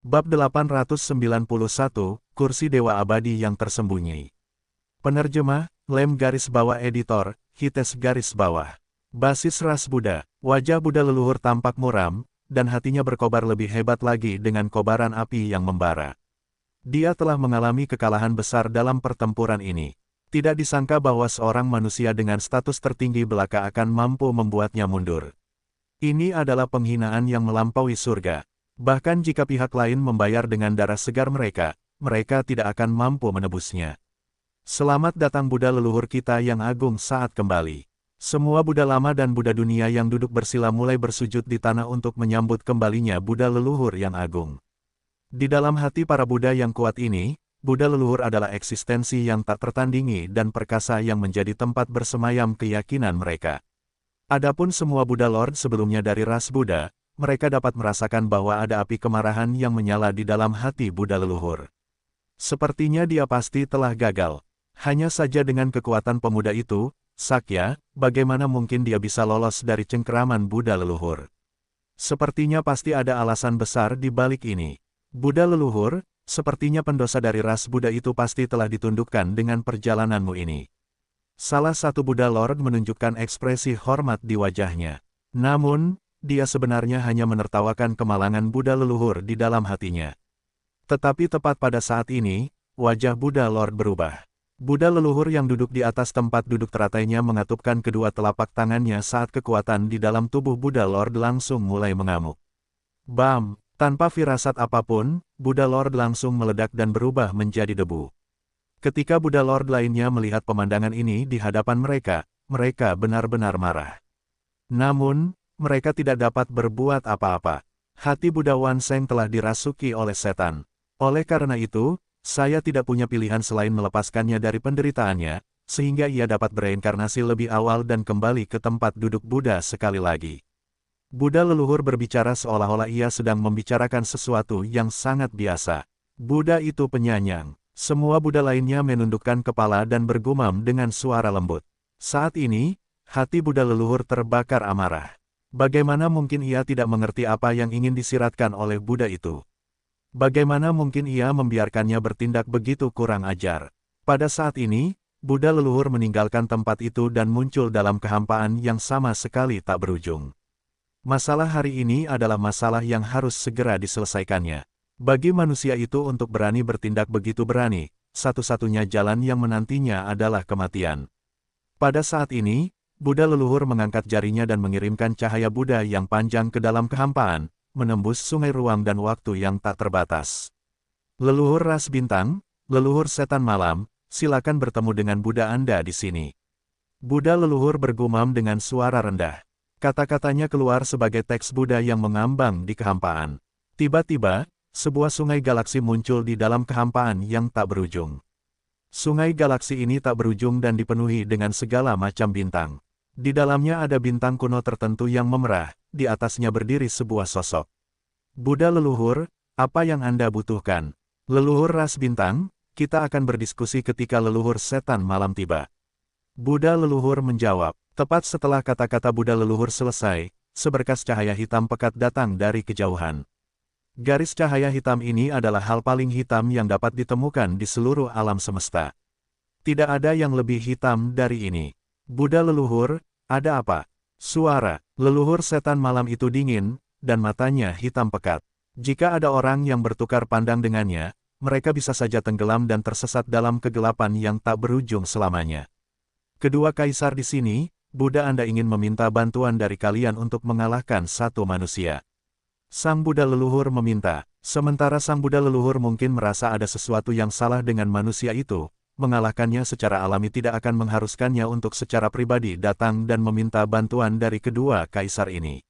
Bab 891, Kursi Dewa Abadi yang Tersembunyi. Penerjemah, Lem garis bawah editor, Hites garis bawah. Basis ras Buddha, wajah Buddha leluhur tampak muram, dan hatinya berkobar lebih hebat lagi dengan kobaran api yang membara. Dia telah mengalami kekalahan besar dalam pertempuran ini. Tidak disangka bahwa seorang manusia dengan status tertinggi belaka akan mampu membuatnya mundur. Ini adalah penghinaan yang melampaui surga. Bahkan jika pihak lain membayar dengan darah segar mereka, mereka tidak akan mampu menebusnya. Selamat datang Buddha leluhur kita yang agung saat kembali. Semua Buddha lama dan Buddha dunia yang duduk bersila mulai bersujud di tanah untuk menyambut kembalinya Buddha leluhur yang agung. Di dalam hati para Buddha yang kuat ini, Buddha leluhur adalah eksistensi yang tak tertandingi dan perkasa yang menjadi tempat bersemayam keyakinan mereka. Adapun semua Buddha Lord sebelumnya dari ras Buddha, mereka dapat merasakan bahwa ada api kemarahan yang menyala di dalam hati Buddha leluhur. Sepertinya dia pasti telah gagal. Hanya saja dengan kekuatan pemuda itu, Sakya, bagaimana mungkin dia bisa lolos dari cengkeraman Buddha leluhur? Sepertinya pasti ada alasan besar di balik ini. Buddha leluhur, sepertinya pendosa dari ras Buddha itu pasti telah ditundukkan dengan perjalananmu ini. Salah satu Buddha Lord menunjukkan ekspresi hormat di wajahnya. Namun, dia sebenarnya hanya menertawakan kemalangan Buddha leluhur di dalam hatinya. Tetapi tepat pada saat ini, wajah Buddha Lord berubah. Buddha leluhur yang duduk di atas tempat duduk teratainya mengatupkan kedua telapak tangannya saat kekuatan di dalam tubuh Buddha Lord langsung mulai mengamuk. Bam! Tanpa firasat apapun, Buddha Lord langsung meledak dan berubah menjadi debu. Ketika Buddha Lord lainnya melihat pemandangan ini di hadapan mereka, mereka benar-benar marah. Namun, mereka tidak dapat berbuat apa-apa. Hati Buddha Wanseng telah dirasuki oleh setan. Oleh karena itu, saya tidak punya pilihan selain melepaskannya dari penderitaannya, sehingga ia dapat bereinkarnasi lebih awal dan kembali ke tempat duduk Buddha sekali lagi. Buddha leluhur berbicara seolah-olah ia sedang membicarakan sesuatu yang sangat biasa. Buddha itu penyayang. Semua Buddha lainnya menundukkan kepala dan bergumam dengan suara lembut. Saat ini, hati Buddha leluhur terbakar amarah. Bagaimana mungkin ia tidak mengerti apa yang ingin disiratkan oleh Buddha itu? Bagaimana mungkin ia membiarkannya bertindak begitu kurang ajar? Pada saat ini, Buddha leluhur meninggalkan tempat itu dan muncul dalam kehampaan yang sama sekali tak berujung. Masalah hari ini adalah masalah yang harus segera diselesaikannya. Bagi manusia itu untuk berani bertindak begitu berani, satu-satunya jalan yang menantinya adalah kematian. Pada saat ini, Buddha leluhur mengangkat jarinya dan mengirimkan cahaya Buddha yang panjang ke dalam kehampaan, menembus sungai ruang dan waktu yang tak terbatas. Leluhur ras bintang, leluhur setan malam, silakan bertemu dengan Buddha Anda di sini. Buddha leluhur bergumam dengan suara rendah. Kata-katanya keluar sebagai teks Buddha yang mengambang di kehampaan. Tiba-tiba, sebuah sungai galaksi muncul di dalam kehampaan yang tak berujung. Sungai galaksi ini tak berujung dan dipenuhi dengan segala macam bintang. Di dalamnya ada bintang kuno tertentu yang memerah, di atasnya berdiri sebuah sosok. Buddha leluhur, apa yang Anda butuhkan? Leluhur ras bintang, kita akan berdiskusi ketika leluhur setan malam tiba. Buddha leluhur menjawab. Tepat setelah kata-kata Buddha leluhur selesai, seberkas cahaya hitam pekat datang dari kejauhan. Garis cahaya hitam ini adalah hal paling hitam yang dapat ditemukan di seluruh alam semesta. Tidak ada yang lebih hitam dari ini. Buddha leluhur, ada apa? Suara leluhur setan malam itu dingin, dan matanya hitam pekat. Jika ada orang yang bertukar pandang dengannya, mereka bisa saja tenggelam dan tersesat dalam kegelapan yang tak berujung selamanya. Kedua kaisar di sini, Buddha Anda ingin meminta bantuan dari kalian untuk mengalahkan satu manusia. Sang Buddha leluhur meminta, sementara sang Buddha leluhur mungkin merasa ada sesuatu yang salah dengan manusia itu, mengalahkannya secara alami tidak akan mengharuskannya untuk secara pribadi datang dan meminta bantuan dari kedua kaisar ini.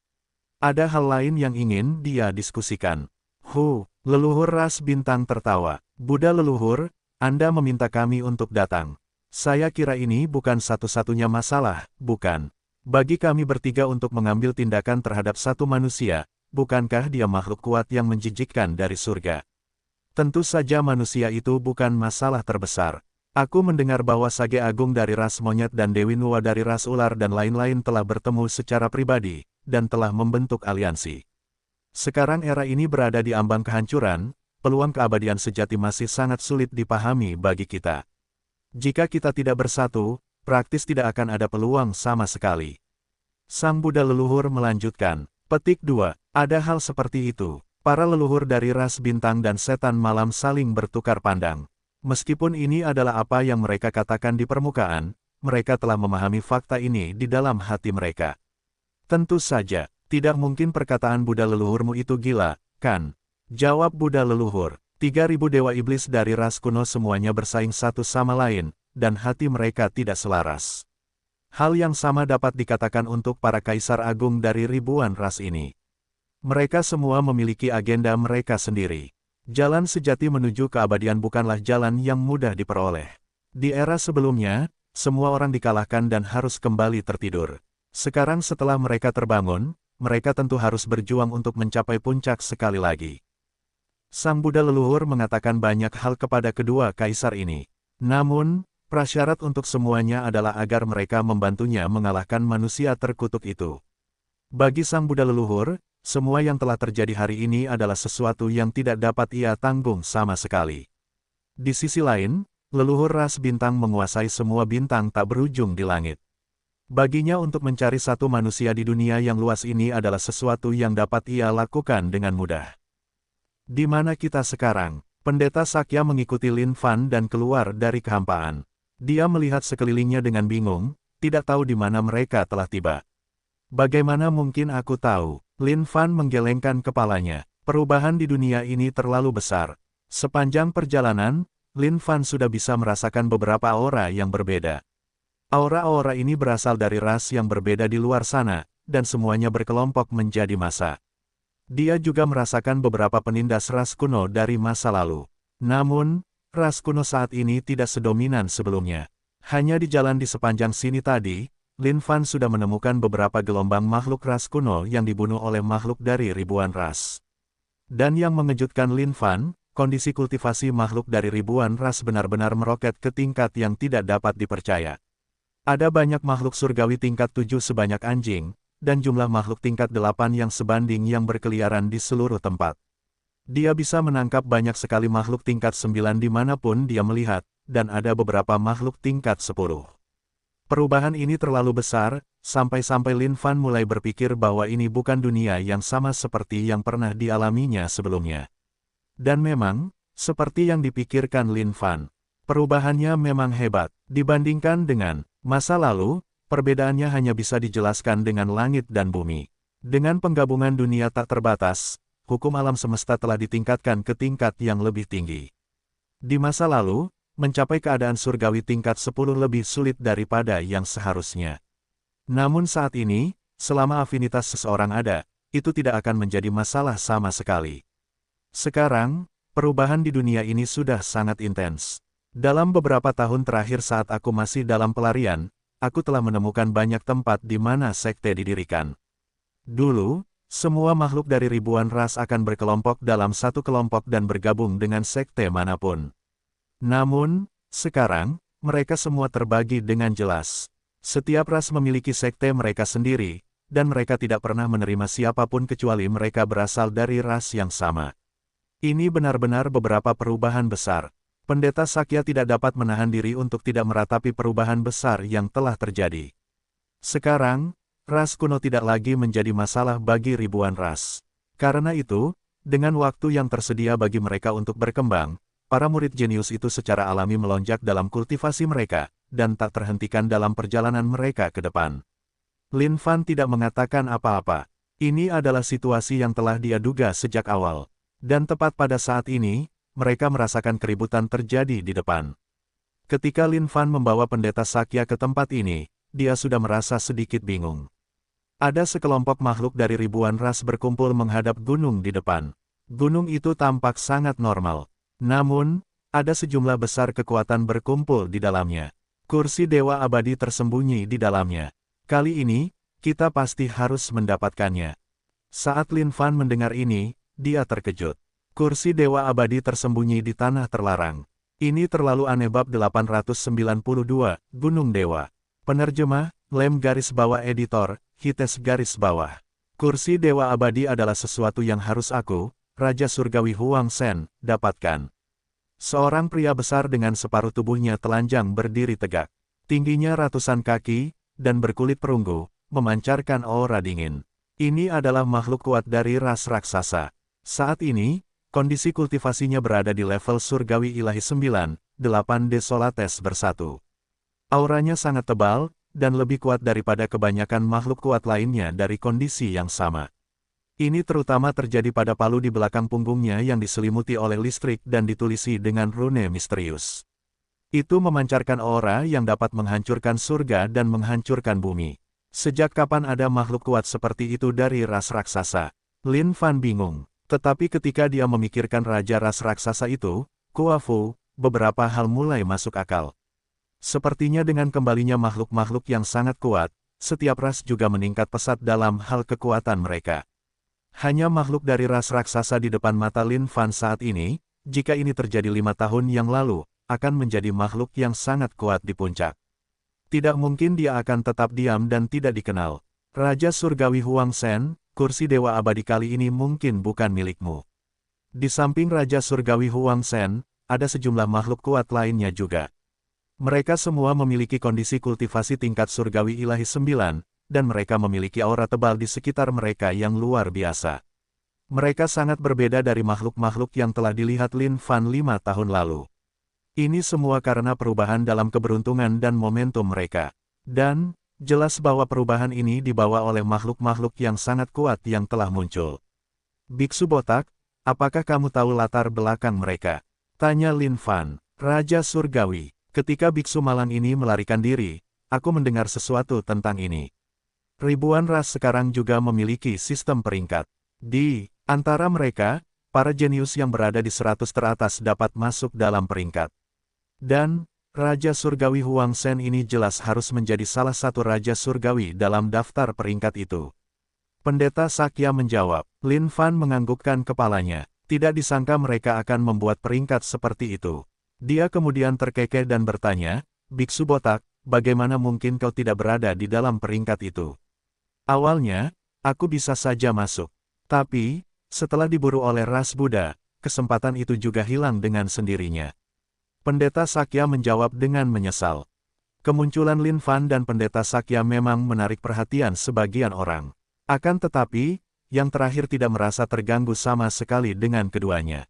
Ada hal lain yang ingin dia diskusikan. Leluhur ras bintang tertawa. Buddha leluhur, Anda meminta kami untuk datang. Saya kira ini bukan satu-satunya masalah, bukan? Bagi kami bertiga untuk mengambil tindakan terhadap satu manusia, bukankah dia makhluk kuat yang menjijikkan dari surga? Tentu saja manusia itu bukan masalah terbesar. Aku mendengar bahwa Sage Agung dari ras monyet dan Dewi Nuwa dari ras ular dan lain-lain telah bertemu secara pribadi, dan telah membentuk aliansi. Sekarang era ini berada di ambang kehancuran, peluang keabadian sejati masih sangat sulit dipahami bagi kita. Jika kita tidak bersatu, praktis tidak akan ada peluang sama sekali. Sang Buddha leluhur melanjutkan, petik 2, ada hal seperti itu. Para leluhur dari ras bintang dan setan malam saling bertukar pandang. Meskipun ini adalah apa yang mereka katakan di permukaan, mereka telah memahami fakta ini di dalam hati mereka. Tentu saja, tidak mungkin perkataan Buddha leluhurmu itu gila, kan? Jawab Buddha leluhur, 3.000 dewa iblis dari ras kuno semuanya bersaing satu sama lain, dan hati mereka tidak selaras. Hal yang sama dapat dikatakan untuk para kaisar agung dari ribuan ras ini. Mereka semua memiliki agenda mereka sendiri. Jalan sejati menuju keabadian bukanlah jalan yang mudah diperoleh. Di era sebelumnya, semua orang dikalahkan dan harus kembali tertidur. Sekarang setelah mereka terbangun, mereka tentu harus berjuang untuk mencapai puncak sekali lagi. Sang Buddha leluhur mengatakan banyak hal kepada kedua kaisar ini. Namun, prasyarat untuk semuanya adalah agar mereka membantunya mengalahkan manusia terkutuk itu. Bagi Sang Buddha leluhur, semua yang telah terjadi hari ini adalah sesuatu yang tidak dapat ia tanggung sama sekali. Di sisi lain, leluhur ras bintang menguasai semua bintang tak berujung di langit. Baginya untuk mencari satu manusia di dunia yang luas ini adalah sesuatu yang dapat ia lakukan dengan mudah. Di mana kita sekarang? Pendeta Sakya mengikuti Lin Fan dan keluar dari kehampaan. Dia melihat sekelilingnya dengan bingung, tidak tahu di mana mereka telah tiba. Bagaimana mungkin aku tahu? Lin Fan menggelengkan kepalanya. Perubahan di dunia ini terlalu besar. Sepanjang perjalanan, Lin Fan sudah bisa merasakan beberapa aura yang berbeda. Aura-aura ini berasal dari ras yang berbeda di luar sana, dan semuanya berkelompok menjadi massa. Dia juga merasakan beberapa penindas ras kuno dari masa lalu. Namun, ras kuno saat ini tidak sedominan sebelumnya. Hanya di jalan di sepanjang sini tadi, Lin Fan sudah menemukan beberapa gelombang makhluk ras kuno yang dibunuh oleh makhluk dari ribuan ras. Dan yang mengejutkan Lin Fan, kondisi kultivasi makhluk dari ribuan ras benar-benar meroket ke tingkat yang tidak dapat dipercaya. Ada banyak makhluk surgawi tingkat 7 sebanyak anjing, dan jumlah makhluk tingkat 8 yang sebanding yang berkeliaran di seluruh tempat. Dia bisa menangkap banyak sekali makhluk tingkat 9 dimanapun dia melihat, dan ada beberapa makhluk tingkat 10. Perubahan ini terlalu besar, sampai-sampai Lin Fan mulai berpikir bahwa ini bukan dunia yang sama seperti yang pernah dialaminya sebelumnya. Dan memang, seperti yang dipikirkan Lin Fan, perubahannya memang hebat. Dibandingkan dengan masa lalu, perbedaannya hanya bisa dijelaskan dengan langit dan bumi. Dengan penggabungan dunia tak terbatas, hukum alam semesta telah ditingkatkan ke tingkat yang lebih tinggi. Di masa lalu, mencapai keadaan surgawi tingkat 10 lebih sulit daripada yang seharusnya. Namun saat ini, selama afinitas seseorang ada, itu tidak akan menjadi masalah sama sekali. Sekarang, perubahan di dunia ini sudah sangat intens. Dalam beberapa tahun terakhir saat aku masih dalam pelarian, aku telah menemukan banyak tempat di mana sekte didirikan. Dulu, semua makhluk dari ribuan ras akan berkelompok dalam satu kelompok dan bergabung dengan sekte manapun. Namun, sekarang, mereka semua terbagi dengan jelas. Setiap ras memiliki sekte mereka sendiri, dan mereka tidak pernah menerima siapapun kecuali mereka berasal dari ras yang sama. Ini benar-benar beberapa perubahan besar. Pendeta Sakya tidak dapat menahan diri untuk tidak meratapi perubahan besar yang telah terjadi. Sekarang, ras kuno tidak lagi menjadi masalah bagi ribuan ras. Karena itu, dengan waktu yang tersedia bagi mereka untuk berkembang, para murid jenius itu secara alami melonjak dalam kultivasi mereka, dan tak terhentikan dalam perjalanan mereka ke depan. Lin Fan tidak mengatakan apa-apa. Ini adalah situasi yang telah dia duga sejak awal. Dan tepat pada saat ini, mereka merasakan keributan terjadi di depan. Ketika Lin Fan membawa pendeta Sakya ke tempat ini, dia sudah merasa sedikit bingung. Ada sekelompok makhluk dari ribuan ras berkumpul menghadap gunung di depan. Gunung itu tampak sangat normal. Namun, ada sejumlah besar kekuatan berkumpul di dalamnya. Kursi Dewa Abadi tersembunyi di dalamnya. Kali ini, kita pasti harus mendapatkannya. Saat Lin Fan mendengar ini, dia terkejut. Kursi Dewa Abadi tersembunyi di tanah terlarang. Ini terlalu aneh. Bab 892, Gunung Dewa. Penerjemah, Lem garis bawah editor, Hites garis bawah. Kursi Dewa Abadi adalah sesuatu yang harus aku, Raja Surgawi Huang Sen, dapatkan. Seorang pria besar dengan separuh tubuhnya telanjang berdiri tegak. Tingginya ratusan kaki, dan berkulit perunggu, memancarkan aura dingin. Ini adalah makhluk kuat dari ras raksasa. Saat ini, kondisi kultivasinya berada di level Surgawi Ilahi 9, 8 Desolates bersatu. Auranya sangat tebal, dan lebih kuat daripada kebanyakan makhluk kuat lainnya dari kondisi yang sama. Ini terutama terjadi pada palu di belakang punggungnya yang diselimuti oleh listrik dan ditulisi dengan rune misterius. Itu memancarkan aura yang dapat menghancurkan surga dan menghancurkan bumi. Sejak kapan ada makhluk kuat seperti itu dari ras raksasa? Lin Fan bingung. Tetapi ketika dia memikirkan raja ras raksasa itu, Kuafu, beberapa hal mulai masuk akal. Sepertinya dengan kembalinya makhluk-makhluk yang sangat kuat, setiap ras juga meningkat pesat dalam hal kekuatan mereka. Hanya makhluk dari ras raksasa di depan mata Lin Fan saat ini, jika ini terjadi 5 tahun yang lalu, akan menjadi makhluk yang sangat kuat di puncak. Tidak mungkin dia akan tetap diam dan tidak dikenal. Raja Surgawi Huang Sen, kursi Dewa Abadi kali ini mungkin bukan milikmu. Di samping Raja Surgawi Huang Sen, ada sejumlah makhluk kuat lainnya juga. Mereka semua memiliki kondisi kultivasi tingkat Surgawi Ilahi 9, dan mereka memiliki aura tebal di sekitar mereka yang luar biasa. Mereka sangat berbeda dari makhluk-makhluk yang telah dilihat Lin Fan 5 tahun lalu. Ini semua karena perubahan dalam keberuntungan dan momentum mereka. Dan, jelas bahwa perubahan ini dibawa oleh makhluk-makhluk yang sangat kuat yang telah muncul. Biksu botak, apakah kamu tahu latar belakang mereka? Tanya Lin Fan, Raja Surgawi. Ketika biksu malang ini melarikan diri, aku mendengar sesuatu tentang ini. Ribuan ras sekarang juga memiliki sistem peringkat. Di antara mereka, para jenius yang berada di 100 teratas dapat masuk dalam peringkat. Dan, Raja Surgawi Huang Sen ini jelas harus menjadi salah satu Raja Surgawi dalam daftar peringkat itu. Pendeta Sakya menjawab. Lin Fan menganggukkan kepalanya. Tidak disangka mereka akan membuat peringkat seperti itu. Dia kemudian terkekeh dan bertanya, Biksu botak, bagaimana mungkin kau tidak berada di dalam peringkat itu? Awalnya, aku bisa saja masuk. Tapi, setelah diburu oleh ras Buddha, kesempatan itu juga hilang dengan sendirinya. Pendeta Sakya menjawab dengan menyesal. Kemunculan Lin Fan dan Pendeta Sakya memang menarik perhatian sebagian orang. Akan tetapi, yang terakhir tidak merasa terganggu sama sekali dengan keduanya.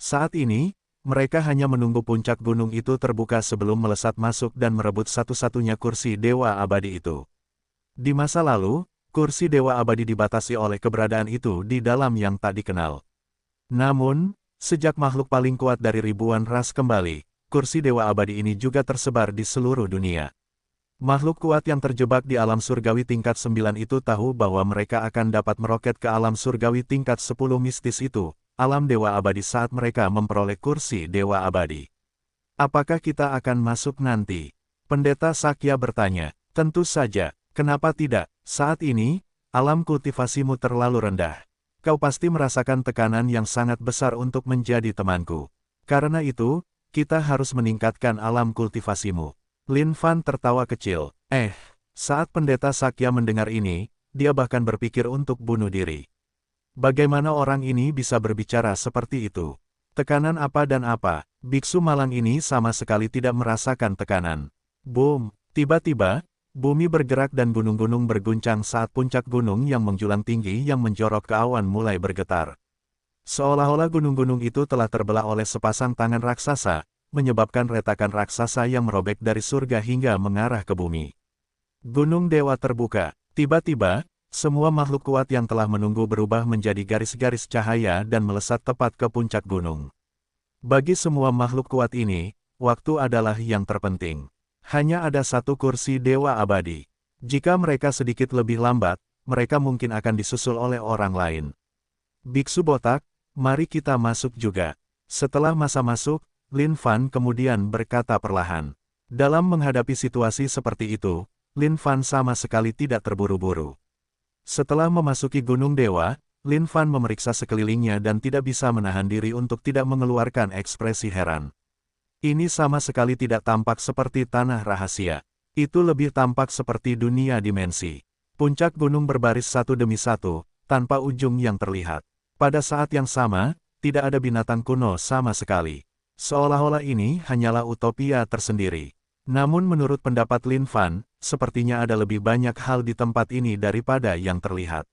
Saat ini, mereka hanya menunggu puncak gunung itu terbuka sebelum melesat masuk dan merebut satu-satunya kursi Dewa Abadi itu. Di masa lalu, kursi Dewa Abadi dibatasi oleh keberadaan itu di dalam yang tak dikenal. Namun, sejak makhluk paling kuat dari ribuan ras kembali, kursi Dewa Abadi ini juga tersebar di seluruh dunia. Makhluk kuat yang terjebak di alam surgawi tingkat 9 itu tahu bahwa mereka akan dapat meroket ke alam surgawi tingkat 10 mistis itu, alam Dewa Abadi saat mereka memperoleh kursi Dewa Abadi. Apakah kita akan masuk nanti? Pendeta Sakya bertanya. Tentu saja. Kenapa tidak? Saat ini, alam kultivasimu terlalu rendah. Kau pasti merasakan tekanan yang sangat besar untuk menjadi temanku. Karena itu, kita harus meningkatkan alam kultivasimu. Lin Fan tertawa kecil. Saat Pendeta Sakya mendengar ini, dia bahkan berpikir untuk bunuh diri. Bagaimana orang ini bisa berbicara seperti itu? Tekanan apa dan apa? Biksu malang ini sama sekali tidak merasakan tekanan. Boom! Tiba-tiba, bumi bergerak dan gunung-gunung berguncang saat puncak gunung yang menjulang tinggi yang menjorok ke awan mulai bergetar. Seolah-olah gunung-gunung itu telah terbelah oleh sepasang tangan raksasa, menyebabkan retakan raksasa yang merobek dari surga hingga mengarah ke bumi. Gunung Dewa terbuka. Tiba-tiba, semua makhluk kuat yang telah menunggu berubah menjadi garis-garis cahaya dan melesat tepat ke puncak gunung. Bagi semua makhluk kuat ini, waktu adalah yang terpenting. Hanya ada satu kursi Dewa Abadi. Jika mereka sedikit lebih lambat, mereka mungkin akan disusul oleh orang lain. Biksu botak, mari kita masuk juga. Setelah masa masuk, Lin Fan kemudian berkata perlahan. Dalam menghadapi situasi seperti itu, Lin Fan sama sekali tidak terburu-buru. Setelah memasuki Gunung Dewa, Lin Fan memeriksa sekelilingnya dan tidak bisa menahan diri untuk tidak mengeluarkan ekspresi heran. Ini sama sekali tidak tampak seperti tanah rahasia. Itu lebih tampak seperti dunia dimensi. Puncak gunung berbaris satu demi satu, tanpa ujung yang terlihat. Pada saat yang sama, tidak ada binatang kuno sama sekali. Seolah-olah ini hanyalah utopia tersendiri. Namun menurut pendapat Lin Fan, sepertinya ada lebih banyak hal di tempat ini daripada yang terlihat.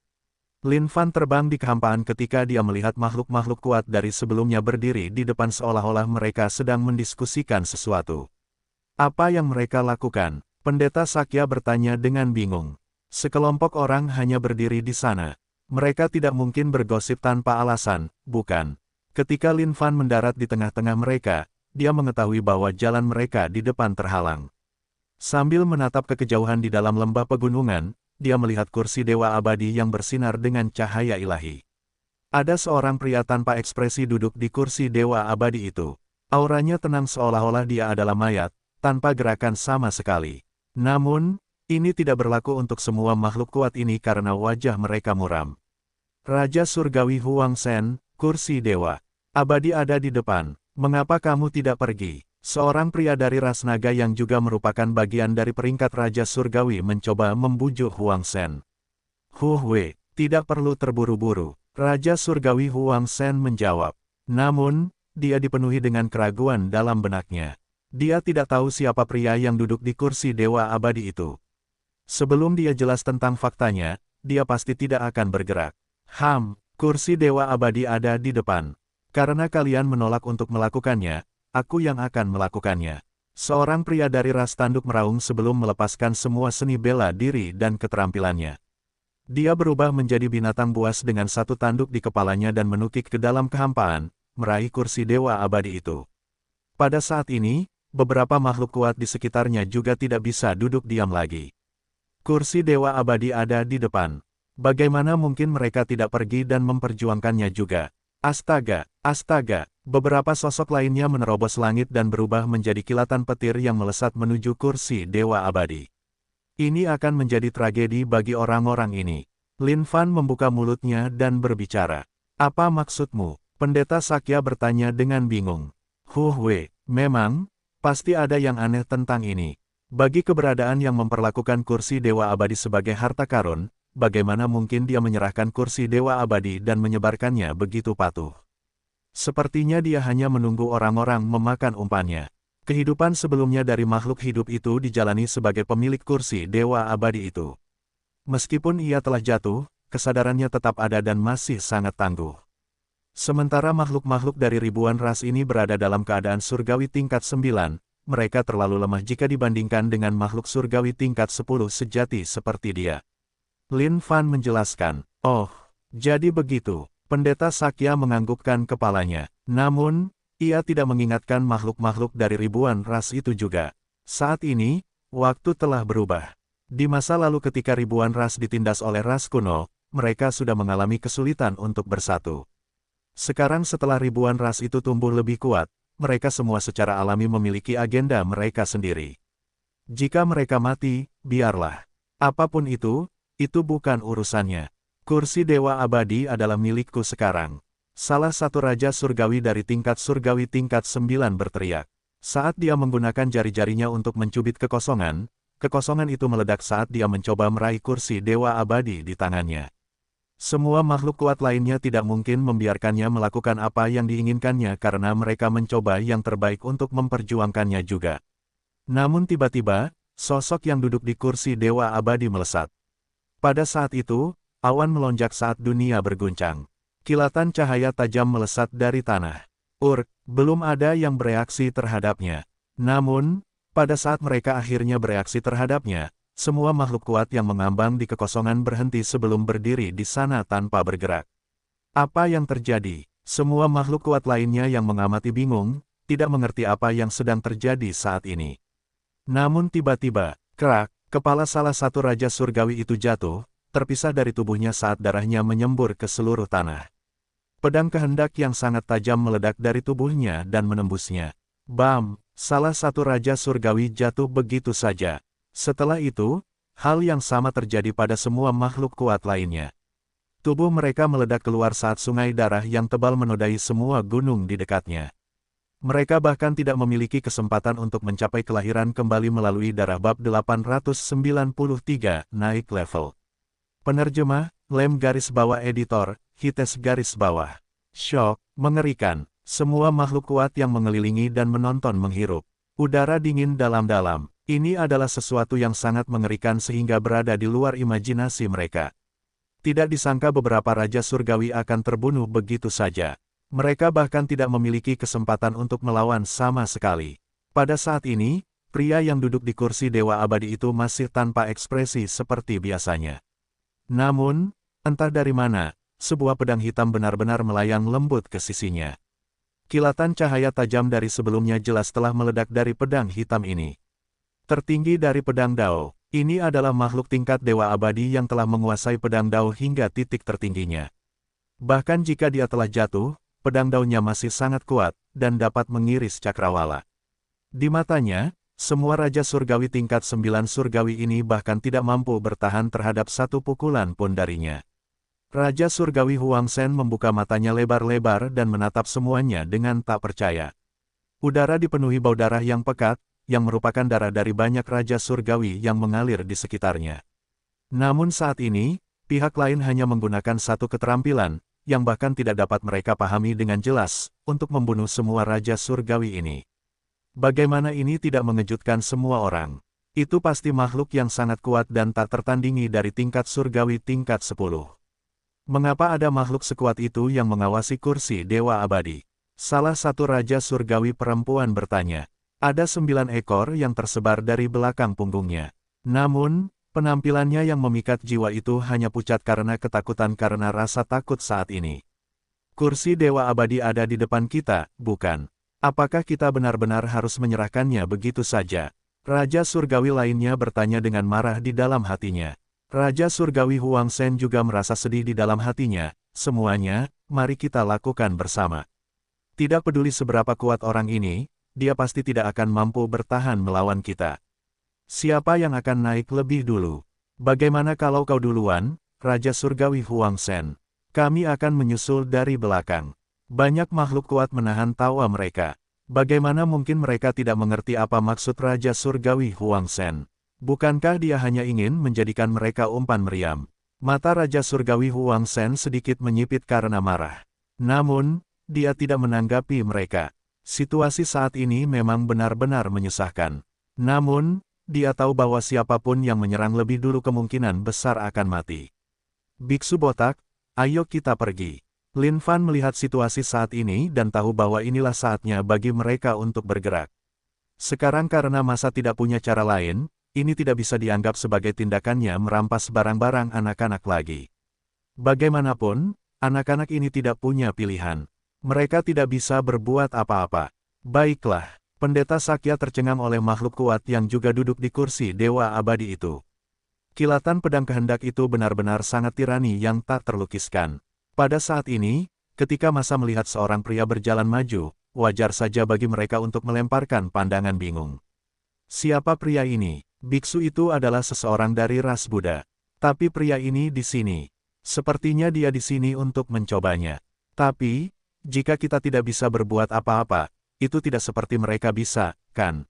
Lin Fan terbang di kehampaan ketika dia melihat makhluk-makhluk kuat dari sebelumnya berdiri di depan seolah-olah mereka sedang mendiskusikan sesuatu. Apa yang mereka lakukan? Pendeta Sakya bertanya dengan bingung. Sekelompok orang hanya berdiri di sana. Mereka tidak mungkin bergosip tanpa alasan, bukan? Ketika Lin Fan mendarat di tengah-tengah mereka, dia mengetahui bahwa jalan mereka di depan terhalang. Sambil menatap ke kejauhan di dalam lembah pegunungan, dia melihat kursi dewa abadi yang bersinar dengan cahaya ilahi. Ada seorang pria tanpa ekspresi duduk di kursi dewa abadi itu. Auranya tenang seolah-olah dia adalah mayat, tanpa gerakan sama sekali. Namun, ini tidak berlaku untuk semua makhluk kuat ini karena wajah mereka muram. Raja Surgawi Huang Shen, kursi dewa abadi ada di depan. Mengapa kamu tidak pergi? Seorang pria dari ras naga yang juga merupakan bagian dari peringkat Raja Surgawi mencoba membujuk Huang Shen. Wei, tidak perlu terburu-buru. Raja Surgawi Huang Shen menjawab. Namun, dia dipenuhi dengan keraguan dalam benaknya. Dia tidak tahu siapa pria yang duduk di kursi dewa abadi itu. Sebelum dia jelas tentang faktanya, dia pasti tidak akan bergerak. Kursi dewa abadi ada di depan. Karena kalian menolak untuk melakukannya, aku yang akan melakukannya. Seorang pria dari ras tanduk meraung sebelum melepaskan semua seni bela diri dan keterampilannya. Dia berubah menjadi binatang buas dengan satu tanduk di kepalanya dan menukik ke dalam kehampaan, meraih kursi dewa abadi itu. Pada saat ini, beberapa makhluk kuat di sekitarnya juga tidak bisa duduk diam lagi. Kursi dewa abadi ada di depan. Bagaimana mungkin mereka tidak pergi dan memperjuangkannya juga? Astaga, astaga, beberapa sosok lainnya menerobos langit dan berubah menjadi kilatan petir yang melesat menuju kursi dewa abadi. Ini akan menjadi tragedi bagi orang-orang ini. Lin Fan membuka mulutnya dan berbicara. Apa maksudmu? Pendeta Sakya bertanya dengan bingung. Wei, memang, pasti ada yang aneh tentang ini. Bagi keberadaan yang memperlakukan kursi dewa abadi sebagai harta karun, bagaimana mungkin dia menyerahkan kursi dewa abadi dan menyebarkannya begitu patuh? Sepertinya dia hanya menunggu orang-orang memakan umpannya. Kehidupan sebelumnya dari makhluk hidup itu dijalani sebagai pemilik kursi dewa abadi itu. Meskipun ia telah jatuh, kesadarannya tetap ada dan masih sangat tangguh. Sementara makhluk-makhluk dari ribuan ras ini berada dalam keadaan surgawi tingkat 9, mereka terlalu lemah jika dibandingkan dengan makhluk surgawi tingkat 10 sejati seperti dia. Lin Fan menjelaskan, oh, jadi begitu. Pendeta Sakya menganggukkan kepalanya. Namun, ia tidak mengingatkan makhluk-makhluk dari ribuan ras itu juga. Saat ini, waktu telah berubah. Di masa lalu ketika ribuan ras ditindas oleh ras kuno, mereka sudah mengalami kesulitan untuk bersatu. Sekarang setelah ribuan ras itu tumbuh lebih kuat, mereka semua secara alami memiliki agenda mereka sendiri. Jika mereka mati, biarlah. Apapun itu bukan urusannya. Kursi dewa abadi adalah milikku sekarang. Salah satu raja surgawi dari tingkat surgawi tingkat 9 berteriak. Saat dia menggunakan jari-jarinya untuk mencubit kekosongan itu meledak saat dia mencoba meraih kursi dewa abadi di tangannya. Semua makhluk kuat lainnya tidak mungkin membiarkannya melakukan apa yang diinginkannya karena mereka mencoba yang terbaik untuk memperjuangkannya juga. Namun tiba-tiba, sosok yang duduk di kursi dewa abadi melesat. Pada saat itu, awan melonjak saat dunia berguncang. Kilatan cahaya tajam melesat dari tanah. Belum ada yang bereaksi terhadapnya. Namun, pada saat mereka akhirnya bereaksi terhadapnya, semua makhluk kuat yang mengambang di kekosongan berhenti sebelum berdiri di sana tanpa bergerak. Apa yang terjadi? Semua makhluk kuat lainnya yang mengamati bingung, tidak mengerti apa yang sedang terjadi saat ini. Namun tiba-tiba, kerak, kepala salah satu raja surgawi itu jatuh, terpisah dari tubuhnya saat darahnya menyembur ke seluruh tanah. Pedang kehendak yang sangat tajam meledak dari tubuhnya dan menembusnya. Bam! Salah satu raja surgawi jatuh begitu saja. Setelah itu, hal yang sama terjadi pada semua makhluk kuat lainnya. Tubuh mereka meledak keluar saat sungai darah yang tebal menodai semua gunung di dekatnya. Mereka bahkan tidak memiliki kesempatan untuk mencapai kelahiran kembali melalui darah bab 893, naik level. Penerjemah, Lem garis bawah editor, Hites garis bawah. Syok, mengerikan. Semua makhluk kuat yang mengelilingi dan menonton menghirup udara dingin dalam-dalam. Ini adalah sesuatu yang sangat mengerikan sehingga berada di luar imajinasi mereka. Tidak disangka beberapa raja surgawi akan terbunuh begitu saja. Mereka bahkan tidak memiliki kesempatan untuk melawan sama sekali. Pada saat ini, pria yang duduk di kursi Dewa Abadi itu masih tanpa ekspresi seperti biasanya. Namun, entah dari mana, sebuah pedang hitam benar-benar melayang lembut ke sisinya. Kilatan cahaya tajam dari sebelumnya jelas telah meledak dari pedang hitam ini. Tertinggi dari pedang Dao, ini adalah makhluk tingkat Dewa Abadi yang telah menguasai pedang Dao hingga titik tertingginya. Bahkan jika dia telah jatuh, pedang Dao-nya masih sangat kuat, dan dapat mengiris cakrawala. Di matanya, semua Raja Surgawi tingkat 9 Surgawi ini bahkan tidak mampu bertahan terhadap satu pukulan pun darinya. Raja Surgawi Huang Shen membuka matanya lebar-lebar dan menatap semuanya dengan tak percaya. Udara dipenuhi bau darah yang pekat, yang merupakan darah dari banyak Raja Surgawi yang mengalir di sekitarnya. Namun saat ini, pihak lain hanya menggunakan satu keterampilan, yang bahkan tidak dapat mereka pahami dengan jelas, untuk membunuh semua Raja Surgawi ini. Bagaimana ini tidak mengejutkan semua orang? Itu pasti makhluk yang sangat kuat dan tak tertandingi dari tingkat surgawi tingkat 10. Mengapa ada makhluk sekuat itu yang mengawasi kursi Dewa Abadi? Salah satu Raja Surgawi perempuan bertanya. Ada 9 ekor yang tersebar dari belakang punggungnya. Namun, penampilannya yang memikat jiwa itu hanya pucat karena ketakutan karena rasa takut saat ini. Kursi Dewa Abadi ada di depan kita, bukan? Apakah kita benar-benar harus menyerahkannya begitu saja? Raja Surgawi lainnya bertanya dengan marah di dalam hatinya. Raja Surgawi Huang Shen juga merasa sedih di dalam hatinya. Semuanya, mari kita lakukan bersama. Tidak peduli seberapa kuat orang ini, dia pasti tidak akan mampu bertahan melawan kita. Siapa yang akan naik lebih dulu? Bagaimana kalau kau duluan, Raja Surgawi Huang Shen? Kami akan menyusul dari belakang. Banyak makhluk kuat menahan tawa mereka. Bagaimana mungkin mereka tidak mengerti apa maksud Raja Surgawi Huang Shen? Bukankah dia hanya ingin menjadikan mereka umpan meriam? Mata Raja Surgawi Huang Shen sedikit menyipit karena marah. Namun, dia tidak menanggapi mereka. Situasi saat ini memang benar-benar menyusahkan. Namun, dia tahu bahwa siapapun yang menyerang lebih dulu kemungkinan besar akan mati. Biksu botak, ayo kita pergi. Lin Fan melihat situasi saat ini dan tahu bahwa inilah saatnya bagi mereka untuk bergerak. Sekarang karena masa tidak punya cara lain, ini tidak bisa dianggap sebagai tindakannya merampas barang-barang anak-anak lagi. Bagaimanapun, anak-anak ini tidak punya pilihan. Mereka tidak bisa berbuat apa-apa. Baiklah, Pendeta Sakya tercengang oleh makhluk kuat yang juga duduk di kursi Dewa Abadi itu. Kilatan pedang kehendak itu benar-benar sangat tirani yang tak terlukiskan. Pada saat ini, ketika masa melihat seorang pria berjalan maju, wajar saja bagi mereka untuk melemparkan pandangan bingung. Siapa pria ini? Biksu itu adalah seseorang dari ras Buddha. Tapi pria ini di sini. Sepertinya dia di sini untuk mencobanya. Tapi, jika kita tidak bisa berbuat apa-apa, itu tidak seperti mereka bisa, kan?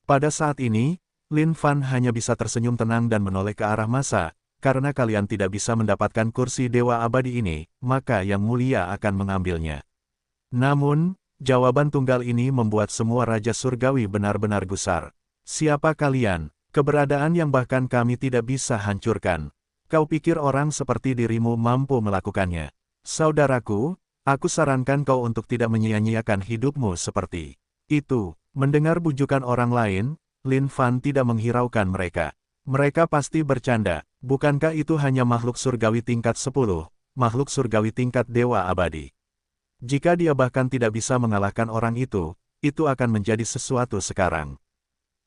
Pada saat ini, Lin Fan hanya bisa tersenyum tenang dan menoleh ke arah masa. Karena kalian tidak bisa mendapatkan kursi Dewa Abadi ini, maka Yang Mulia akan mengambilnya. Namun, jawaban tunggal ini membuat semua Raja Surgawi benar-benar gusar. Siapa kalian? Keberadaan yang bahkan kami tidak bisa hancurkan. Kau pikir orang seperti dirimu mampu melakukannya? Saudaraku, aku sarankan kau untuk tidak menyia-nyiakan hidupmu seperti itu. Mendengar bujukan orang lain, Lin Fan tidak menghiraukan mereka. Mereka pasti bercanda, bukankah itu hanya makhluk surgawi tingkat 10, makhluk surgawi tingkat Dewa Abadi. Jika dia bahkan tidak bisa mengalahkan orang itu akan menjadi sesuatu sekarang.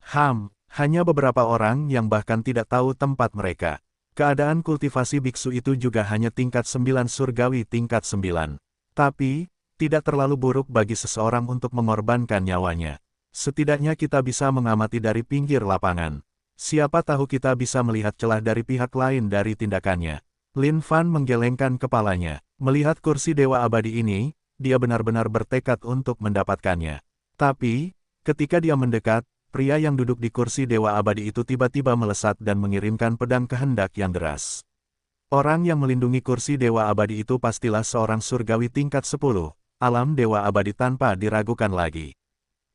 Hanya beberapa orang yang bahkan tidak tahu tempat mereka. Keadaan kultivasi biksu itu juga hanya tingkat 9 surgawi tingkat 9. Tapi, tidak terlalu buruk bagi seseorang untuk mengorbankan nyawanya. Setidaknya kita bisa mengamati dari pinggir lapangan. Siapa tahu kita bisa melihat celah dari pihak lain dari tindakannya. Lin Fan menggelengkan kepalanya. Melihat kursi Dewa Abadi ini, dia benar-benar bertekad untuk mendapatkannya. Tapi, ketika dia mendekat, pria yang duduk di kursi Dewa Abadi itu tiba-tiba melesat dan mengirimkan pedang kehendak yang deras. Orang yang melindungi kursi Dewa Abadi itu pastilah seorang surgawi tingkat 10, alam Dewa Abadi tanpa diragukan lagi.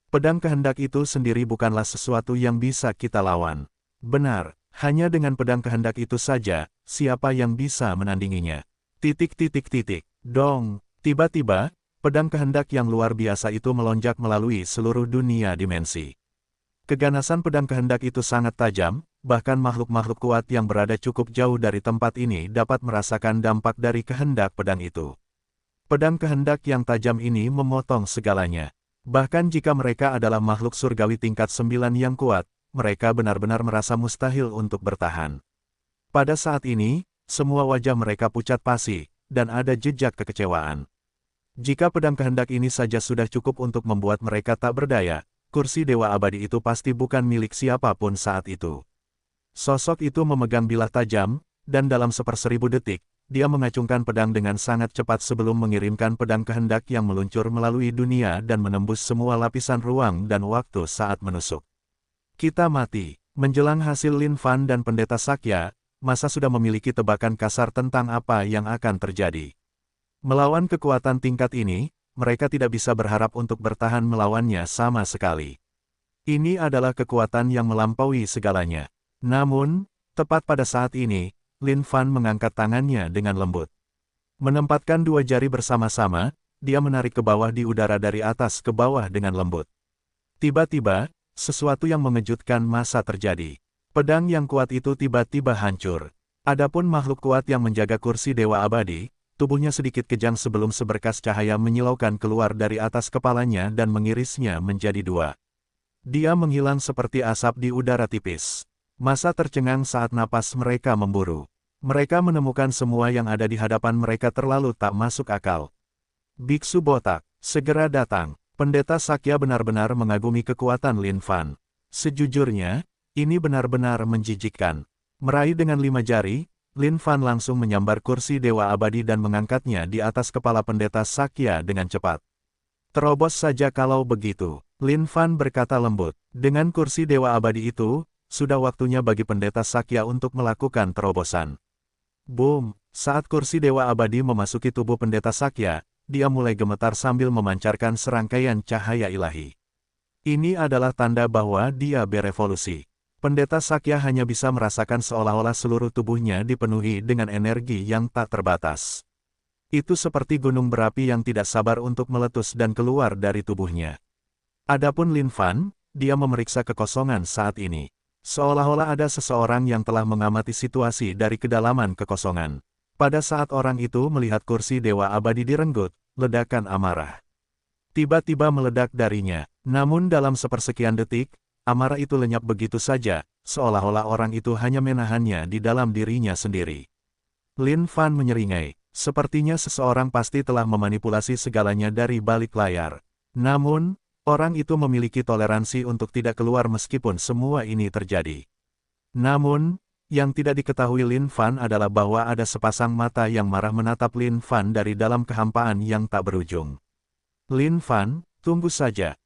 Pedang kehendak itu sendiri bukanlah sesuatu yang bisa kita lawan. Benar, hanya dengan pedang kehendak itu saja, siapa yang bisa menandinginya? Dong, tiba-tiba, pedang kehendak yang luar biasa itu melonjak melalui seluruh dunia dimensi. Keganasan pedang kehendak itu sangat tajam, bahkan makhluk-makhluk kuat yang berada cukup jauh dari tempat ini dapat merasakan dampak dari kehendak pedang itu. Pedang kehendak yang tajam ini memotong segalanya. Bahkan jika mereka adalah makhluk surgawi tingkat 9 yang kuat, mereka benar-benar merasa mustahil untuk bertahan. Pada saat ini, semua wajah mereka pucat pasi, dan ada jejak kekecewaan. Jika pedang kehendak ini saja sudah cukup untuk membuat mereka tak berdaya, kursi Dewa Abadi itu pasti bukan milik siapapun saat itu. Sosok itu memegang bilah tajam, dan dalam 1/1000 detik, dia mengacungkan pedang dengan sangat cepat sebelum mengirimkan pedang kehendak yang meluncur melalui dunia dan menembus semua lapisan ruang dan waktu saat menusuk. Kita mati. Menjelang hasil Lin Fan dan Pendeta Sakya, masa sudah memiliki tebakan kasar tentang apa yang akan terjadi. Melawan kekuatan tingkat ini, mereka tidak bisa berharap untuk bertahan melawannya sama sekali. Ini adalah kekuatan yang melampaui segalanya. Namun, tepat pada saat ini, Lin Fan mengangkat tangannya dengan lembut. Menempatkan dua jari bersama-sama, dia menarik ke bawah di udara dari atas ke bawah dengan lembut. Tiba-tiba, sesuatu yang mengejutkan masa terjadi. Pedang yang kuat itu tiba-tiba hancur. Adapun makhluk kuat yang menjaga kursi Dewa Abadi, tubuhnya sedikit kejang sebelum seberkas cahaya menyilaukan keluar dari atas kepalanya dan mengirisnya menjadi dua. Dia menghilang seperti asap di udara tipis. Masa tercengang saat napas mereka memburu. Mereka menemukan semua yang ada di hadapan mereka terlalu tak masuk akal. Biksu botak, segera datang. Pendeta Sakya benar-benar mengagumi kekuatan Lin Fan. Sejujurnya, ini benar-benar menjijikkan. Meraih dengan 5 jari, Lin Fan langsung menyambar kursi Dewa Abadi dan mengangkatnya di atas kepala Pendeta Sakya dengan cepat. Terobos saja kalau begitu, Lin Fan berkata lembut. Dengan kursi Dewa Abadi itu, sudah waktunya bagi Pendeta Sakya untuk melakukan terobosan. Boom! Saat kursi Dewa Abadi memasuki tubuh Pendeta Sakya, dia mulai gemetar sambil memancarkan serangkaian cahaya ilahi. Ini adalah tanda bahwa dia berevolusi. Pendeta Sakya hanya bisa merasakan seolah-olah seluruh tubuhnya dipenuhi dengan energi yang tak terbatas. Itu seperti gunung berapi yang tidak sabar untuk meletus dan keluar dari tubuhnya. Adapun Lin Fan, dia memeriksa kekosongan saat ini. Seolah-olah ada seseorang yang telah mengamati situasi dari kedalaman kekosongan. Pada saat orang itu melihat kursi Dewa Abadi direnggut, ledakan amarah tiba-tiba meledak darinya. Namun dalam sepersekian detik, amarah itu lenyap begitu saja, seolah-olah orang itu hanya menahannya di dalam dirinya sendiri. Lin Fan menyeringai, sepertinya seseorang pasti telah memanipulasi segalanya dari balik layar. Namun, orang itu memiliki toleransi untuk tidak keluar meskipun semua ini terjadi. Namun, yang tidak diketahui Lin Fan adalah bahwa ada sepasang mata yang marah menatap Lin Fan dari dalam kehampaan yang tak berujung. Lin Fan, tunggu saja.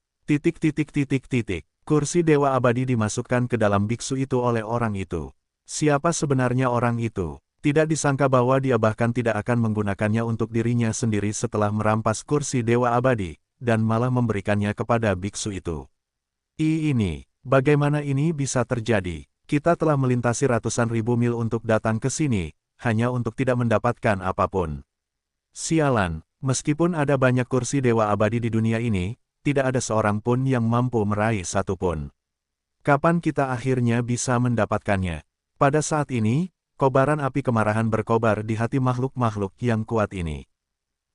Kursi Dewa Abadi dimasukkan ke dalam biksu itu oleh orang itu. Siapa sebenarnya orang itu? Tidak disangka bahwa dia bahkan tidak akan menggunakannya untuk dirinya sendiri setelah merampas kursi Dewa Abadi, dan malah memberikannya kepada biksu itu. Ini, bagaimana ini bisa terjadi? Kita telah melintasi ratusan ribu mil untuk datang ke sini, hanya untuk tidak mendapatkan apapun. Sialan, meskipun ada banyak kursi Dewa Abadi di dunia ini, tidak ada seorang pun yang mampu meraih satu pun. Kapan kita akhirnya bisa mendapatkannya? Pada saat ini, kobaran api kemarahan berkobar di hati makhluk-makhluk yang kuat ini.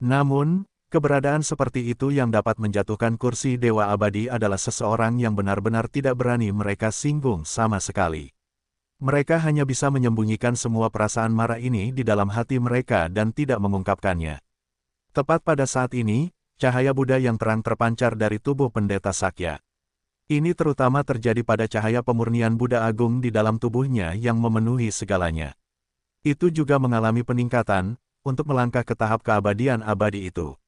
Namun, keberadaan seperti itu yang dapat menjatuhkan kursi Dewa Abadi adalah seseorang yang benar-benar tidak berani mereka singgung sama sekali. Mereka hanya bisa menyembunyikan semua perasaan marah ini di dalam hati mereka dan tidak mengungkapkannya. Tepat pada saat ini, cahaya Buddha yang terang terpancar dari tubuh Pendeta Sakya. Ini terutama terjadi pada cahaya pemurnian Buddha Agung di dalam tubuhnya yang memenuhi segalanya. Itu juga mengalami peningkatan, untuk melangkah ke tahap keabadian abadi itu.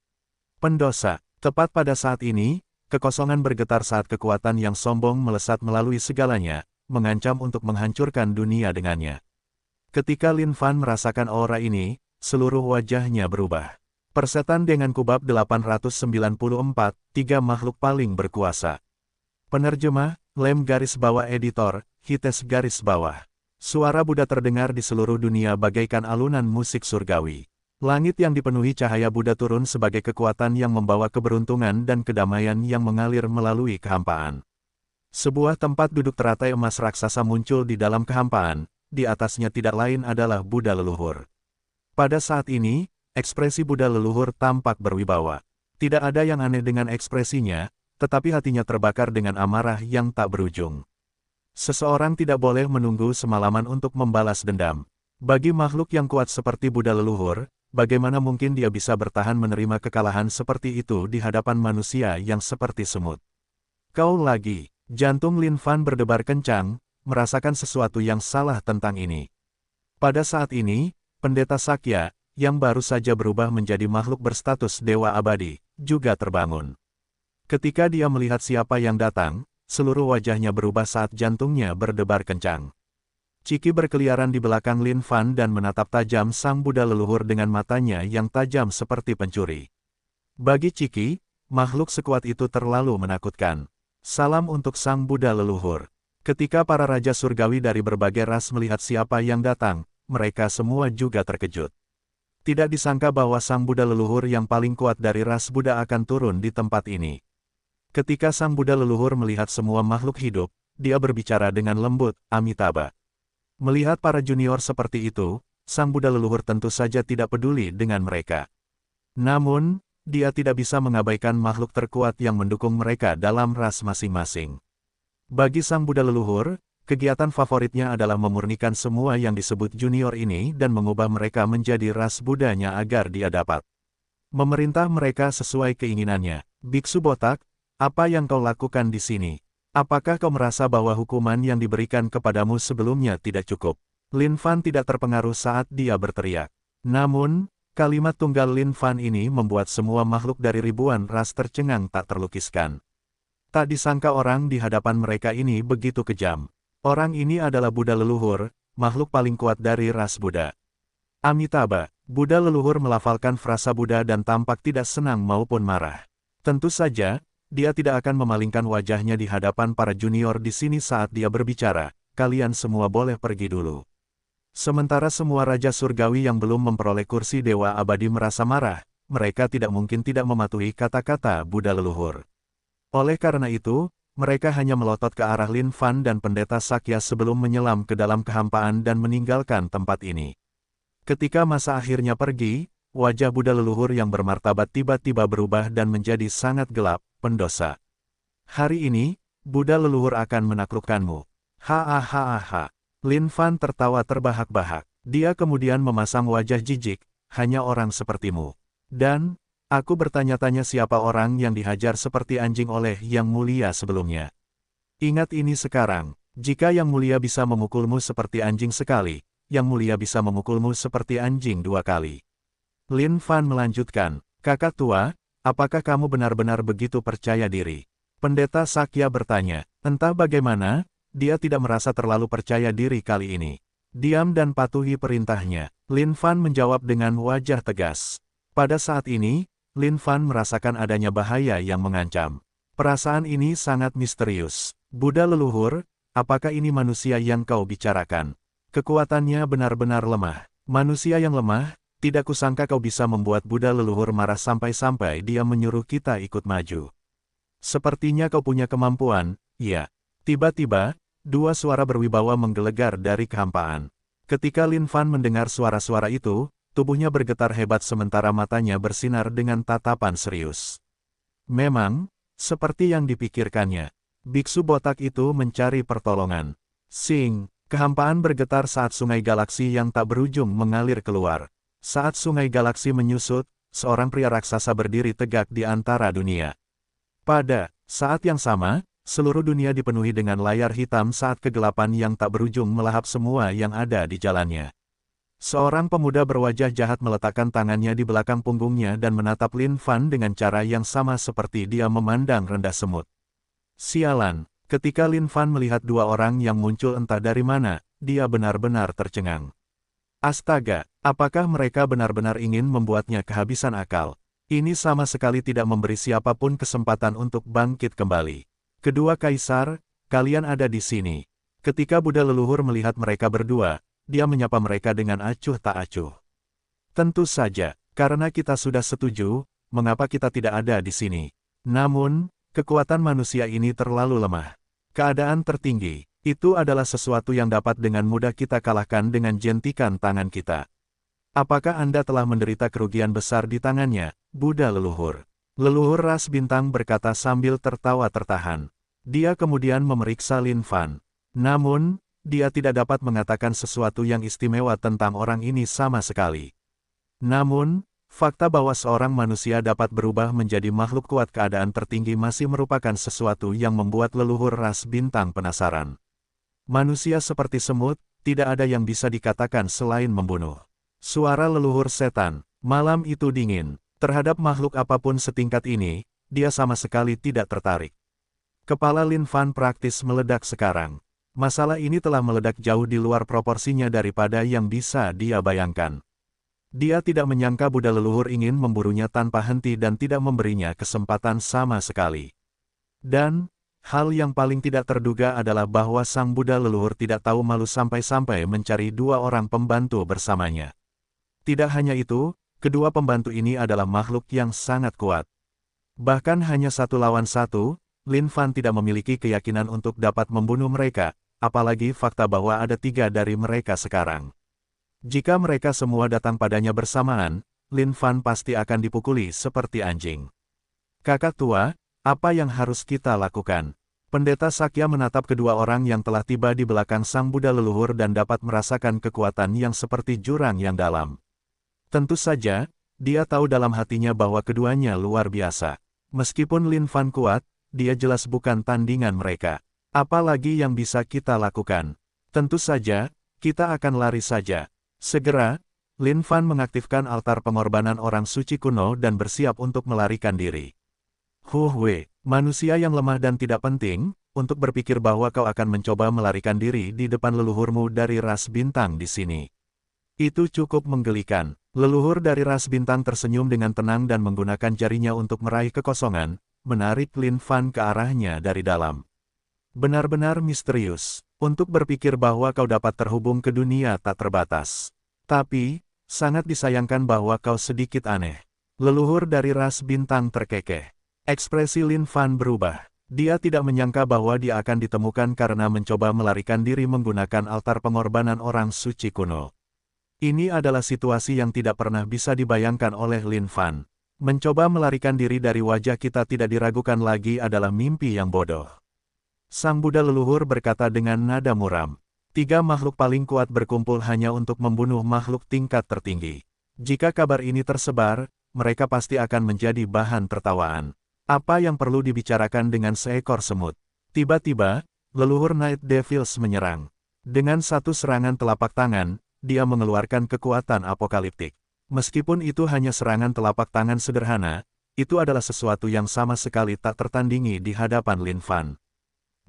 Pendosa, tepat pada saat ini, kekosongan bergetar saat kekuatan yang sombong melesat melalui segalanya, mengancam untuk menghancurkan dunia dengannya. Ketika Lin Fan merasakan aura ini, seluruh wajahnya berubah. Persetan dengan kubab 894, tiga makhluk paling berkuasa. Penerjemah, Lem garis bawah editor, Hites garis bawah. Suara Buddha terdengar di seluruh dunia bagaikan alunan musik surgawi. Langit yang dipenuhi cahaya Buddha turun sebagai kekuatan yang membawa keberuntungan dan kedamaian yang mengalir melalui kehampaan. Sebuah tempat duduk teratai emas raksasa muncul di dalam kehampaan, di atasnya tidak lain adalah Buddha leluhur. Pada saat ini, ekspresi Buddha leluhur tampak berwibawa. Tidak ada yang aneh dengan ekspresinya, tetapi hatinya terbakar dengan amarah yang tak berujung. Seseorang tidak boleh menunggu semalaman untuk membalas dendam. Bagi makhluk yang kuat seperti Buddha leluhur, bagaimana mungkin dia bisa bertahan menerima kekalahan seperti itu di hadapan manusia yang seperti semut? Kau lagi, jantung Lin Fan berdebar kencang, merasakan sesuatu yang salah tentang ini. Pada saat ini, Pendeta Sakya, yang baru saja berubah menjadi makhluk berstatus dewa abadi, juga terbangun. Ketika dia melihat siapa yang datang, seluruh wajahnya berubah saat jantungnya berdebar kencang. Ciki berkeliaran di belakang Lin Fan dan menatap tajam sang Buddha leluhur dengan matanya yang tajam seperti pencuri. Bagi Ciki, makhluk sekuat itu terlalu menakutkan. Salam untuk sang Buddha leluhur. Ketika para raja surgawi dari berbagai ras melihat siapa yang datang, mereka semua juga terkejut. Tidak disangka bahwa sang Buddha leluhur yang paling kuat dari ras Buddha akan turun di tempat ini. Ketika sang Buddha leluhur melihat semua makhluk hidup, dia berbicara dengan lembut, Amitabha. Melihat para junior seperti itu, sang Buddha leluhur tentu saja tidak peduli dengan mereka. Namun, dia tidak bisa mengabaikan makhluk terkuat yang mendukung mereka dalam ras masing-masing. Bagi sang Buddha leluhur, kegiatan favoritnya adalah memurnikan semua yang disebut junior ini dan mengubah mereka menjadi ras Buddhanya agar dia dapat memerintah mereka sesuai keinginannya. Biksu botak, apa yang kau lakukan di sini? Apakah kau merasa bahwa hukuman yang diberikan kepadamu sebelumnya tidak cukup? Lin Fan tidak terpengaruh saat dia berteriak. Namun, kalimat tunggal Lin Fan ini membuat semua makhluk dari ribuan ras tercengang tak terlukiskan. Tak disangka orang di hadapan mereka ini begitu kejam. Orang ini adalah Buddha leluhur, makhluk paling kuat dari ras Buddha. Amitabha, Buddha leluhur melafalkan frasa Buddha dan tampak tidak senang maupun marah. Tentu saja, dia tidak akan memalingkan wajahnya di hadapan para junior di sini saat dia berbicara, kalian semua boleh pergi dulu. Sementara semua raja surgawi yang belum memperoleh kursi dewa abadi merasa marah, mereka tidak mungkin tidak mematuhi kata-kata Buddha leluhur. Oleh karena itu, mereka hanya melotot ke arah Lin Fan dan Pendeta Sakya sebelum menyelam ke dalam kehampaan dan meninggalkan tempat ini. Ketika masa akhirnya pergi, wajah Buddha leluhur yang bermartabat tiba-tiba berubah dan menjadi sangat gelap, pendosa. Hari ini, Buddha leluhur akan menaklukkanmu. Hahaha. Lin Fan tertawa terbahak-bahak. Dia kemudian memasang wajah jijik, hanya orang sepertimu. Dan, aku bertanya-tanya siapa orang yang dihajar seperti anjing oleh Yang Mulia sebelumnya. Ingat ini sekarang, jika Yang Mulia bisa memukulmu seperti anjing sekali, Yang Mulia bisa memukulmu seperti anjing 2 kali. Lin Fan melanjutkan, kakak tua, apakah kamu benar-benar begitu percaya diri? Pendeta Sakya bertanya, entah bagaimana, dia tidak merasa terlalu percaya diri kali ini. Diam dan patuhi perintahnya. Lin Fan menjawab dengan wajah tegas. Pada saat ini, Lin Fan merasakan adanya bahaya yang mengancam. Perasaan ini sangat misterius. Buddha leluhur, apakah ini manusia yang kau bicarakan? Kekuatannya benar-benar lemah. Manusia yang lemah, tidak kusangka kau bisa membuat Buddha leluhur marah sampai-sampai dia menyuruh kita ikut maju. Sepertinya kau punya kemampuan, ya. Tiba-tiba, 2 suara berwibawa menggelegar dari kehampaan. Ketika Lin Fan mendengar suara-suara itu, tubuhnya bergetar hebat sementara matanya bersinar dengan tatapan serius. Memang, seperti yang dipikirkannya, biksu botak itu mencari pertolongan. Sing, kehampaan bergetar saat sungai galaksi yang tak berujung mengalir keluar. Saat sungai galaksi menyusut, seorang pria raksasa berdiri tegak di antara dunia. Pada saat yang sama, seluruh dunia dipenuhi dengan layar hitam saat kegelapan yang tak berujung melahap semua yang ada di jalannya. Seorang pemuda berwajah jahat meletakkan tangannya di belakang punggungnya dan menatap Lin Fan dengan cara yang sama seperti dia memandang rendah semut. Sialan, ketika Lin Fan melihat 2 orang yang muncul entah dari mana, dia benar-benar tercengang. Astaga, apakah mereka benar-benar ingin membuatnya kehabisan akal? Ini sama sekali tidak memberi siapapun kesempatan untuk bangkit kembali. Kedua kaisar, kalian ada di sini. Ketika Buddha leluhur melihat mereka berdua, dia menyapa mereka dengan acuh tak acuh. Tentu saja, karena kita sudah setuju, mengapa kita tidak ada di sini? Namun, kekuatan manusia ini terlalu lemah. Keadaan tertinggi, itu adalah sesuatu yang dapat dengan mudah kita kalahkan dengan jentikan tangan kita. Apakah Anda telah menderita kerugian besar di tangannya, Buddha leluhur? Leluhur ras bintang berkata sambil tertawa tertahan. Dia kemudian memeriksa Lin Fan. Namun, dia tidak dapat mengatakan sesuatu yang istimewa tentang orang ini sama sekali. Namun, fakta bahwa seorang manusia dapat berubah menjadi makhluk kuat keadaan tertinggi masih merupakan sesuatu yang membuat leluhur ras bintang penasaran. Manusia seperti semut, tidak ada yang bisa dikatakan selain membunuh. Suara leluhur setan, malam itu dingin. Terhadap makhluk apapun setingkat ini, dia sama sekali tidak tertarik. Kepala Lin Fan praktis meledak sekarang. Masalah ini telah meledak jauh di luar proporsinya daripada yang bisa dia bayangkan. Dia tidak menyangka Buddha leluhur ingin memburunya tanpa henti dan tidak memberinya kesempatan sama sekali. Dan, hal yang paling tidak terduga adalah bahwa sang Buddha leluhur tidak tahu malu sampai-sampai mencari dua orang pembantu bersamanya. Tidak hanya itu, kedua pembantu ini adalah makhluk yang sangat kuat. Bahkan hanya satu lawan satu, Lin Fan tidak memiliki keyakinan untuk dapat membunuh mereka, apalagi fakta bahwa ada 3 dari mereka sekarang. Jika mereka semua datang padanya bersamaan, Lin Fan pasti akan dipukuli seperti anjing. Kakak tua, apa yang harus kita lakukan? Pendeta Sakya menatap kedua orang yang telah tiba di belakang sang Buddha leluhur dan dapat merasakan kekuatan yang seperti jurang yang dalam. Tentu saja, dia tahu dalam hatinya bahwa keduanya luar biasa. Meskipun Lin Fan kuat, dia jelas bukan tandingan mereka. Apalagi yang bisa kita lakukan? Tentu saja, kita akan lari saja. Segera, Lin Fan mengaktifkan altar pengorbanan orang suci kuno dan bersiap untuk melarikan diri. Wei, manusia yang lemah dan tidak penting, untuk berpikir bahwa kau akan mencoba melarikan diri di depan leluhurmu dari ras bintang di sini. Itu cukup menggelikan. Leluhur dari ras bintang tersenyum dengan tenang dan menggunakan jarinya untuk meraih kekosongan, menarik Lin Fan ke arahnya dari dalam. Benar-benar misterius, untuk berpikir bahwa kau dapat terhubung ke dunia tak terbatas. Tapi, sangat disayangkan bahwa kau sedikit aneh. Leluhur dari ras bintang terkekeh. Ekspresi Lin Fan berubah. Dia tidak menyangka bahwa dia akan ditemukan karena mencoba melarikan diri menggunakan altar pengorbanan orang suci kuno. Ini adalah situasi yang tidak pernah bisa dibayangkan oleh Lin Fan. Mencoba melarikan diri dari wajah kita tidak diragukan lagi adalah mimpi yang bodoh. Sang Buddha leluhur berkata dengan nada muram. 3 makhluk paling kuat berkumpul hanya untuk membunuh makhluk tingkat tertinggi. Jika kabar ini tersebar, mereka pasti akan menjadi bahan tertawaan. Apa yang perlu dibicarakan dengan seekor semut? Tiba-tiba, leluhur Night Devils menyerang. Dengan satu serangan telapak tangan, dia mengeluarkan kekuatan apokaliptik. Meskipun itu hanya serangan telapak tangan sederhana, itu adalah sesuatu yang sama sekali tak tertandingi di hadapan Lin Fan.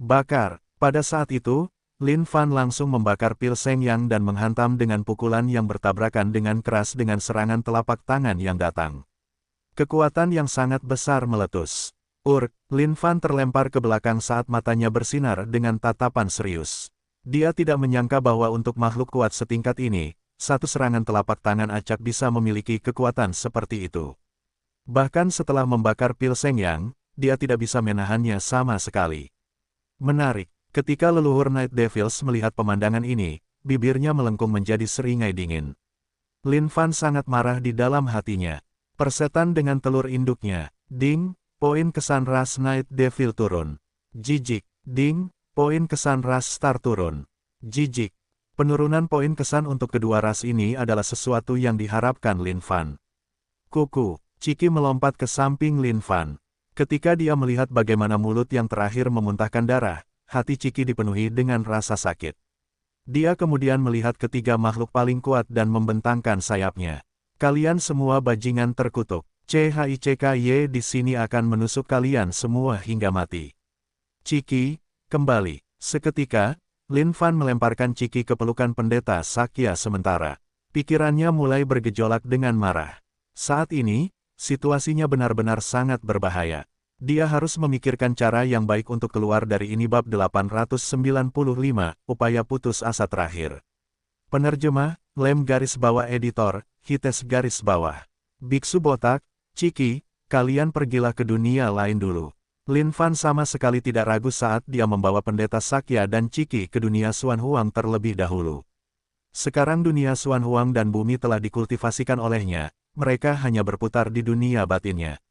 Bakar. Pada saat itu, Lin Fan langsung membakar pil Seng Yang dan menghantam dengan pukulan yang bertabrakan dengan keras dengan serangan telapak tangan yang datang. Kekuatan yang sangat besar meletus. Lin Fan terlempar ke belakang saat matanya bersinar dengan tatapan serius. Dia tidak menyangka bahwa untuk makhluk kuat setingkat ini, satu serangan telapak tangan acak bisa memiliki kekuatan seperti itu. Bahkan setelah membakar pil Seng Yang, dia tidak bisa menahannya sama sekali. Menarik, ketika leluhur Night Devils melihat pemandangan ini, bibirnya melengkung menjadi seringai dingin. Lin Fan sangat marah di dalam hatinya. Persetan dengan telur induknya. Ding, poin kesan ras Night Devil turun. Jijik. Ding, poin kesan ras Star turun. Jijik. Penurunan poin kesan untuk kedua ras ini adalah sesuatu yang diharapkan Lin Fan. Kuku, Ciki melompat ke samping Lin Fan. Ketika dia melihat bagaimana mulut yang terakhir memuntahkan darah, hati Ciki dipenuhi dengan rasa sakit. Dia kemudian melihat ketiga makhluk paling kuat dan membentangkan sayapnya. Kalian semua bajingan terkutuk. CHICKY di sini akan menusuk kalian semua hingga mati. Ciki, kembali. Seketika, Lin Fan melemparkan Ciki ke pelukan pendeta Sakya sementara. Pikirannya mulai bergejolak dengan marah. Saat ini, situasinya benar-benar sangat berbahaya. Dia harus memikirkan cara yang baik untuk keluar dari ini. Bab 895, Upaya Putus Asa Terakhir. Penerjemah, Lem garis bawah editor, Hites garis bawah. Biksu botak, Ciki, kalian pergilah ke dunia lain dulu. Lin Fan sama sekali tidak ragu saat dia membawa pendeta Sakya dan Ciki ke dunia Xuan Huang terlebih dahulu. Sekarang dunia Xuan Huang dan bumi telah dikultivasikan olehnya, mereka hanya berputar di dunia batinnya.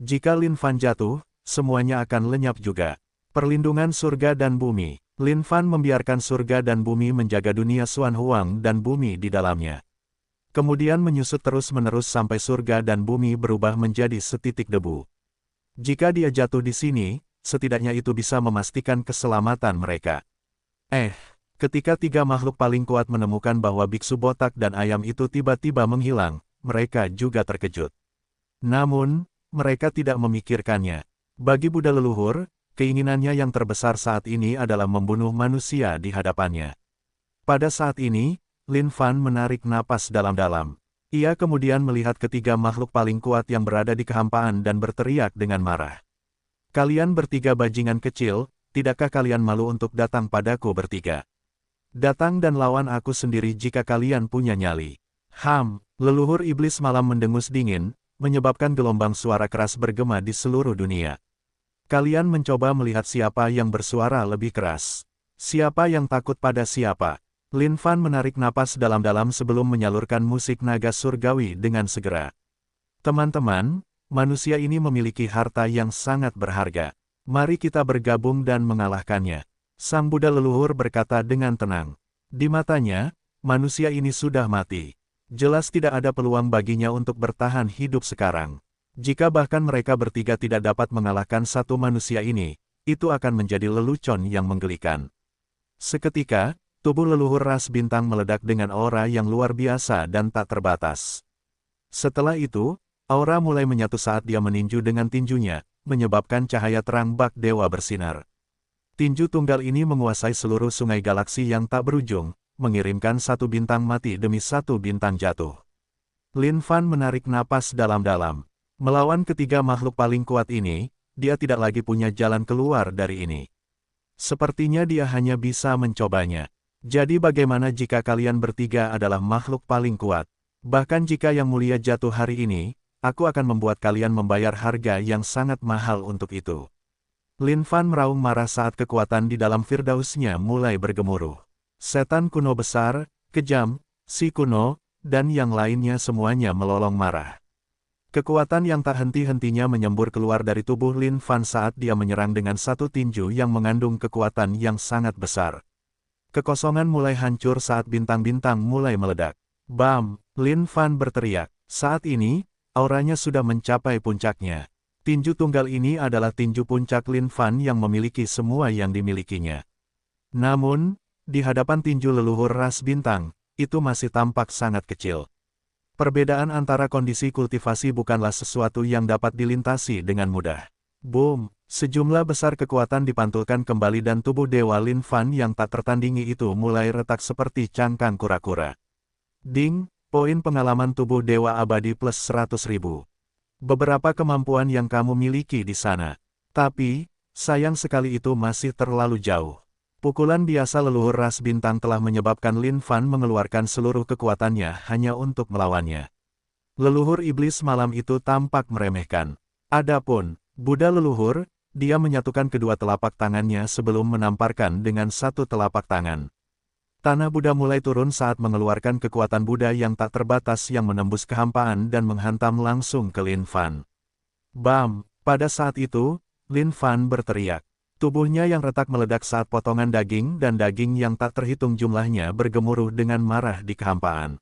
Jika Lin Fan jatuh, semuanya akan lenyap juga. Perlindungan surga dan bumi. Lin Fan membiarkan surga dan bumi menjaga dunia Xuan Huang dan bumi di dalamnya. Kemudian menyusut terus-menerus sampai surga dan bumi berubah menjadi setitik debu. Jika dia jatuh di sini, setidaknya itu bisa memastikan keselamatan mereka. Ketika tiga makhluk paling kuat menemukan bahwa biksu botak dan ayam itu tiba-tiba menghilang, mereka juga terkejut. Namun, mereka tidak memikirkannya. Bagi Buddha leluhur, keinginannya yang terbesar saat ini adalah membunuh manusia di hadapannya. Pada saat ini, Lin Fan menarik napas dalam-dalam. Ia kemudian melihat ketiga makhluk paling kuat yang berada di kehampaan dan berteriak dengan marah. Kalian bertiga bajingan kecil, tidakkah kalian malu untuk datang padaku bertiga? Datang dan lawan aku sendiri jika kalian punya nyali. Leluhur iblis malam mendengus dingin, menyebabkan gelombang suara keras bergema di seluruh dunia. Kalian mencoba melihat siapa yang bersuara lebih keras. Siapa yang takut pada siapa? Lin Fan menarik napas dalam-dalam sebelum menyalurkan musik naga surgawi dengan segera. Teman-teman, manusia ini memiliki harta yang sangat berharga. Mari kita bergabung dan mengalahkannya. Sang Buddha leluhur berkata dengan tenang. Di matanya, manusia ini sudah mati. Jelas tidak ada peluang baginya untuk bertahan hidup sekarang. Jika bahkan mereka bertiga tidak dapat mengalahkan satu manusia ini, itu akan menjadi lelucon yang menggelikan. Seketika, tubuh leluhur ras bintang meledak dengan aura yang luar biasa dan tak terbatas. Setelah itu, aura mulai menyatu saat dia meninju dengan tinjunya, menyebabkan cahaya terang bak dewa bersinar. Tinju tunggal ini menguasai seluruh sungai galaksi yang tak berujung, mengirimkan satu bintang mati demi satu bintang jatuh. Lin Fan menarik napas dalam-dalam. Melawan ketiga makhluk paling kuat ini, dia tidak lagi punya jalan keluar dari ini. Sepertinya dia hanya bisa mencobanya. Jadi bagaimana jika kalian bertiga adalah makhluk paling kuat? Bahkan jika yang mulia jatuh hari ini, aku akan membuat kalian membayar harga yang sangat mahal untuk itu. Lin Fan meraung marah saat kekuatan di dalam Firdausnya mulai bergemuruh. Setan kuno besar, kejam, si kuno, dan yang lainnya semuanya melolong marah. Kekuatan yang tak henti-hentinya menyembur keluar dari tubuh Lin Fan saat dia menyerang dengan satu tinju yang mengandung kekuatan yang sangat besar. Kekosongan mulai hancur saat bintang-bintang mulai meledak. Bam! Lin Fan berteriak. Saat ini, auranya sudah mencapai puncaknya. Tinju tunggal ini adalah tinju puncak Lin Fan yang memiliki semua yang dimilikinya. Namun, di hadapan tinju leluhur ras bintang, itu masih tampak sangat kecil. Perbedaan antara kondisi kultivasi bukanlah sesuatu yang dapat dilintasi dengan mudah. Boom! Sejumlah besar kekuatan dipantulkan kembali dan tubuh Dewa Lin Fan yang tak tertandingi itu mulai retak seperti cangkang kura-kura. Ding! Poin pengalaman tubuh Dewa Abadi plus 100.000. Beberapa kemampuan yang kamu miliki di sana. Tapi, sayang sekali itu masih terlalu jauh. Pukulan biasa leluhur ras bintang telah menyebabkan Lin Fan mengeluarkan seluruh kekuatannya hanya untuk melawannya. Leluhur iblis malam itu tampak meremehkan. Adapun Buddha leluhur, dia menyatukan kedua telapak tangannya sebelum menamparkan dengan satu telapak tangan. Tanah Buddha mulai turun saat mengeluarkan kekuatan Buddha yang tak terbatas yang menembus kehampaan dan menghantam langsung ke Lin Fan. Bam! Pada saat itu, Lin Fan berteriak. Tubuhnya yang retak meledak saat potongan daging dan daging yang tak terhitung jumlahnya bergemuruh dengan marah di kehampaan.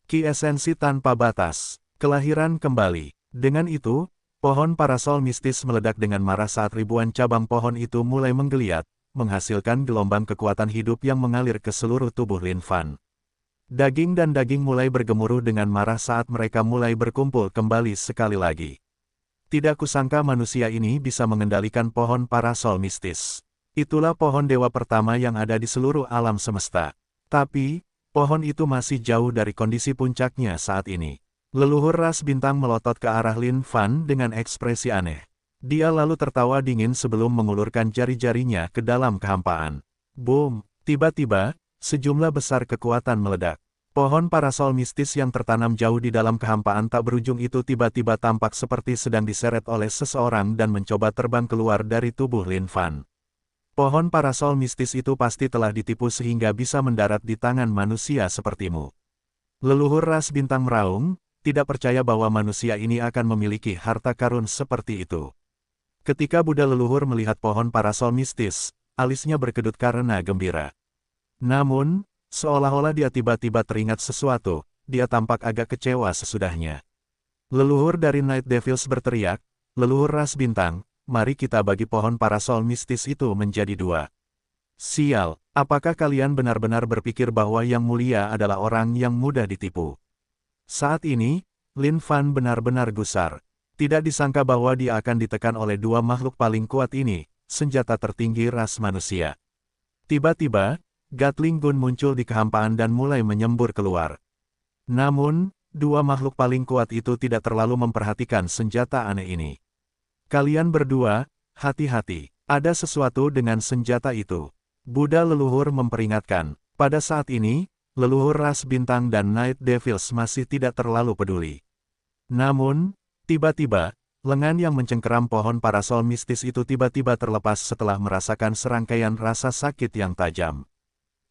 Ki esensi tanpa batas. Kelahiran kembali. Dengan itu, pohon parasol mistis meledak dengan marah saat ribuan cabang pohon itu mulai menggeliat, menghasilkan gelombang kekuatan hidup yang mengalir ke seluruh tubuh Lin Fan. Daging dan daging mulai bergemuruh dengan marah saat mereka mulai berkumpul kembali sekali lagi. Tidak kusangka manusia ini bisa mengendalikan pohon parasol mistis. Itulah pohon dewa pertama yang ada di seluruh alam semesta. Tapi, Pohon itu masih jauh dari kondisi puncaknya saat ini. Leluhur ras bintang melotot ke arah Lin Fan dengan ekspresi aneh. Dia lalu tertawa dingin sebelum mengulurkan jari-jarinya ke dalam kehampaan. Boom! Tiba-tiba, sejumlah besar kekuatan meledak. Pohon parasol mistis yang tertanam jauh di dalam kehampaan tak berujung itu tiba-tiba tampak seperti sedang diseret oleh seseorang dan mencoba terbang keluar dari tubuh Lin Fan. Pohon parasol mistis itu pasti telah ditipu sehingga bisa mendarat di tangan manusia sepertimu. Leluhur ras bintang meraung, tidak percaya bahwa manusia ini akan memiliki harta karun seperti itu. Ketika Buddha leluhur melihat pohon parasol mistis, alisnya berkedut karena gembira. Namun, seolah-olah dia tiba-tiba teringat sesuatu, dia tampak agak kecewa sesudahnya. Leluhur dari Night Devils berteriak, "Leluhur ras bintang, mari kita bagi pohon parasol mistis itu menjadi dua." Sial, apakah kalian benar-benar berpikir bahwa yang mulia adalah orang yang mudah ditipu? Saat ini, Lin Fan benar-benar gusar. Tidak disangka bahwa dia akan ditekan oleh dua makhluk paling kuat ini, senjata tertinggi ras manusia. Tiba-tiba, Gatling Gun muncul di kehampaan dan mulai menyembur keluar. Namun, dua makhluk paling kuat itu tidak terlalu memperhatikan senjata aneh ini. Kalian berdua, hati-hati, ada sesuatu dengan senjata itu. Buddha leluhur memperingatkan, pada saat ini, leluhur ras bintang dan Night Devils masih tidak terlalu peduli. Namun, tiba-tiba, lengan yang mencengkeram pohon parasol mistis itu tiba-tiba terlepas setelah merasakan serangkaian rasa sakit yang tajam.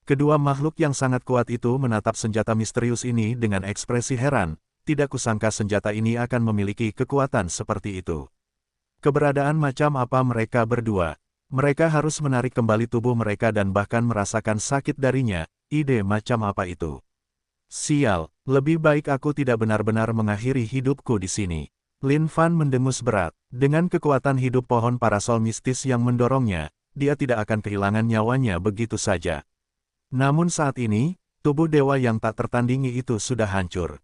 Kedua makhluk yang sangat kuat itu menatap senjata misterius ini dengan ekspresi heran, tidak kusangka senjata ini akan memiliki kekuatan seperti itu. Keberadaan macam apa mereka berdua? Mereka harus menarik kembali tubuh mereka dan bahkan merasakan sakit darinya, ide macam apa itu? Sial, lebih baik aku tidak benar-benar mengakhiri hidupku di sini. Lin Fan mendengus berat, dengan kekuatan hidup pohon parasol mistis yang mendorongnya, dia tidak akan kehilangan nyawanya begitu saja. Namun saat ini, tubuh dewa yang tak tertandingi itu sudah hancur.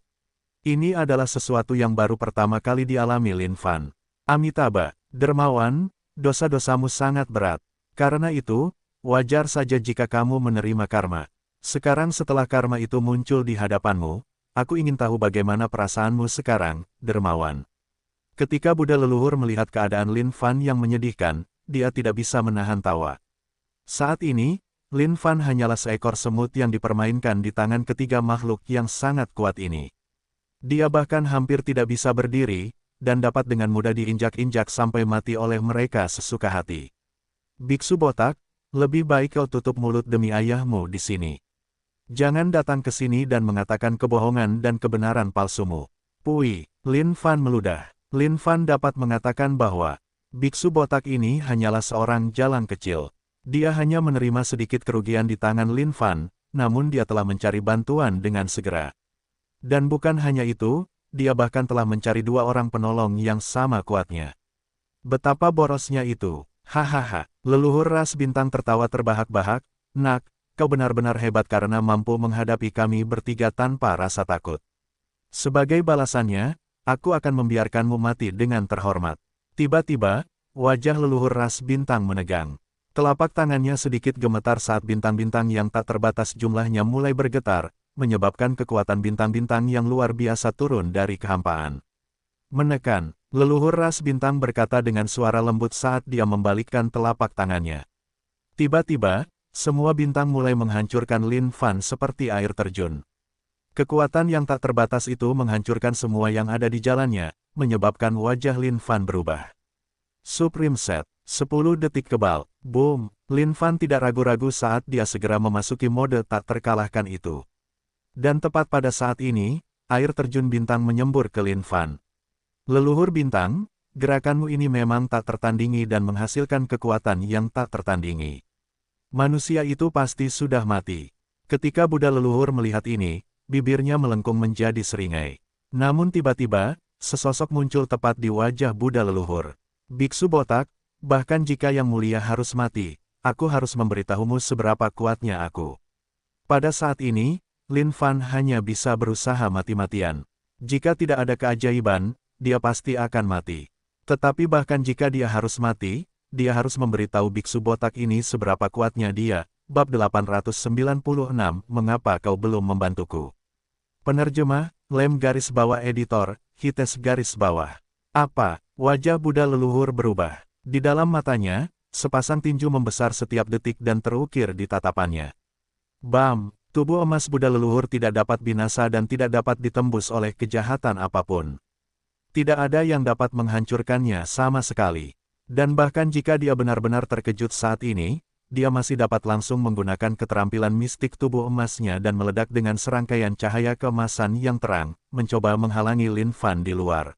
Ini adalah sesuatu yang baru pertama kali dialami Lin Fan. Amitabha, dermawan, dosa-dosamu sangat berat. Karena itu, wajar saja jika kamu menerima karma. Sekarang setelah karma itu muncul di hadapanmu, aku ingin tahu bagaimana perasaanmu sekarang, dermawan. Ketika Buddha leluhur melihat keadaan Lin Fan yang menyedihkan, dia tidak bisa menahan tawa. Saat ini, Lin Fan hanyalah seekor semut yang dipermainkan di tangan ketiga makhluk yang sangat kuat ini. Dia bahkan hampir tidak bisa berdiri, dan dapat dengan mudah diinjak-injak sampai mati oleh mereka sesuka hati. Biksu botak, lebih baik kau tutup mulut demi ayahmu di sini. Jangan datang ke sini dan mengatakan kebohongan dan kebenaran palsumu. Pui, Lin Fan meludah. Lin Fan dapat mengatakan bahwa biksu botak ini hanyalah seorang jalang kecil. Dia hanya menerima sedikit kerugian di tangan Lin Fan, namun dia telah mencari bantuan dengan segera. Dan bukan hanya itu, dia bahkan telah mencari dua orang penolong yang sama kuatnya. Betapa borosnya itu. Hahaha, leluhur ras bintang tertawa terbahak-bahak, "Nak, kau benar-benar hebat karena mampu menghadapi kami bertiga tanpa rasa takut. Sebagai balasannya, aku akan membiarkanmu mati dengan terhormat." Tiba-tiba, wajah leluhur ras bintang menegang. Telapak tangannya sedikit gemetar saat bintang-bintang yang tak terbatas jumlahnya mulai bergetar, menyebabkan kekuatan bintang-bintang yang luar biasa turun dari kehampaan. "Menekan," leluhur ras bintang berkata dengan suara lembut saat dia membalikkan telapak tangannya. Tiba-tiba, semua bintang mulai menghancurkan Lin Fan seperti air terjun. Kekuatan yang tak terbatas itu menghancurkan semua yang ada di jalannya, menyebabkan wajah Lin Fan berubah. Supreme Set, 10 detik kebal, boom, Lin Fan tidak ragu-ragu saat dia segera memasuki mode tak terkalahkan itu. Dan tepat pada saat ini, air terjun bintang menyembur ke Lin Fan. "Leluhur bintang, gerakanmu ini memang tak tertandingi dan menghasilkan kekuatan yang tak tertandingi. Manusia itu pasti sudah mati." Ketika Buddha leluhur melihat ini, bibirnya melengkung menjadi seringai. Namun tiba-tiba, sesosok muncul tepat di wajah Buddha leluhur. "Biksu botak, bahkan jika yang mulia harus mati, aku harus memberitahumu seberapa kuatnya aku." Pada saat ini, Lin Fan hanya bisa berusaha mati-matian. Jika tidak ada keajaiban, dia pasti akan mati. Tetapi bahkan jika dia harus mati, dia harus memberitahu biksu botak ini seberapa kuatnya dia, bab 896, mengapa kau belum membantuku? Penerjemah, Lem garis bawah editor, Hites garis bawah. Apa? Wajah Buddha leluhur berubah. Di dalam matanya, sepasang tinju membesar setiap detik dan terukir di tatapannya. Bam! Tubuh emas Buddha leluhur tidak dapat binasa dan tidak dapat ditembus oleh kejahatan apapun. Tidak ada yang dapat menghancurkannya sama sekali. Dan bahkan jika dia benar-benar terkejut saat ini, dia masih dapat langsung menggunakan keterampilan mistik tubuh emasnya dan meledak dengan serangkaian cahaya keemasan yang terang, mencoba menghalangi Lin Fan di luar.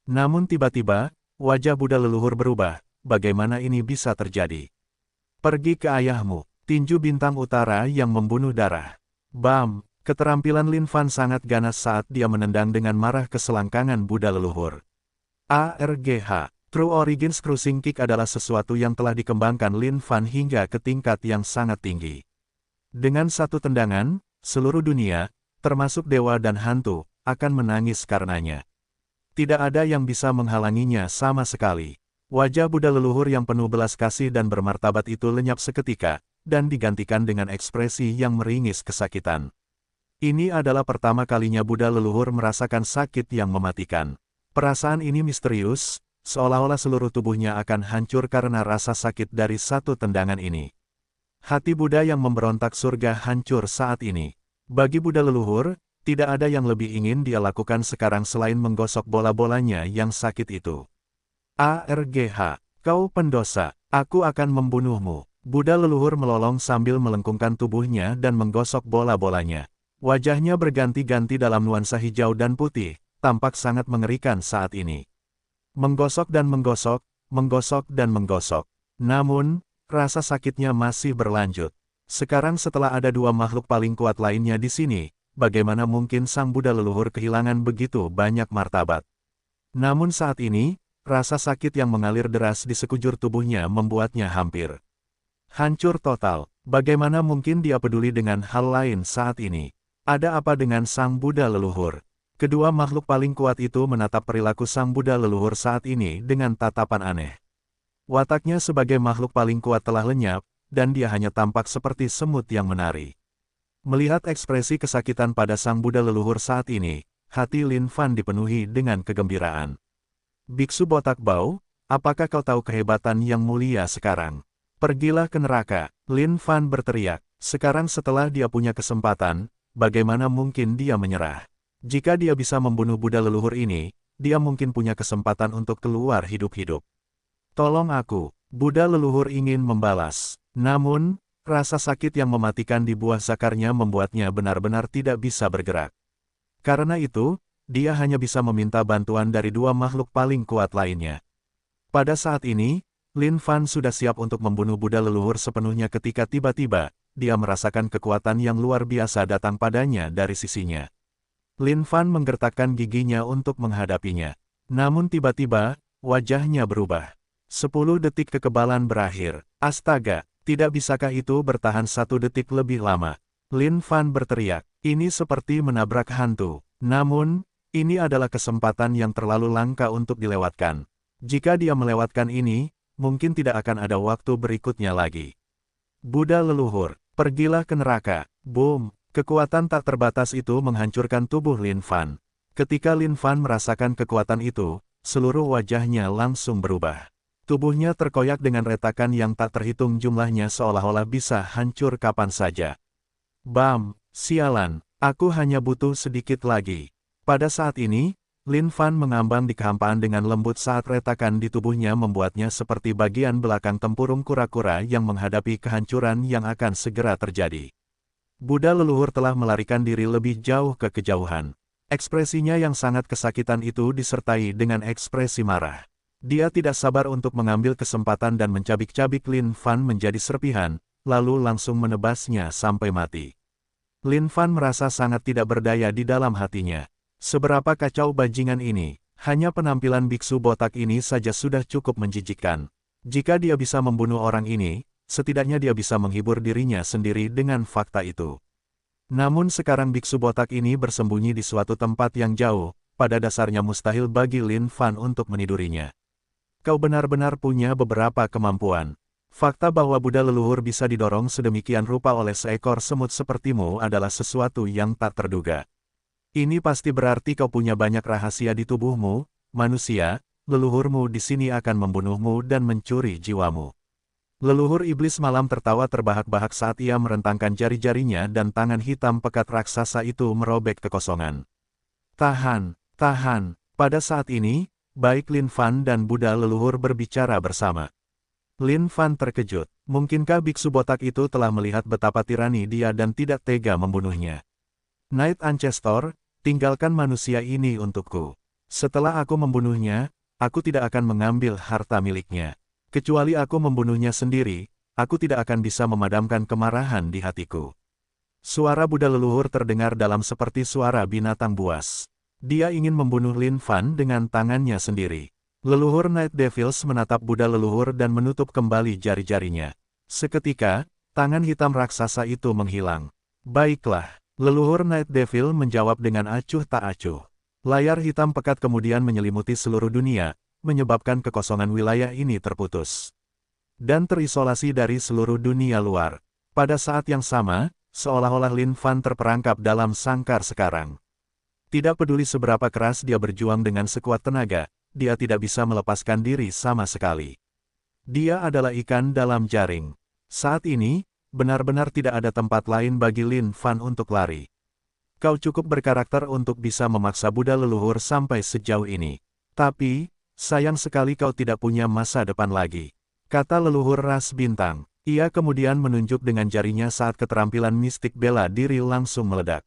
Namun tiba-tiba, wajah Buddha leluhur berubah. Bagaimana ini bisa terjadi? Pergi ke ayahmu, tinju bintang utara yang membunuh darah. Bam! Keterampilan Lin Fan sangat ganas saat dia menendang dengan marah ke selangkangan Buddha leluhur. ARGH True Origins Cruising Kick adalah sesuatu yang telah dikembangkan Lin Fan hingga ke tingkat yang sangat tinggi. Dengan satu tendangan, seluruh dunia, termasuk dewa dan hantu, akan menangis karenanya. Tidak ada yang bisa menghalanginya sama sekali. Wajah Buddha leluhur yang penuh belas kasih dan bermartabat itu lenyap seketika, dan digantikan dengan ekspresi yang meringis kesakitan. Ini adalah pertama kalinya Buddha leluhur merasakan sakit yang mematikan. Perasaan ini misterius, seolah-olah seluruh tubuhnya akan hancur karena rasa sakit dari satu tendangan ini. Hati Buddha yang memberontak surga hancur saat ini. Bagi Buddha leluhur, tidak ada yang lebih ingin dia lakukan sekarang selain menggosok bola-bolanya yang sakit itu. ARGH, kau pendosa, aku akan membunuhmu. Buddha leluhur melolong sambil melengkungkan tubuhnya dan menggosok bola-bolanya. Wajahnya berganti-ganti dalam nuansa hijau dan putih, tampak sangat mengerikan saat ini. Menggosok dan menggosok, menggosok dan menggosok. Namun, rasa sakitnya masih berlanjut. Sekarang setelah ada dua makhluk paling kuat lainnya di sini, bagaimana mungkin sang Buddha leluhur kehilangan begitu banyak martabat? Namun saat ini, rasa sakit yang mengalir deras di sekujur tubuhnya membuatnya hampir hancur total. Bagaimana mungkin dia peduli dengan hal lain saat ini? Ada apa dengan sang Buddha leluhur? Kedua makhluk paling kuat itu menatap perilaku sang Buddha leluhur saat ini dengan tatapan aneh. Wataknya sebagai makhluk paling kuat telah lenyap, dan dia hanya tampak seperti semut yang menari. Melihat ekspresi kesakitan pada sang Buddha leluhur saat ini, hati Lin Fan dipenuhi dengan kegembiraan. Biksu botak bau, apakah kau tahu kehebatan yang mulia sekarang? Pergilah ke neraka, Lin Fan berteriak. Sekarang setelah dia punya kesempatan, bagaimana mungkin dia menyerah? Jika dia bisa membunuh Buddha leluhur ini, dia mungkin punya kesempatan untuk keluar hidup-hidup. Tolong aku, Buddha leluhur ingin membalas. Namun, rasa sakit yang mematikan di buah zakarnya membuatnya benar-benar tidak bisa bergerak. Karena itu, dia hanya bisa meminta bantuan dari dua makhluk paling kuat lainnya. Pada saat ini, Lin Fan sudah siap untuk membunuh Buddha leluhur sepenuhnya ketika tiba-tiba, dia merasakan kekuatan yang luar biasa datang padanya dari sisinya. Lin Fan menggertakkan giginya untuk menghadapinya. Namun tiba-tiba, wajahnya berubah. 10 detik kekebalan berakhir. Astaga, tidak bisakah itu bertahan 1 detik lebih lama? Lin Fan berteriak. Ini seperti menabrak hantu. Namun, ini adalah kesempatan yang terlalu langka untuk dilewatkan. Jika dia melewatkan ini, mungkin tidak akan ada waktu berikutnya lagi. Buddha leluhur, pergilah ke neraka. Boom! Kekuatan tak terbatas itu menghancurkan tubuh Lin Fan. Ketika Lin Fan merasakan kekuatan itu, seluruh wajahnya langsung berubah. Tubuhnya terkoyak dengan retakan yang tak terhitung jumlahnya seolah-olah bisa hancur kapan saja. Bam! Sialan, aku hanya butuh sedikit lagi. Pada saat ini, Lin Fan mengambang di kehampaan dengan lembut saat retakan di tubuhnya membuatnya seperti bagian belakang tempurung kura-kura yang menghadapi kehancuran yang akan segera terjadi. Buddha leluhur telah melarikan diri lebih jauh ke kejauhan. Ekspresinya yang sangat kesakitan itu disertai dengan ekspresi marah. Dia tidak sabar untuk mengambil kesempatan dan mencabik-cabik Lin Fan menjadi serpihan, lalu langsung menebasnya sampai mati. Lin Fan merasa sangat tidak berdaya di dalam hatinya. Seberapa kacau bajingan ini, hanya penampilan biksu botak ini saja sudah cukup menjijikkan. Jika dia bisa membunuh orang ini, setidaknya dia bisa menghibur dirinya sendiri dengan fakta itu. Namun sekarang biksu botak ini bersembunyi di suatu tempat yang jauh, pada dasarnya mustahil bagi Lin Fan untuk menidurinya. Kau benar-benar punya beberapa kemampuan. Fakta bahwa Buddha leluhur bisa didorong sedemikian rupa oleh seekor semut sepertimu adalah sesuatu yang tak terduga. Ini pasti berarti kau punya banyak rahasia di tubuhmu, manusia. Leluhurmu di sini akan membunuhmu dan mencuri jiwamu. Leluhur iblis malam tertawa terbahak-bahak saat ia merentangkan jari-jarinya dan tangan hitam pekat raksasa itu merobek kekosongan. Tahan, tahan. Pada saat ini, baik Lin Fan dan Buddha leluhur berbicara bersama. Lin Fan terkejut. Mungkinkah biksu botak itu telah melihat betapa tirani dia dan tidak tega membunuhnya? Knight Ancestor, tinggalkan manusia ini untukku. Setelah aku membunuhnya, aku tidak akan mengambil harta miliknya. Kecuali aku membunuhnya sendiri, aku tidak akan bisa memadamkan kemarahan di hatiku. Suara Buddha leluhur terdengar dalam seperti suara binatang buas. Dia ingin membunuh Lin Fan dengan tangannya sendiri. Leluhur Night Devils menatap Buddha leluhur dan menutup kembali jari-jarinya. Seketika, tangan hitam raksasa itu menghilang. Baiklah, leluhur Night Devil menjawab dengan acuh tak acuh. Layar hitam pekat kemudian menyelimuti seluruh dunia, menyebabkan kekosongan wilayah ini terputus dan terisolasi dari seluruh dunia luar. Pada saat yang sama, seolah-olah Lin Fan terperangkap dalam sangkar sekarang. Tidak peduli seberapa keras dia berjuang dengan sekuat tenaga, dia tidak bisa melepaskan diri sama sekali. Dia adalah ikan dalam jaring. Saat ini, benar-benar tidak ada tempat lain bagi Lin Fan untuk lari. Kau cukup berkarakter untuk bisa memaksa Buddha leluhur sampai sejauh ini. Tapi, sayang sekali kau tidak punya masa depan lagi, kata leluhur ras bintang. Ia kemudian menunjuk dengan jarinya saat keterampilan mistik bela diri langsung meledak.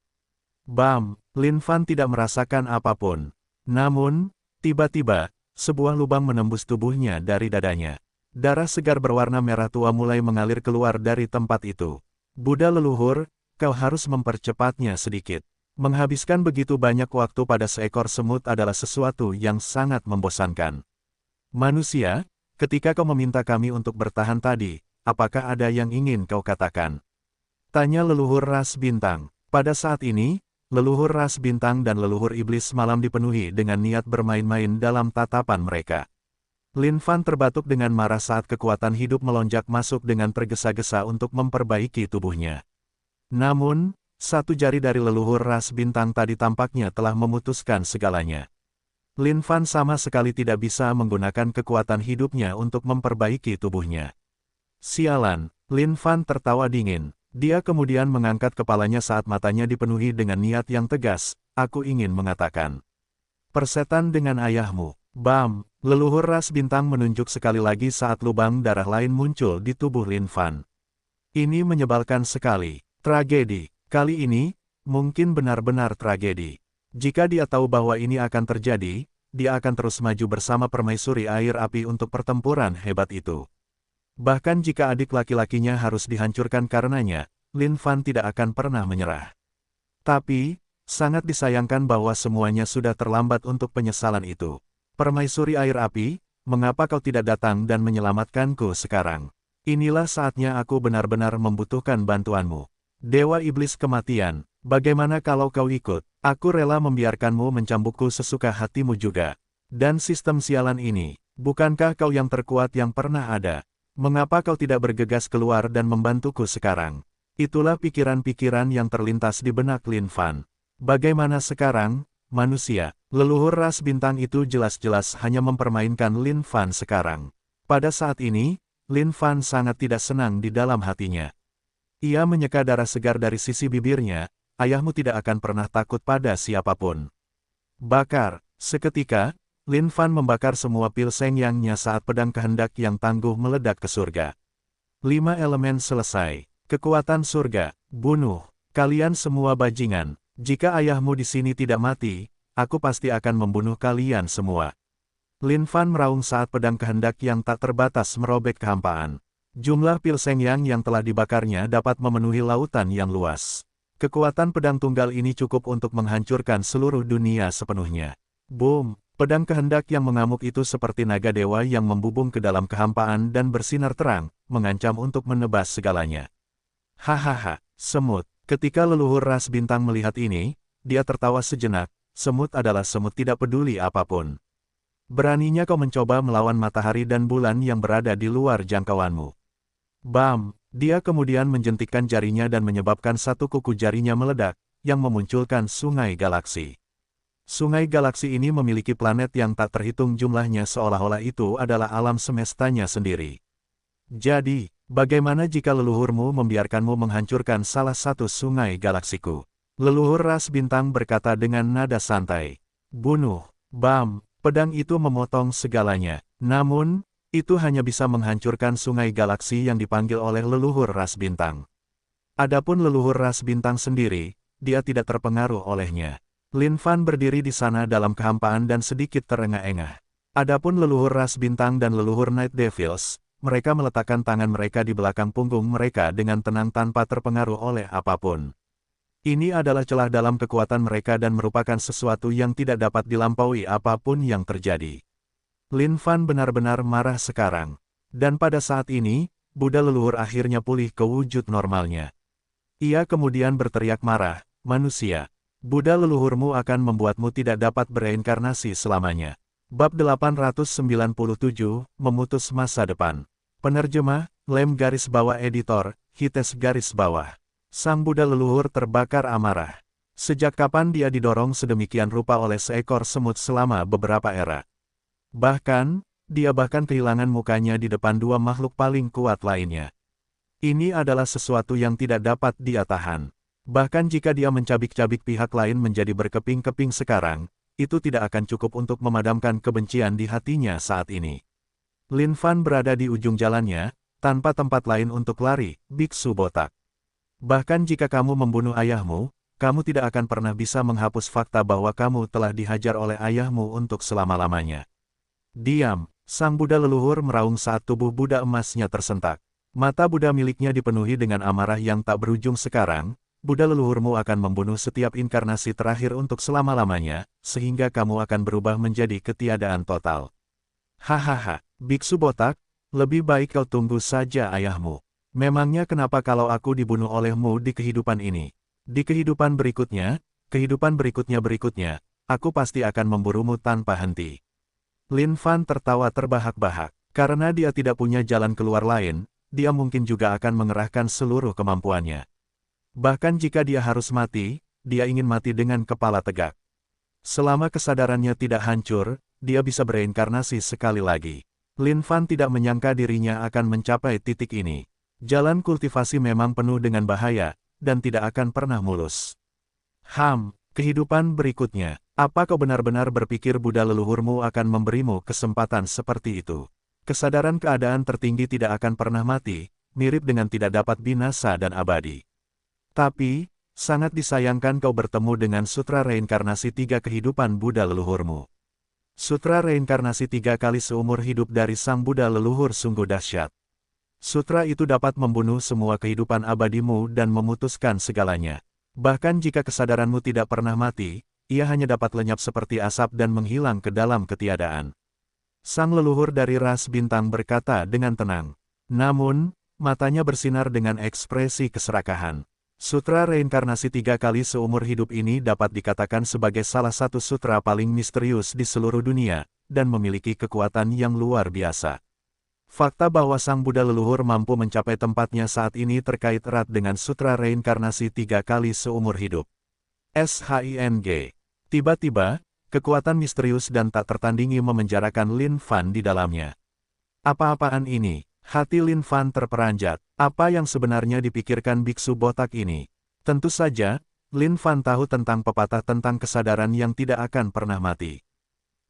Bam, Lin Fan tidak merasakan apapun. Namun, tiba-tiba, sebuah lubang menembus tubuhnya dari dadanya. Darah segar berwarna merah tua mulai mengalir keluar dari tempat itu. Buddha leluhur, kau harus mempercepatnya sedikit. Menghabiskan begitu banyak waktu pada seekor semut adalah sesuatu yang sangat membosankan. Manusia, ketika kau meminta kami untuk bertahan tadi, apakah ada yang ingin kau katakan? Tanya leluhur ras bintang. Pada saat ini, leluhur ras bintang dan leluhur iblis malam dipenuhi dengan niat bermain-main dalam tatapan mereka. Lin Fan terbatuk dengan marah saat kekuatan hidup melonjak masuk dengan tergesa-gesa untuk memperbaiki tubuhnya. Namun, satu jari dari leluhur ras bintang tadi tampaknya telah memutuskan segalanya. Lin Fan sama sekali tidak bisa menggunakan kekuatan hidupnya untuk memperbaiki tubuhnya. Sialan, Lin Fan tertawa dingin. Dia kemudian mengangkat kepalanya saat matanya dipenuhi dengan niat yang tegas. Aku ingin mengatakan. Persetan dengan ayahmu. Bam, leluhur ras bintang menunjuk sekali lagi saat lubang darah lain muncul di tubuh Lin Fan. Ini menyebalkan sekali. Tragedi. Kali ini, mungkin benar-benar tragedi. Jika dia tahu bahwa ini akan terjadi, dia akan terus maju bersama permaisuri air api untuk pertempuran hebat itu. Bahkan jika adik laki-lakinya harus dihancurkan karenanya, Lin Fan tidak akan pernah menyerah. Tapi, sangat disayangkan bahwa semuanya sudah terlambat untuk penyesalan itu. Permaisuri air api, mengapa kau tidak datang dan menyelamatkanku sekarang? Inilah saatnya aku benar-benar membutuhkan bantuanmu. Dewa Iblis Kematian, bagaimana kalau kau ikut? Aku rela membiarkanmu mencambukku sesuka hatimu juga. Dan sistem sialan ini, bukankah kau yang terkuat yang pernah ada? Mengapa kau tidak bergegas keluar dan membantuku sekarang? Itulah pikiran-pikiran yang terlintas di benak Lin Fan. Bagaimana sekarang, manusia? Leluhur ras bintang itu jelas-jelas hanya mempermainkan Lin Fan sekarang. Pada saat ini, Lin Fan sangat tidak senang di dalam hatinya. Ia menyeka darah segar dari sisi bibirnya. Ayahmu tidak akan pernah takut pada siapapun. Bakar. Seketika, Lin Fan membakar semua pil Seng Yang-nya saat pedang kehendak yang tangguh meledak ke surga. 5 elemen selesai. Kekuatan surga. Bunuh. Kalian semua bajingan. Jika ayahmu di sini tidak mati, aku pasti akan membunuh kalian semua. Lin Fan meraung saat pedang kehendak yang tak terbatas merobek kehampaan. Jumlah pil Seng Yang yang telah dibakarnya dapat memenuhi lautan yang luas. Kekuatan pedang tunggal ini cukup untuk menghancurkan seluruh dunia sepenuhnya. Boom! Pedang kehendak yang mengamuk itu seperti naga dewa yang membubung ke dalam kehampaan dan bersinar terang, mengancam untuk menebas segalanya. Hahaha, semut. Ketika leluhur ras bintang melihat ini, dia tertawa sejenak. Semut adalah semut tidak peduli apapun. Beraninya kau mencoba melawan matahari dan bulan yang berada di luar jangkauanmu. Bam! Dia kemudian menjentikkan jarinya dan menyebabkan satu kuku jarinya meledak, yang memunculkan sungai galaksi. Sungai galaksi ini memiliki planet yang tak terhitung jumlahnya seolah-olah itu adalah alam semestanya sendiri. Jadi, bagaimana jika leluhurmu membiarkanmu menghancurkan salah satu sungai galaksiku? Leluhur ras bintang berkata dengan nada santai. Bunuh! Bam! Pedang itu memotong segalanya. Namun, itu hanya bisa menghancurkan sungai galaksi yang dipanggil oleh leluhur ras bintang. Adapun leluhur ras bintang sendiri, dia tidak terpengaruh olehnya. Lin Fan berdiri di sana dalam kehampaan dan sedikit terengah-engah. Adapun leluhur ras bintang dan leluhur Night Devils, mereka meletakkan tangan mereka di belakang punggung mereka dengan tenang tanpa terpengaruh oleh apapun. Ini adalah celah dalam kekuatan mereka dan merupakan sesuatu yang tidak dapat dilampaui apapun yang terjadi. Lin Fan benar-benar marah sekarang. Dan pada saat ini, Buddha leluhur akhirnya pulih ke wujud normalnya. Ia kemudian berteriak marah, manusia. Buddha leluhurmu akan membuatmu tidak dapat bereinkarnasi selamanya. Bab 897, Memutus Masa Depan. Penerjemah, Lem garis bawah editor, Hites garis bawah. Sang Buddha leluhur terbakar amarah. Sejak kapan dia didorong sedemikian rupa oleh seekor semut selama beberapa era? Bahkan, dia bahkan kehilangan mukanya di depan dua makhluk paling kuat lainnya. Ini adalah sesuatu yang tidak dapat dia tahan. Bahkan jika dia mencabik-cabik pihak lain menjadi berkeping-keping sekarang, itu tidak akan cukup untuk memadamkan kebencian di hatinya saat ini. Lin Fan berada di ujung jalannya, tanpa tempat lain untuk lari, biksu botak. Bahkan jika kamu membunuh ayahmu, kamu tidak akan pernah bisa menghapus fakta bahwa kamu telah dihajar oleh ayahmu untuk selama-lamanya. Diam, sang Buddha leluhur meraung saat tubuh Buddha emasnya tersentak. Mata Buddha miliknya dipenuhi dengan amarah yang tak berujung sekarang. Buddha leluhurmu akan membunuh setiap inkarnasi terakhir untuk selama-lamanya, sehingga kamu akan berubah menjadi ketiadaan total. Hahaha, biksu botak, lebih baik kau tunggu saja ayahmu. Memangnya kenapa kalau aku dibunuh olehmu di kehidupan ini? Di kehidupan berikutnya, berikutnya, aku pasti akan memburumu tanpa henti. Lin Fan tertawa terbahak-bahak. Karena dia tidak punya jalan keluar lain, dia mungkin juga akan mengerahkan seluruh kemampuannya. Bahkan jika dia harus mati, dia ingin mati dengan kepala tegak. Selama kesadarannya tidak hancur, dia bisa bereinkarnasi sekali lagi. Lin Fan tidak menyangka dirinya akan mencapai titik ini. Jalan kultivasi memang penuh dengan bahaya, dan tidak akan pernah mulus. Kehidupan berikutnya. Apa kau benar-benar berpikir Buddha leluhurmu akan memberimu kesempatan seperti itu? Kesadaran keadaan tertinggi tidak akan pernah mati, mirip dengan tidak dapat binasa dan abadi. Tapi, sangat disayangkan kau bertemu dengan Sutra Reinkarnasi 3 kehidupan Buddha leluhurmu. Sutra Reinkarnasi 3 kali seumur hidup dari sang Buddha leluhur sungguh dahsyat. Sutra itu dapat membunuh semua kehidupan abadimu dan memutuskan segalanya. Bahkan jika kesadaranmu tidak pernah mati, ia hanya dapat lenyap seperti asap dan menghilang ke dalam ketiadaan. Sang leluhur dari ras bintang berkata dengan tenang. Namun, matanya bersinar dengan ekspresi keserakahan. Sutra Reinkarnasi 3 kali seumur hidup ini dapat dikatakan sebagai salah satu sutra paling misterius di seluruh dunia, dan memiliki kekuatan yang luar biasa. Fakta bahwa sang Buddha leluhur mampu mencapai tempatnya saat ini terkait erat dengan Sutra Reinkarnasi 3 kali seumur hidup. SHING. Tiba-tiba, kekuatan misterius dan tak tertandingi memenjarakan Lin Fan di dalamnya. Apa-apaan ini? Hati Lin Fan terperanjat. Apa yang sebenarnya dipikirkan biksu botak ini? Tentu saja, Lin Fan tahu tentang pepatah tentang kesadaran yang tidak akan pernah mati.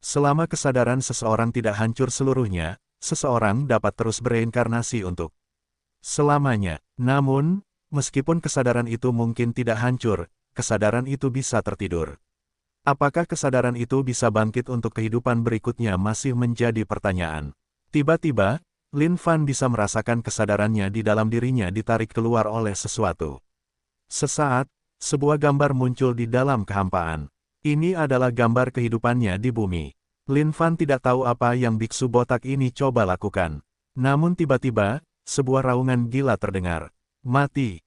Selama kesadaran seseorang tidak hancur seluruhnya, seseorang dapat terus bereinkarnasi untuk selamanya. Namun, meskipun kesadaran itu mungkin tidak hancur, kesadaran itu bisa tertidur. Apakah kesadaran itu bisa bangkit untuk kehidupan berikutnya masih menjadi pertanyaan. Tiba-tiba, Lin Fan bisa merasakan kesadarannya di dalam dirinya ditarik keluar oleh sesuatu. Sesaat, sebuah gambar muncul di dalam kehampaan. Ini adalah gambar kehidupannya di bumi. Lin Fan tidak tahu apa yang biksu botak ini coba lakukan. Namun tiba-tiba, sebuah raungan gila terdengar. Mati,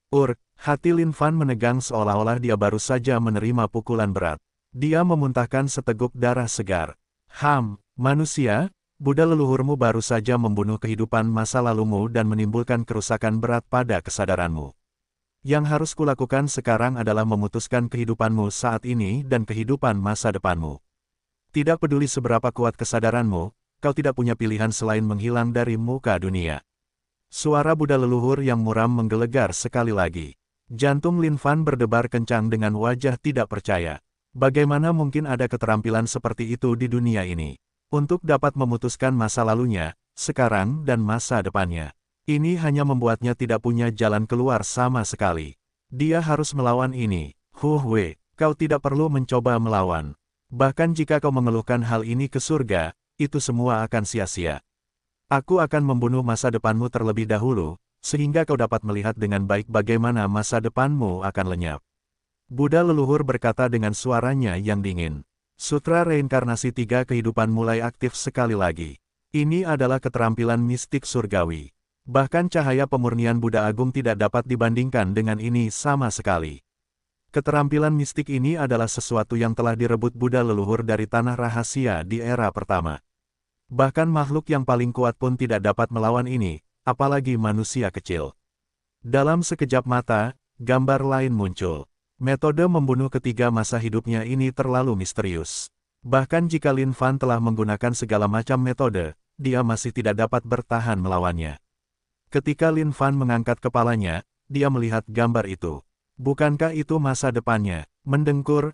hati Lin Fan menegang seolah-olah dia baru saja menerima pukulan berat. Dia memuntahkan seteguk darah segar. Manusia, Buddha leluhurmu baru saja membunuh kehidupan masa lalumu dan menimbulkan kerusakan berat pada kesadaranmu. Yang harus kulakukan sekarang adalah memutuskan kehidupanmu saat ini dan kehidupan masa depanmu. Tidak peduli seberapa kuat kesadaranmu, kau tidak punya pilihan selain menghilang dari muka dunia. Suara Buddha leluhur yang muram menggelegar sekali lagi. Jantung Lin Fan berdebar kencang dengan wajah tidak percaya. Bagaimana mungkin ada keterampilan seperti itu di dunia ini? Untuk dapat memutuskan masa lalunya, sekarang dan masa depannya. Ini hanya membuatnya tidak punya jalan keluar sama sekali. Dia harus melawan ini. Wei, kau tidak perlu mencoba melawan. Bahkan jika kau mengeluhkan hal ini ke surga, itu semua akan sia-sia. Aku akan membunuh masa depanmu terlebih dahulu, sehingga kau dapat melihat dengan baik bagaimana masa depanmu akan lenyap. Buddha leluhur berkata dengan suaranya yang dingin. Sutra reinkarnasi 3 kehidupan mulai aktif sekali lagi. Ini adalah keterampilan mistik surgawi. Bahkan cahaya pemurnian Buddha Agung tidak dapat dibandingkan dengan ini sama sekali. Keterampilan mistik ini adalah sesuatu yang telah direbut Buddha leluhur dari tanah rahasia di era pertama. Bahkan makhluk yang paling kuat pun tidak dapat melawan ini, apalagi manusia kecil. Dalam sekejap mata, gambar lain muncul. Metode membunuh ketiga masa hidupnya ini terlalu misterius. Bahkan jika Lin Fan telah menggunakan segala macam metode, dia masih tidak dapat bertahan melawannya. Ketika Lin Fan mengangkat kepalanya, dia melihat gambar itu. Bukankah itu masa depannya? Mendengkur.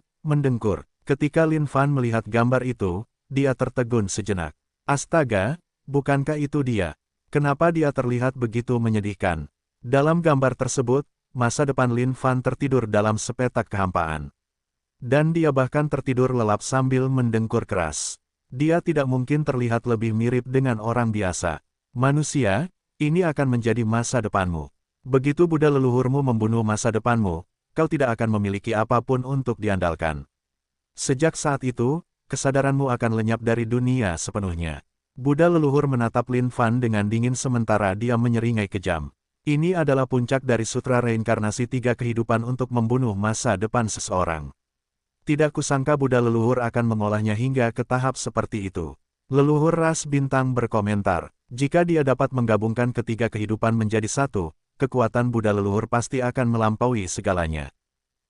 Ketika Lin Fan melihat gambar itu, dia tertegun sejenak. Astaga, bukankah itu dia? Kenapa dia terlihat begitu menyedihkan? Dalam gambar tersebut, masa depan Lin Fan tertidur dalam sepetak kehampaan. Dan dia bahkan tertidur lelap sambil mendengkur keras. Dia tidak mungkin terlihat lebih mirip dengan orang biasa. Manusia, ini akan menjadi masa depanmu. Begitu Buddha leluhurmu membunuh masa depanmu, kau tidak akan memiliki apapun untuk diandalkan. Sejak saat itu, kesadaranmu akan lenyap dari dunia sepenuhnya. Buddha leluhur menatap Lin Fan dengan dingin sementara dia menyeringai kejam. Ini adalah puncak dari sutra reinkarnasi 3 kehidupan untuk membunuh masa depan seseorang. Tidak kusangka Buddha leluhur akan mengolahnya hingga ke tahap seperti itu. Leluhur ras bintang berkomentar, jika dia dapat menggabungkan ketiga kehidupan menjadi satu, kekuatan Buddha leluhur pasti akan melampaui segalanya.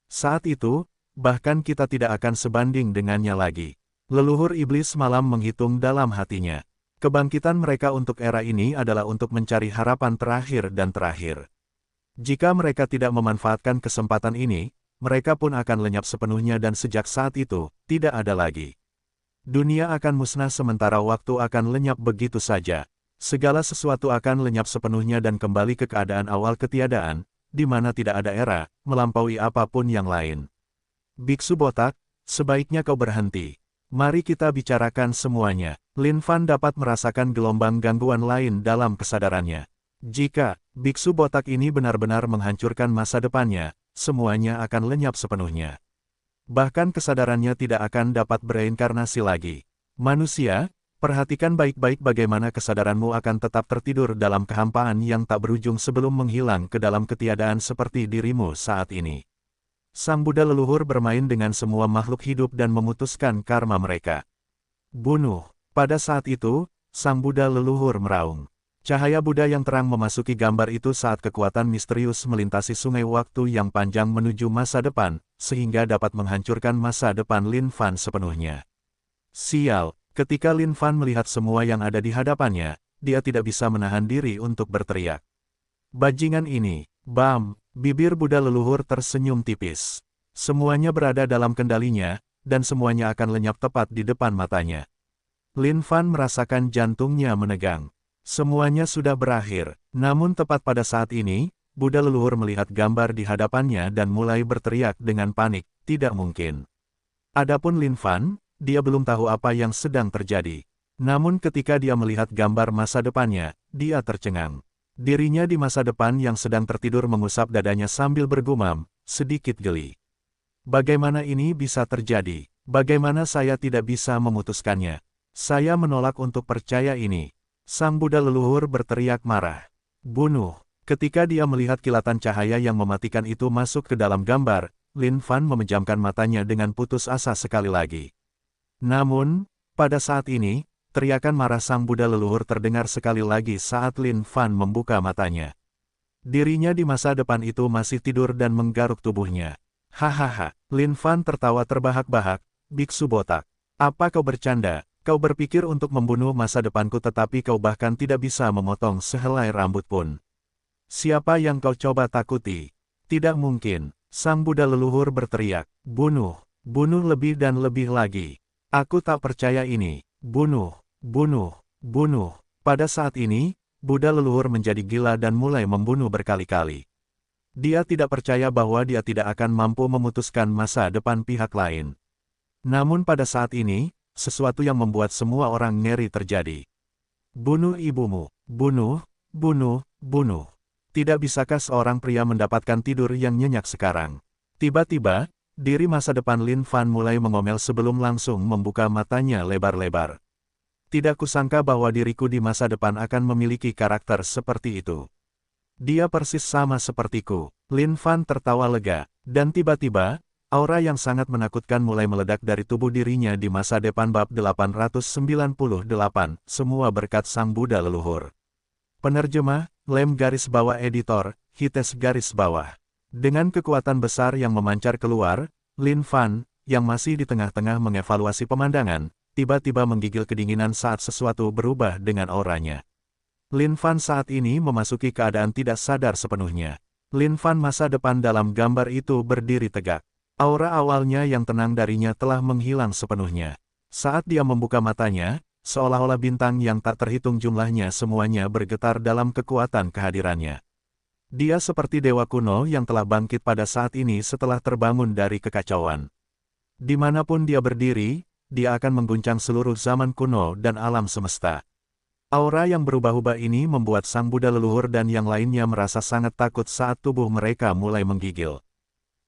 Saat itu, bahkan kita tidak akan sebanding dengannya lagi. Leluhur iblis malam menghitung dalam hatinya. Kebangkitan mereka untuk era ini adalah untuk mencari harapan terakhir dan terakhir. Jika mereka tidak memanfaatkan kesempatan ini, mereka pun akan lenyap sepenuhnya dan sejak saat itu, tidak ada lagi. Dunia akan musnah sementara waktu akan lenyap begitu saja. Segala sesuatu akan lenyap sepenuhnya dan kembali ke keadaan awal ketiadaan, di mana tidak ada era, melampaui apapun yang lain. Biksu botak, sebaiknya kau berhenti. Mari kita bicarakan semuanya. Lin Fan dapat merasakan gelombang gangguan lain dalam kesadarannya. Jika biksu botak ini benar-benar menghancurkan masa depannya, semuanya akan lenyap sepenuhnya. Bahkan kesadarannya tidak akan dapat bereinkarnasi lagi. Manusia, perhatikan baik-baik bagaimana kesadaranmu akan tetap tertidur dalam kehampaan yang tak berujung sebelum menghilang ke dalam ketiadaan seperti dirimu saat ini. Sang Buddha leluhur bermain dengan semua makhluk hidup dan memutuskan karma mereka. Bunuh. Pada saat itu, Sang Buddha leluhur meraung. Cahaya Buddha yang terang memasuki gambar itu saat kekuatan misterius melintasi sungai waktu yang panjang menuju masa depan, sehingga dapat menghancurkan masa depan Lin Fan sepenuhnya. Sial, ketika Lin Fan melihat semua yang ada di hadapannya, dia tidak bisa menahan diri untuk berteriak. Bajingan ini, bam! Bibir Buddha leluhur tersenyum tipis. Semuanya berada dalam kendalinya, dan semuanya akan lenyap tepat di depan matanya. Lin Fan merasakan jantungnya menegang. Semuanya sudah berakhir, namun tepat pada saat ini, Buddha leluhur melihat gambar di hadapannya dan mulai berteriak dengan panik, tidak mungkin. Adapun Lin Fan, dia belum tahu apa yang sedang terjadi. Namun ketika dia melihat gambar masa depannya, dia tercengang. Dirinya di masa depan yang sedang tertidur mengusap dadanya sambil bergumam, sedikit geli. Bagaimana ini bisa terjadi? Bagaimana saya tidak bisa memutuskannya? Saya menolak untuk percaya ini. Sang Buddha leluhur berteriak marah. Bunuh. Ketika dia melihat kilatan cahaya yang mematikan itu masuk ke dalam gambar, Lin Fan memejamkan matanya dengan putus asa sekali lagi. Namun, pada saat ini, teriakan marah sang Buddha leluhur terdengar sekali lagi saat Lin Fan membuka matanya. Dirinya di masa depan itu masih tidur dan menggaruk tubuhnya. Hahaha, Lin Fan tertawa terbahak-bahak, biksu botak. Apa kau bercanda? Kau berpikir untuk membunuh masa depanku tetapi kau bahkan tidak bisa memotong sehelai rambut pun. Siapa yang kau coba takuti? Tidak mungkin, sang Buddha leluhur berteriak, bunuh, bunuh lebih dan lebih lagi. Aku tak percaya ini, bunuh, bunuh, bunuh. Pada saat ini, Buddha leluhur menjadi gila dan mulai membunuh berkali-kali. Dia tidak percaya bahwa dia tidak akan mampu memutuskan masa depan pihak lain. Namun pada saat ini, sesuatu yang membuat semua orang ngeri terjadi. Bunuh ibumu, bunuh, bunuh, bunuh. Tidak bisakah seorang pria mendapatkan tidur yang nyenyak sekarang? Tiba-tiba, diri masa depan Lin Fan mulai mengomel sebelum langsung membuka matanya lebar-lebar. Tidak kusangka bahwa diriku di masa depan akan memiliki karakter seperti itu. Dia persis sama sepertiku. Lin Fan tertawa lega, dan tiba-tiba, aura yang sangat menakutkan mulai meledak dari tubuh dirinya di masa depan bab 898, semua berkat sang Buddha leluhur. Penerjemah, Lem garis bawah editor, Hites garis bawah. Dengan kekuatan besar yang memancar keluar, Lin Fan, yang masih di tengah-tengah mengevaluasi pemandangan, tiba-tiba menggigil kedinginan saat sesuatu berubah dengan auranya. Lin Fan saat ini memasuki keadaan tidak sadar sepenuhnya. Lin Fan masa depan dalam gambar itu berdiri tegak. Aura awalnya yang tenang darinya telah menghilang sepenuhnya. Saat dia membuka matanya, seolah-olah bintang yang tak terhitung jumlahnya semuanya bergetar dalam kekuatan kehadirannya. Dia seperti dewa kuno yang telah bangkit pada saat ini setelah terbangun dari kekacauan. Dimanapun dia berdiri, dia akan mengguncang seluruh zaman kuno dan alam semesta. Aura yang berubah-ubah ini membuat sang Buddha leluhur dan yang lainnya merasa sangat takut saat tubuh mereka mulai menggigil.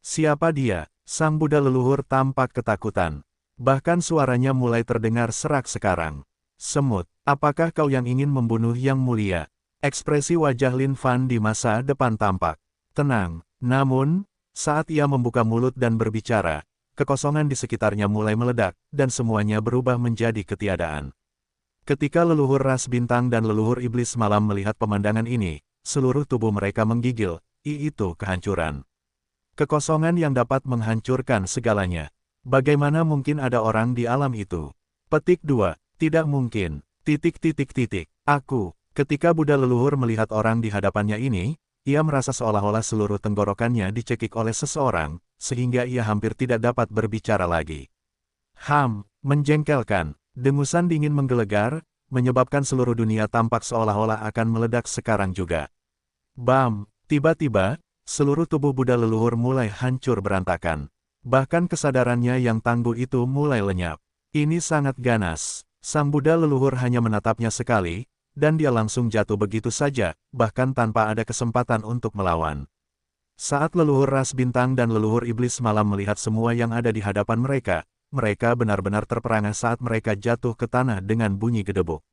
Siapa dia? Sang Buddha leluhur tampak ketakutan. Bahkan suaranya mulai terdengar serak sekarang. Semut, apakah kau yang ingin membunuh yang mulia? Ekspresi wajah Lin Fan di masa depan tampak tenang. Namun, saat ia membuka mulut dan berbicara, kekosongan di sekitarnya mulai meledak, dan semuanya berubah menjadi ketiadaan. Ketika leluhur ras bintang dan leluhur iblis malam melihat pemandangan ini, seluruh tubuh mereka menggigil, itu kehancuran. Kekosongan yang dapat menghancurkan segalanya. Bagaimana mungkin ada orang di alam itu? Petik 2. Tidak mungkin. Aku. Ketika Buddha leluhur melihat orang di hadapannya ini, ia merasa seolah-olah seluruh tenggorokannya dicekik oleh seseorang, sehingga ia hampir tidak dapat berbicara lagi. Menjengkelkan. Dengusan dingin menggelegar, menyebabkan seluruh dunia tampak seolah-olah akan meledak sekarang juga. Bam! Tiba-tiba, seluruh tubuh Buddha leluhur mulai hancur berantakan. Bahkan kesadarannya yang tangguh itu mulai lenyap. Ini sangat ganas. Sang Buddha leluhur hanya menatapnya sekali, dan dia langsung jatuh begitu saja, bahkan tanpa ada kesempatan untuk melawan. Saat leluhur ras bintang dan leluhur iblis malam melihat semua yang ada di hadapan mereka benar-benar terperangah saat mereka jatuh ke tanah dengan bunyi gedebuk.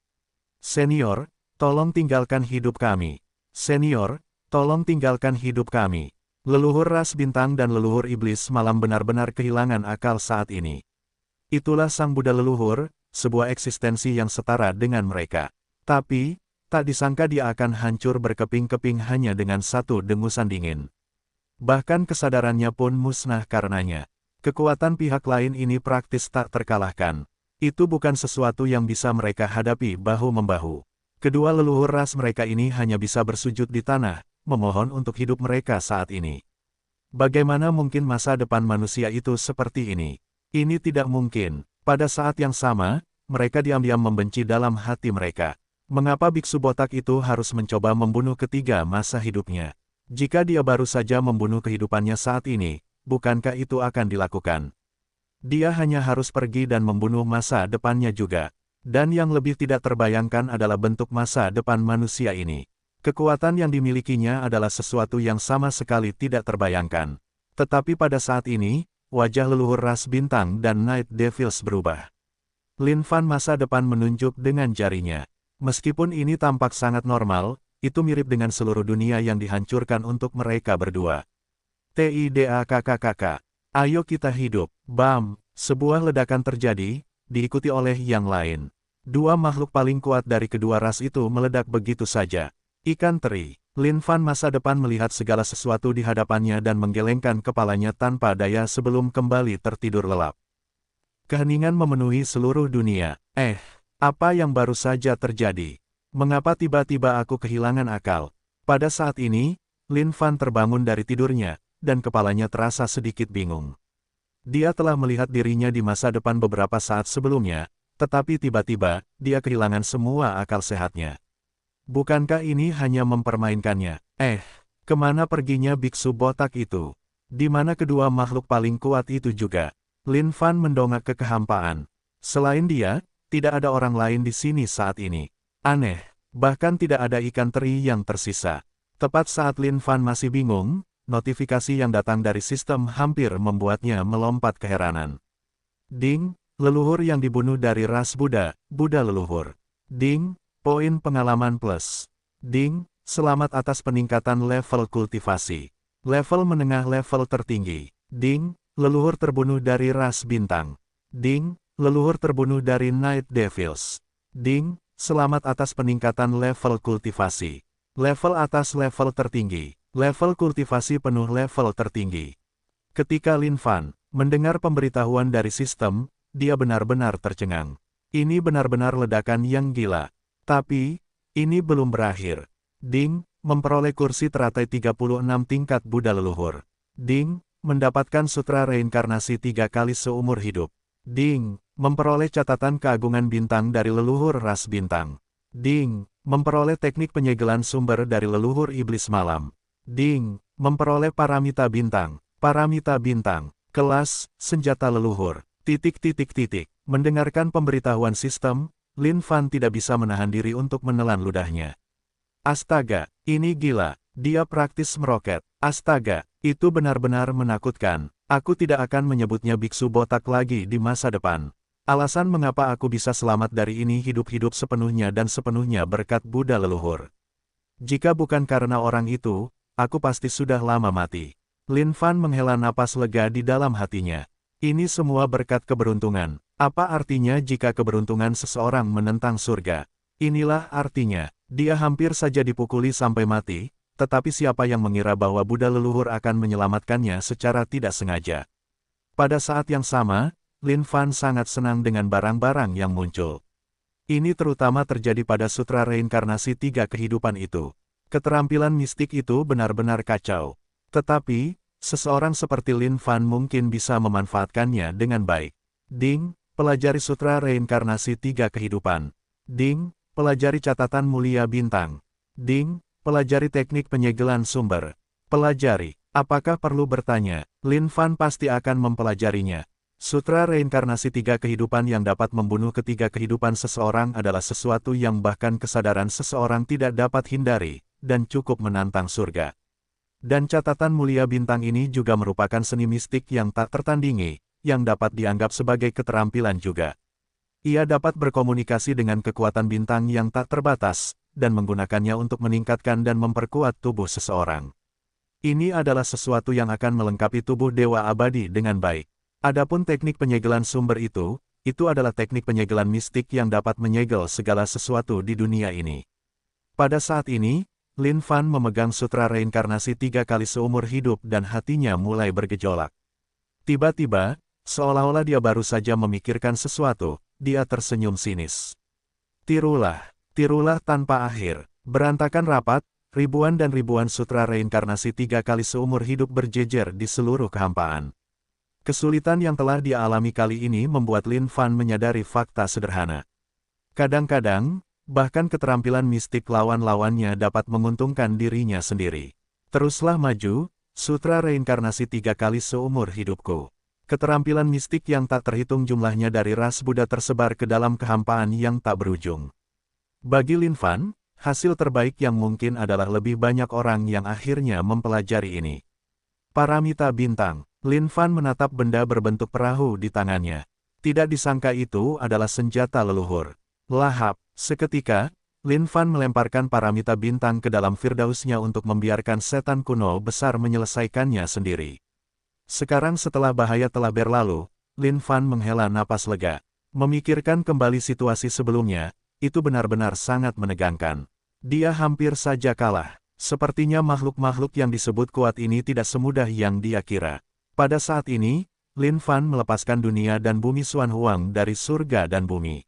Senior, tolong tinggalkan hidup kami. Senior, tolong tinggalkan hidup kami. Leluhur ras bintang dan leluhur iblis malam benar-benar kehilangan akal saat ini. Itulah sang Buddha leluhur, sebuah eksistensi yang setara dengan mereka. Tapi, tak disangka dia akan hancur berkeping-keping hanya dengan satu dengusan dingin. Bahkan kesadarannya pun musnah karenanya. Kekuatan pihak lain ini praktis tak terkalahkan. Itu bukan sesuatu yang bisa mereka hadapi bahu-membahu. Kedua leluhur ras mereka ini hanya bisa bersujud di tanah, memohon untuk hidup mereka saat ini. Bagaimana mungkin masa depan manusia itu seperti ini? Ini tidak mungkin. Pada saat yang sama, mereka diam-diam membenci dalam hati mereka. Mengapa biksu botak itu harus mencoba membunuh ketiga masa hidupnya? Jika dia baru saja membunuh kehidupannya saat ini, bukankah itu akan dilakukan? Dia hanya harus pergi dan membunuh masa depannya juga. Dan yang lebih tidak terbayangkan adalah bentuk masa depan manusia ini. Kekuatan yang dimilikinya adalah sesuatu yang sama sekali tidak terbayangkan. Tetapi pada saat ini, wajah leluhur ras bintang dan Night Devils berubah. Lin Fan masa depan menunjuk dengan jarinya. Meskipun ini tampak sangat normal, itu mirip dengan seluruh dunia yang dihancurkan untuk mereka berdua. TIDAKKK. Ayo kita hidup. Bam! Sebuah ledakan terjadi, diikuti oleh yang lain. Dua makhluk paling kuat dari kedua ras itu meledak begitu saja. Ikan teri. Lin Fan masa depan melihat segala sesuatu di hadapannya dan menggelengkan kepalanya tanpa daya sebelum kembali tertidur lelap. Keheningan memenuhi seluruh dunia. Apa yang baru saja terjadi? Mengapa tiba-tiba aku kehilangan akal? Pada saat ini, Lin Fan terbangun dari tidurnya, dan kepalanya terasa sedikit bingung. Dia telah melihat dirinya di masa depan beberapa saat sebelumnya, tetapi tiba-tiba, dia kehilangan semua akal sehatnya. Bukankah ini hanya mempermainkannya? Kemana perginya biksu botak itu? Di mana kedua makhluk paling kuat itu juga? Lin Fan mendongak ke kehampaan. Selain dia, tidak ada orang lain di sini saat ini. Aneh, bahkan tidak ada ikan teri yang tersisa. Tepat saat Lin Fan masih bingung, notifikasi yang datang dari sistem hampir membuatnya melompat keheranan. Ding, leluhur yang dibunuh dari ras Buddha, Buddha leluhur. Ding, poin pengalaman plus. Ding, selamat atas peningkatan level kultivasi. Level menengah level tertinggi. Ding, leluhur terbunuh dari ras bintang. Ding, leluhur terbunuh dari Night Devils. Ding, selamat atas peningkatan level kultivasi. Level atas level tertinggi. Level kultivasi penuh level tertinggi. Ketika Lin Fan mendengar pemberitahuan dari sistem, dia benar-benar tercengang. Ini benar-benar ledakan yang gila. Tapi, ini belum berakhir. Ding, memperoleh kursi teratai 36 tingkat Buddha leluhur. Ding, mendapatkan sutra reinkarnasi 3 kali seumur hidup. Ding, memperoleh catatan keagungan bintang dari leluhur ras bintang. Ding, memperoleh teknik penyegelan sumber dari leluhur iblis malam. Ding, memperoleh paramita bintang. Paramita bintang, kelas, senjata leluhur. Mendengarkan pemberitahuan sistem, Lin Fan tidak bisa menahan diri untuk menelan ludahnya. Astaga, ini gila, dia praktis meroket. Astaga, itu benar-benar menakutkan. Aku tidak akan menyebutnya biksu botak lagi di masa depan. Alasan mengapa aku bisa selamat dari ini hidup-hidup sepenuhnya dan sepenuhnya berkat Buddha leluhur. Jika bukan karena orang itu, aku pasti sudah lama mati. Lin Fan menghela napas lega di dalam hatinya. Ini semua berkat keberuntungan. Apa artinya jika keberuntungan seseorang menentang surga? Inilah artinya, dia hampir saja dipukuli sampai mati, tetapi siapa yang mengira bahwa Buddha leluhur akan menyelamatkannya secara tidak sengaja. Pada saat yang sama, Lin Fan sangat senang dengan barang-barang yang muncul. Ini terutama terjadi pada sutra reinkarnasi 3 kehidupan itu. Keterampilan mistik itu benar-benar kacau. Tetapi, seseorang seperti Lin Fan mungkin bisa memanfaatkannya dengan baik. Ding, pelajari sutra reinkarnasi 3 kehidupan. Ding, pelajari catatan mulia bintang. Ding, pelajari teknik penyegelan sumber. Pelajari, apakah perlu bertanya, Lin Fan pasti akan mempelajarinya. Sutra reinkarnasi 3 kehidupan yang dapat membunuh ketiga kehidupan seseorang adalah sesuatu yang bahkan kesadaran seseorang tidak dapat hindari, dan cukup menantang surga. Dan catatan mulia bintang ini juga merupakan seni mistik yang tak tertandingi, yang dapat dianggap sebagai keterampilan juga. Ia dapat berkomunikasi dengan kekuatan bintang yang tak terbatas, dan menggunakannya untuk meningkatkan dan memperkuat tubuh seseorang. Ini adalah sesuatu yang akan melengkapi tubuh dewa abadi dengan baik. Adapun teknik penyegelan sumber itu adalah teknik penyegelan mistik yang dapat menyegel segala sesuatu di dunia ini. Pada saat ini, Lin Fan memegang sutra reinkarnasi 3 kali seumur hidup dan hatinya mulai bergejolak. Tiba-tiba, seolah-olah dia baru saja memikirkan sesuatu, dia tersenyum sinis. Tirulah tanpa akhir. Berantakan rapat, ribuan dan ribuan sutra reinkarnasi 3 kali seumur hidup berjejer di seluruh kehampaan. Kesulitan yang telah dia alami kali ini membuat Lin Fan menyadari fakta sederhana. Kadang-kadang, bahkan keterampilan mistik lawan-lawannya dapat menguntungkan dirinya sendiri. Teruslah maju, sutra reinkarnasi 3 kali seumur hidupku. Keterampilan mistik yang tak terhitung jumlahnya dari ras Buddha tersebar ke dalam kehampaan yang tak berujung. Bagi Lin Fan, hasil terbaik yang mungkin adalah lebih banyak orang yang akhirnya mempelajari ini. Paramita bintang. Lin Fan menatap benda berbentuk perahu di tangannya. Tidak disangka itu adalah senjata leluhur. Lahap. Seketika, Lin Fan melemparkan paramita bintang ke dalam firdausnya untuk membiarkan setan kuno besar menyelesaikannya sendiri. Sekarang setelah bahaya telah berlalu, Lin Fan menghela napas lega. Memikirkan kembali situasi sebelumnya, itu benar-benar sangat menegangkan. Dia hampir saja kalah. Sepertinya makhluk-makhluk yang disebut kuat ini tidak semudah yang dia kira. Pada saat ini, Lin Fan melepaskan dunia dan bumi Xuan Huang dari surga dan bumi.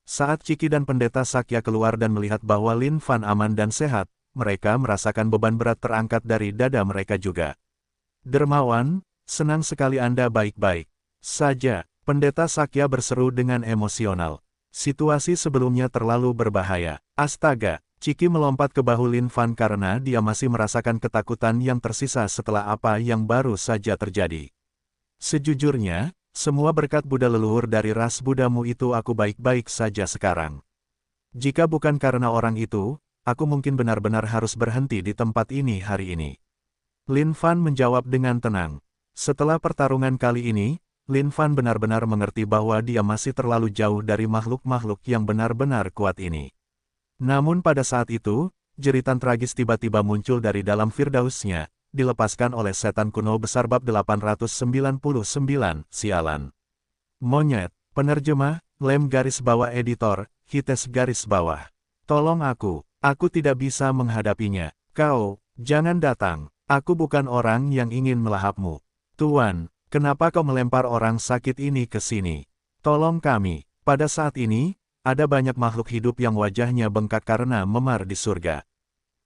Saat Ciki dan Pendeta Sakya keluar dan melihat bahwa Lin Fan aman dan sehat, mereka merasakan beban berat terangkat dari dada mereka juga. Dermawan, senang sekali Anda baik-baik saja, Pendeta Sakya berseru dengan emosional. Situasi sebelumnya terlalu berbahaya. Astaga, Ciki melompat ke bahu Lin Fan karena dia masih merasakan ketakutan yang tersisa setelah apa yang baru saja terjadi. Sejujurnya, semua berkat Buddha leluhur dari ras Buddhamu itu aku baik-baik saja sekarang. Jika bukan karena orang itu, aku mungkin benar-benar harus berhenti di tempat ini hari ini. Lin Fan menjawab dengan tenang. Setelah pertarungan kali ini, Lin Fan benar-benar mengerti bahwa dia masih terlalu jauh dari makhluk-makhluk yang benar-benar kuat ini. Namun pada saat itu, jeritan tragis tiba-tiba muncul dari dalam Firdausnya, dilepaskan oleh setan kuno besar bab 899, sialan. Monyet, penerjemah, Lem garis bawah editor, Hites garis bawah. Tolong aku tidak bisa menghadapinya. Kau, jangan datang. Aku bukan orang yang ingin melahapmu. Tuan, kenapa kau melempar orang sakit ini ke sini? Tolong kami. Pada saat ini, ada banyak makhluk hidup yang wajahnya bengkak karena memar di surga.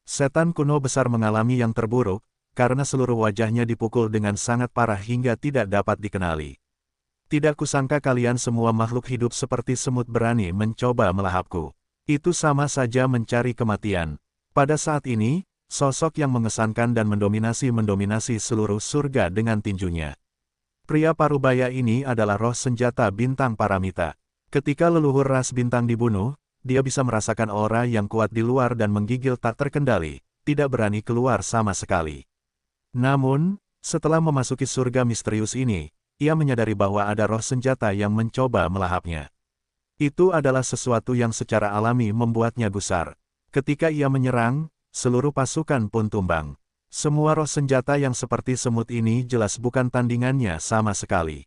Setan kuno besar mengalami yang terburuk, karena seluruh wajahnya dipukul dengan sangat parah hingga tidak dapat dikenali. Tidak kusangka kalian semua makhluk hidup seperti semut berani mencoba melahapku. Itu sama saja mencari kematian. Pada saat ini, sosok yang mengesankan dan mendominasi seluruh surga dengan tinjunya. Pria parubaya ini adalah roh senjata bintang Paramita. Ketika leluhur ras bintang dibunuh, dia bisa merasakan aura yang kuat di luar dan menggigil tak terkendali, tidak berani keluar sama sekali. Namun, setelah memasuki surga misterius ini, ia menyadari bahwa ada roh senjata yang mencoba melahapnya. Itu adalah sesuatu yang secara alami membuatnya gusar. Ketika ia menyerang, seluruh pasukan pun tumbang. Semua roh senjata yang seperti semut ini jelas bukan tandingannya sama sekali.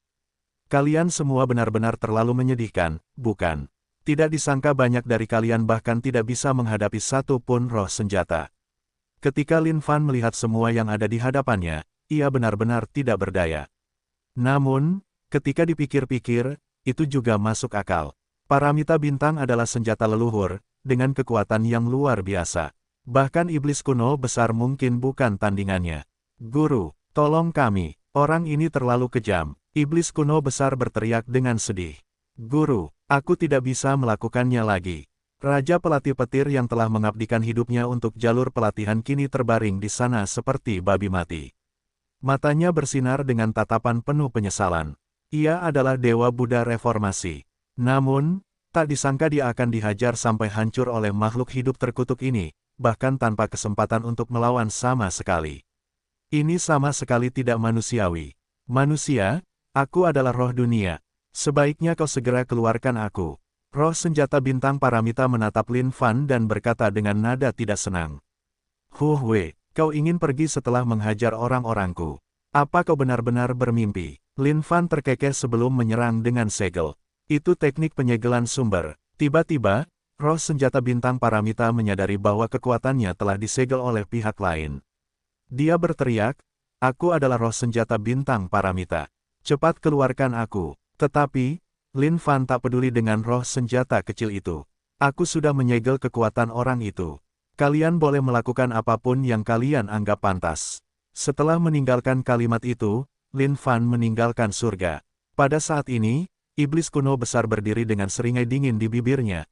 Kalian semua benar-benar terlalu menyedihkan, bukan? Tidak disangka banyak dari kalian bahkan tidak bisa menghadapi satu pun roh senjata. Ketika Lin Fan melihat semua yang ada di hadapannya, ia benar-benar tidak berdaya. Namun, ketika dipikir-pikir, itu juga masuk akal. Paramita bintang adalah senjata leluhur, dengan kekuatan yang luar biasa. Bahkan iblis kuno besar mungkin bukan tandingannya. Guru, tolong kami, orang ini terlalu kejam. Iblis kuno besar berteriak dengan sedih. Guru, aku tidak bisa melakukannya lagi. Raja pelatih petir yang telah mengabdikan hidupnya untuk jalur pelatihan kini terbaring di sana seperti babi mati. Matanya bersinar dengan tatapan penuh penyesalan. Ia adalah Dewa Buddha Reformasi. Namun, tak disangka dia akan dihajar sampai hancur oleh makhluk hidup terkutuk ini, bahkan tanpa kesempatan untuk melawan sama sekali. Ini sama sekali tidak manusiawi. Manusia, aku adalah roh dunia. Sebaiknya kau segera keluarkan aku. Roh senjata bintang Paramita menatap Lin Fan dan berkata dengan nada tidak senang. Wei, kau ingin pergi setelah menghajar orang-orangku. Apa kau benar-benar bermimpi? Lin Fan terkekeh sebelum menyerang dengan segel. Itu teknik penyegelan sumber. Tiba-tiba, roh senjata bintang Paramita menyadari bahwa kekuatannya telah disegel oleh pihak lain. Dia berteriak, aku adalah roh senjata bintang Paramita. Cepat keluarkan aku. Tetapi, Lin Fan tak peduli dengan roh senjata kecil itu. Aku sudah menyegel kekuatan orang itu. Kalian boleh melakukan apapun yang kalian anggap pantas. Setelah meninggalkan kalimat itu, Lin Fan meninggalkan surga. Pada saat ini, iblis kuno besar berdiri dengan seringai dingin di bibirnya.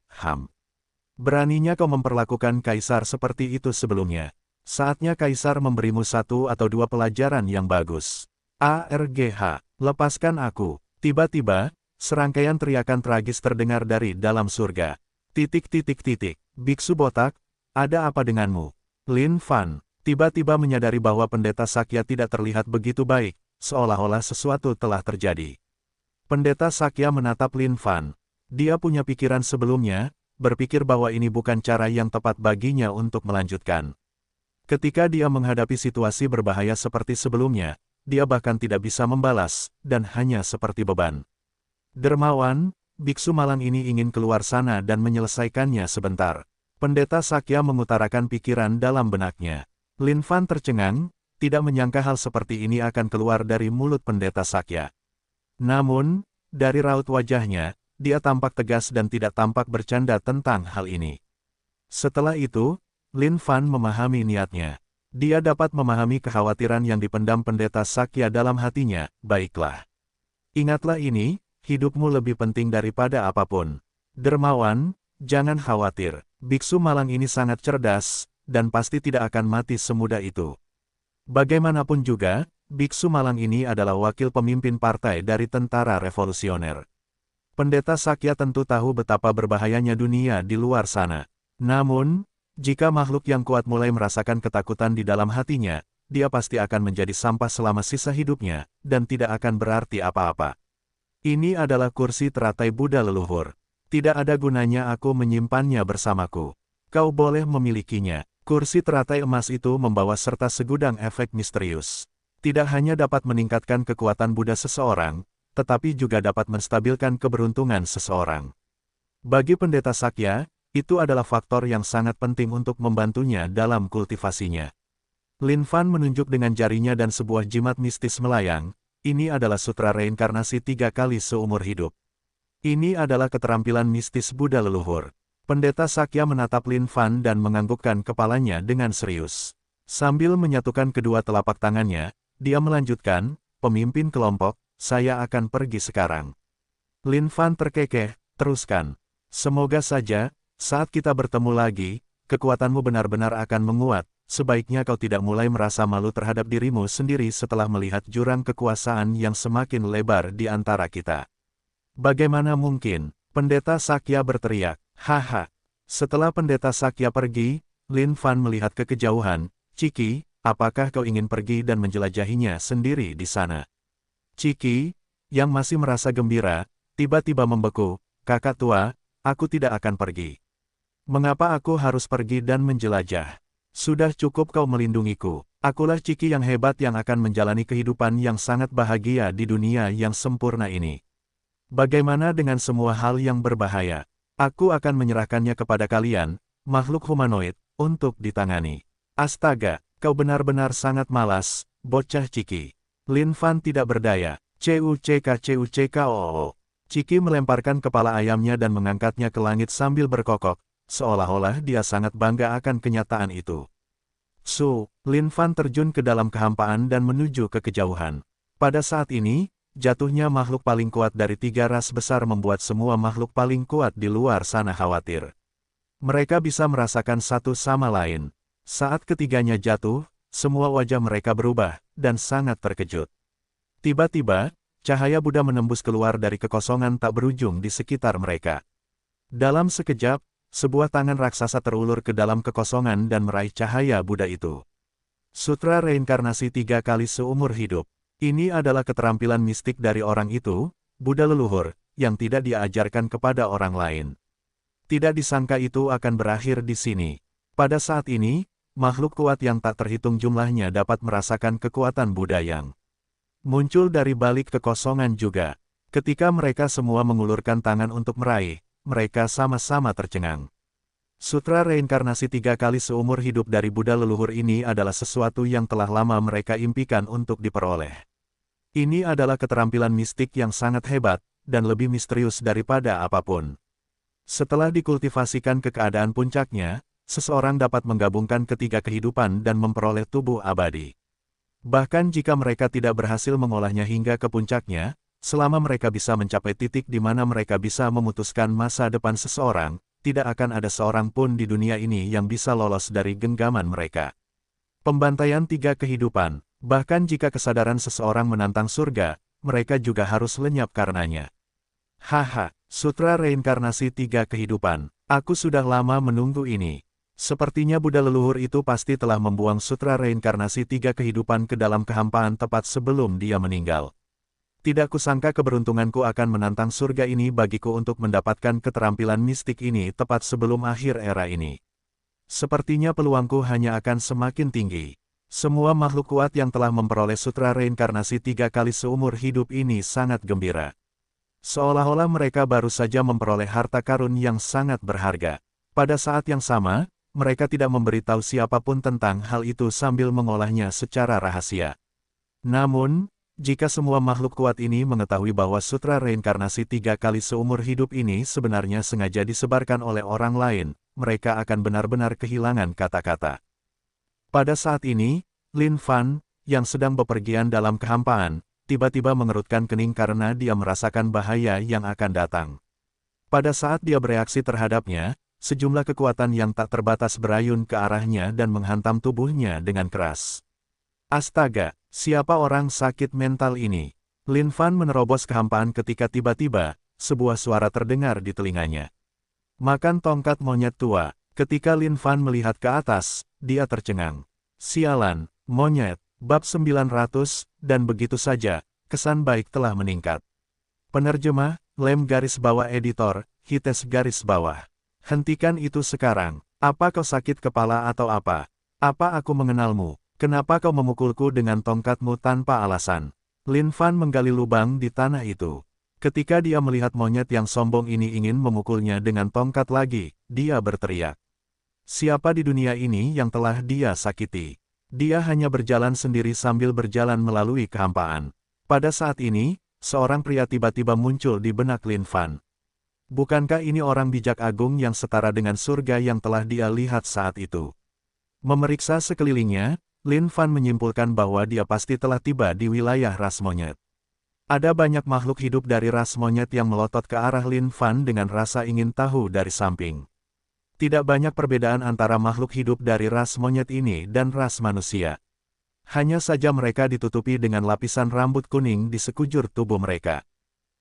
Beraninya kau memperlakukan kaisar seperti itu sebelumnya. Saatnya kaisar memberimu satu atau dua pelajaran yang bagus. ARGH, lepaskan aku. Tiba-tiba, serangkaian teriakan tragis terdengar dari dalam surga. Biksu botak, ada apa denganmu? Lin Fan tiba-tiba menyadari bahwa Pendeta Sakya tidak terlihat begitu baik, seolah-olah sesuatu telah terjadi. Pendeta Sakya menatap Lin Fan. Dia punya pikiran sebelumnya, berpikir bahwa ini bukan cara yang tepat baginya untuk melanjutkan. Ketika dia menghadapi situasi berbahaya seperti sebelumnya, dia bahkan tidak bisa membalas, dan hanya seperti beban. Dermawan, biksu malang ini ingin keluar sana dan menyelesaikannya sebentar. Pendeta Sakya mengutarakan pikiran dalam benaknya. Lin Fan tercengang, tidak menyangka hal seperti ini akan keluar dari mulut pendeta Sakya. Namun, dari raut wajahnya, dia tampak tegas dan tidak tampak bercanda tentang hal ini. Setelah itu, Lin Fan memahami niatnya. Dia dapat memahami kekhawatiran yang dipendam pendeta Sakya dalam hatinya. Baiklah. Ingatlah ini, hidupmu lebih penting daripada apapun. Dermawan, jangan khawatir. Biksu malang ini sangat cerdas, dan pasti tidak akan mati semudah itu. Bagaimanapun juga, biksu malang ini adalah wakil pemimpin partai dari tentara revolusioner. Pendeta Sakya tentu tahu betapa berbahayanya dunia di luar sana. Namun, jika makhluk yang kuat mulai merasakan ketakutan di dalam hatinya, dia pasti akan menjadi sampah selama sisa hidupnya, dan tidak akan berarti apa-apa. Ini adalah kursi teratai Buddha leluhur. Tidak ada gunanya aku menyimpannya bersamaku. Kau boleh memilikinya. Kursi teratai emas itu membawa serta segudang efek misterius. Tidak hanya dapat meningkatkan kekuatan Buddha seseorang, tetapi juga dapat menstabilkan keberuntungan seseorang. Bagi pendeta Sakya, itu adalah faktor yang sangat penting untuk membantunya dalam kultivasinya. Lin Fan menunjuk dengan jarinya dan sebuah jimat mistis melayang. Ini adalah sutra reinkarnasi 3 kali seumur hidup. Ini adalah keterampilan mistis Buddha leluhur. Pendeta Sakya menatap Lin Fan dan menganggukkan kepalanya dengan serius. Sambil menyatukan kedua telapak tangannya, dia melanjutkan, pemimpin kelompok, saya akan pergi sekarang. Lin Fan terkekeh, teruskan. Semoga saja, saat kita bertemu lagi, kekuatanmu benar-benar akan menguat. Sebaiknya kau tidak mulai merasa malu terhadap dirimu sendiri setelah melihat jurang kekuasaan yang semakin lebar di antara kita. Bagaimana mungkin? Pendeta Sakya berteriak. Haha. Setelah pendeta Sakya pergi, Lin Fan melihat ke kejauhan. Ciki, apakah kau ingin pergi dan menjelajahinya sendiri di sana? Ciki, yang masih merasa gembira, tiba-tiba membeku. Kakak tua, aku tidak akan pergi. Mengapa aku harus pergi dan menjelajah? Sudah cukup kau melindungiku. Akulah Ciki yang hebat yang akan menjalani kehidupan yang sangat bahagia di dunia yang sempurna ini. Bagaimana dengan semua hal yang berbahaya? Aku akan menyerahkannya kepada kalian, makhluk humanoid, untuk ditangani. Astaga, kau benar-benar sangat malas, bocah Ciki. Lin Fan tidak berdaya. CUCK. Ciki melemparkan kepala ayamnya dan mengangkatnya ke langit sambil berkokok, seolah-olah dia sangat bangga akan kenyataan itu. Lin Fan terjun ke dalam kehampaan dan menuju ke kejauhan. Pada saat ini, jatuhnya makhluk paling kuat dari 3 ras besar membuat semua makhluk paling kuat di luar sana khawatir. Mereka bisa merasakan satu sama lain. Saat ketiganya jatuh, semua wajah mereka berubah, dan sangat terkejut. Tiba-tiba, cahaya Buddha menembus keluar dari kekosongan tak berujung di sekitar mereka. Dalam sekejap, sebuah tangan raksasa terulur ke dalam kekosongan dan meraih cahaya Buddha itu. Sutra reinkarnasi 3 kali seumur hidup. Ini adalah keterampilan mistik dari orang itu, Buddha leluhur, yang tidak diajarkan kepada orang lain. Tidak disangka itu akan berakhir di sini. Pada saat ini, makhluk kuat yang tak terhitung jumlahnya dapat merasakan kekuatan Buddha yang muncul dari balik kekosongan juga. Ketika mereka semua mengulurkan tangan untuk meraih, mereka sama-sama tercengang. Sutra reinkarnasi 3 kali seumur hidup dari Buddha leluhur ini adalah sesuatu yang telah lama mereka impikan untuk diperoleh. Ini adalah keterampilan mistik yang sangat hebat, dan lebih misterius daripada apapun. Setelah dikultivasikan ke keadaan puncaknya, seseorang dapat menggabungkan ketiga kehidupan dan memperoleh tubuh abadi. Bahkan jika mereka tidak berhasil mengolahnya hingga ke puncaknya, selama mereka bisa mencapai titik di mana mereka bisa memutuskan masa depan seseorang, tidak akan ada seorang pun di dunia ini yang bisa lolos dari genggaman mereka. Pembantaian 3 kehidupan, bahkan jika kesadaran seseorang menantang surga, mereka juga harus lenyap karenanya. Haha, sutra reinkarnasi 3 kehidupan, aku sudah lama menunggu ini. Sepertinya Buddha leluhur itu pasti telah membuang sutra reinkarnasi 3 kehidupan ke dalam kehampaan tepat sebelum dia meninggal. Tidak kusangka keberuntunganku akan menantang surga ini bagiku untuk mendapatkan keterampilan mistik ini tepat sebelum akhir era ini. Sepertinya peluangku hanya akan semakin tinggi. Semua makhluk kuat yang telah memperoleh sutra reinkarnasi 3 kali seumur hidup ini sangat gembira. Seolah-olah mereka baru saja memperoleh harta karun yang sangat berharga. Pada saat yang sama, mereka tidak memberitahu siapapun tentang hal itu sambil mengolahnya secara rahasia. Namun, jika semua makhluk kuat ini mengetahui bahwa sutra reinkarnasi 3 kali seumur hidup ini sebenarnya sengaja disebarkan oleh orang lain, mereka akan benar-benar kehilangan kata-kata. Pada saat ini, Lin Fan, yang sedang bepergian dalam kehampaan, tiba-tiba mengerutkan kening karena dia merasakan bahaya yang akan datang. Pada saat dia bereaksi terhadapnya, sejumlah kekuatan yang tak terbatas berayun ke arahnya dan menghantam tubuhnya dengan keras. Astaga, siapa orang sakit mental ini? Lin Fan menerobos kehampaan ketika tiba-tiba, sebuah suara terdengar di telinganya. Makan tongkat monyet tua. Ketika Lin Fan melihat ke atas, dia tercengang. Sialan, monyet. Bab 900, dan begitu saja, kesan baik telah meningkat. Penerjemah, Lem garis bawah editor, Hites garis bawah. Hentikan itu sekarang. Apa kau sakit kepala atau apa? Apa aku mengenalmu? Kenapa kau memukulku dengan tongkatmu tanpa alasan? Lin Fan menggali lubang di tanah itu. Ketika dia melihat monyet yang sombong ini ingin memukulnya dengan tongkat lagi, dia berteriak. Siapa di dunia ini yang telah dia sakiti? Dia hanya berjalan sendiri sambil berjalan melalui kehampaan. Pada saat ini, seorang pria tiba-tiba muncul di benak Lin Fan. Bukankah ini orang bijak agung yang setara dengan surga yang telah dia lihat saat itu? Memeriksa sekelilingnya, Lin Fan menyimpulkan bahwa dia pasti telah tiba di wilayah ras monyet. Ada banyak makhluk hidup dari ras monyet yang melotot ke arah Lin Fan dengan rasa ingin tahu dari samping. Tidak banyak perbedaan antara makhluk hidup dari ras monyet ini dan ras manusia. Hanya saja mereka ditutupi dengan lapisan rambut kuning di sekujur tubuh mereka.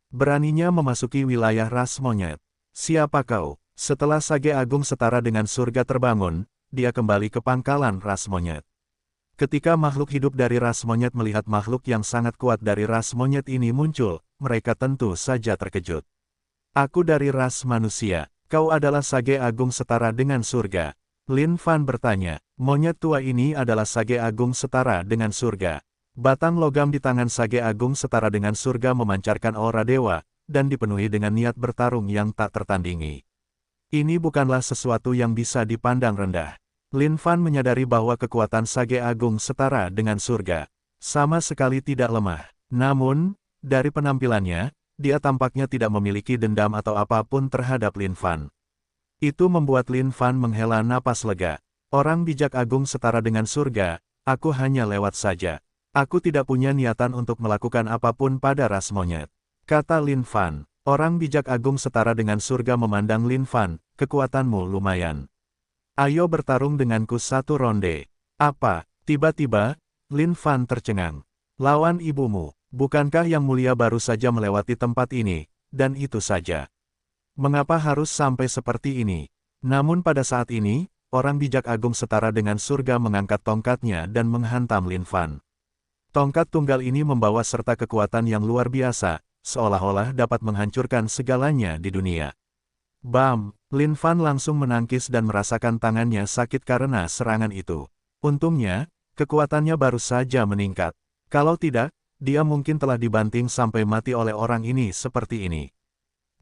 Beraninya memasuki wilayah ras monyet. Siapa kau? Setelah Sage Agung setara dengan surga terbangun, dia kembali ke pangkalan ras monyet. Ketika makhluk hidup dari ras monyet melihat makhluk yang sangat kuat dari ras monyet ini muncul, mereka tentu saja terkejut. Aku dari ras manusia. Kau adalah Sage Agung setara dengan surga. Lin Fan bertanya, monyet tua ini adalah Sage Agung setara dengan surga. Batang logam di tangan Sage Agung setara dengan surga memancarkan aura dewa, dan dipenuhi dengan niat bertarung yang tak tertandingi. Ini bukanlah sesuatu yang bisa dipandang rendah. Lin Fan menyadari bahwa kekuatan Sage Agung setara dengan surga. Sama sekali tidak lemah. Namun, dari penampilannya, dia tampaknya tidak memiliki dendam atau apapun terhadap Lin Fan. Itu membuat Lin Fan menghela napas lega. Orang bijak agung setara dengan surga, aku hanya lewat saja. Aku tidak punya niatan untuk melakukan apapun pada ras monyet. Kata Lin Fan. Orang bijak agung setara dengan surga memandang Lin Fan, kekuatanmu lumayan. Ayo bertarung denganku satu ronde. Apa? Tiba-tiba, Lin Fan tercengang. Lawan ibumu. Bukankah Yang Mulia baru saja melewati tempat ini, dan itu saja. Mengapa harus sampai seperti ini? Namun pada saat ini, orang bijak agung setara dengan surga mengangkat tongkatnya dan menghantam Lin Fan. Tongkat tunggal ini membawa serta kekuatan yang luar biasa, seolah-olah dapat menghancurkan segalanya di dunia. Bam! Lin Fan langsung menangkis dan merasakan tangannya sakit karena serangan itu. Untungnya, kekuatannya baru saja meningkat. Kalau tidak, dia mungkin telah dibanting sampai mati oleh orang ini seperti ini.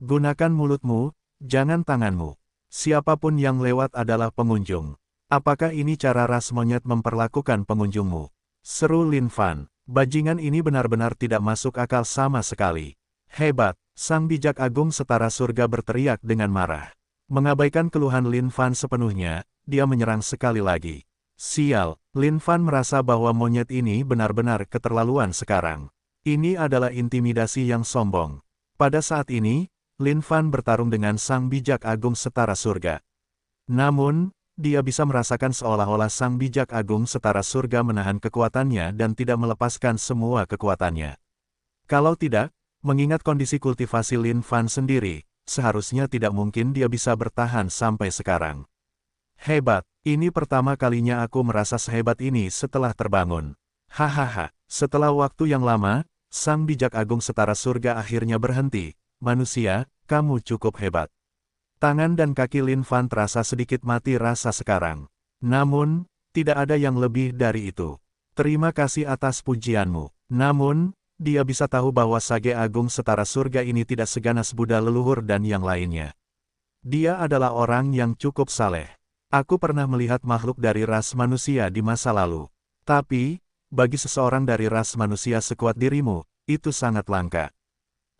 Gunakan mulutmu, jangan tanganmu. Siapapun yang lewat adalah pengunjung. Apakah ini cara ras monyet memperlakukan pengunjungmu? Seru Lin Fan. Bajingan ini benar-benar tidak masuk akal sama sekali. Hebat, sang bijak agung setara surga berteriak dengan marah. Mengabaikan keluhan Lin Fan sepenuhnya, dia menyerang sekali lagi. Sial, Lin Fan merasa bahwa monyet ini benar-benar keterlaluan sekarang. Ini adalah intimidasi yang sombong. Pada saat ini, Lin Fan bertarung dengan sang bijak agung setara surga. Namun, dia bisa merasakan seolah-olah sang bijak agung setara surga menahan kekuatannya dan tidak melepaskan semua kekuatannya. Kalau tidak, mengingat kondisi kultivasi Lin Fan sendiri, seharusnya tidak mungkin dia bisa bertahan sampai sekarang. Hebat, ini pertama kalinya aku merasa sehebat ini setelah terbangun. Hahaha, setelah waktu yang lama, sang bijak agung setara surga akhirnya berhenti. Manusia, kamu cukup hebat. Tangan dan kaki Lin Fan terasa sedikit mati rasa sekarang. Namun, tidak ada yang lebih dari itu. Terima kasih atas pujianmu. Namun, dia bisa tahu bahwa Sage Agung Setara Surga ini tidak seganas Buddha leluhur dan yang lainnya. Dia adalah orang yang cukup saleh. Aku pernah melihat makhluk dari ras manusia di masa lalu. Tapi, bagi seseorang dari ras manusia sekuat dirimu, itu sangat langka.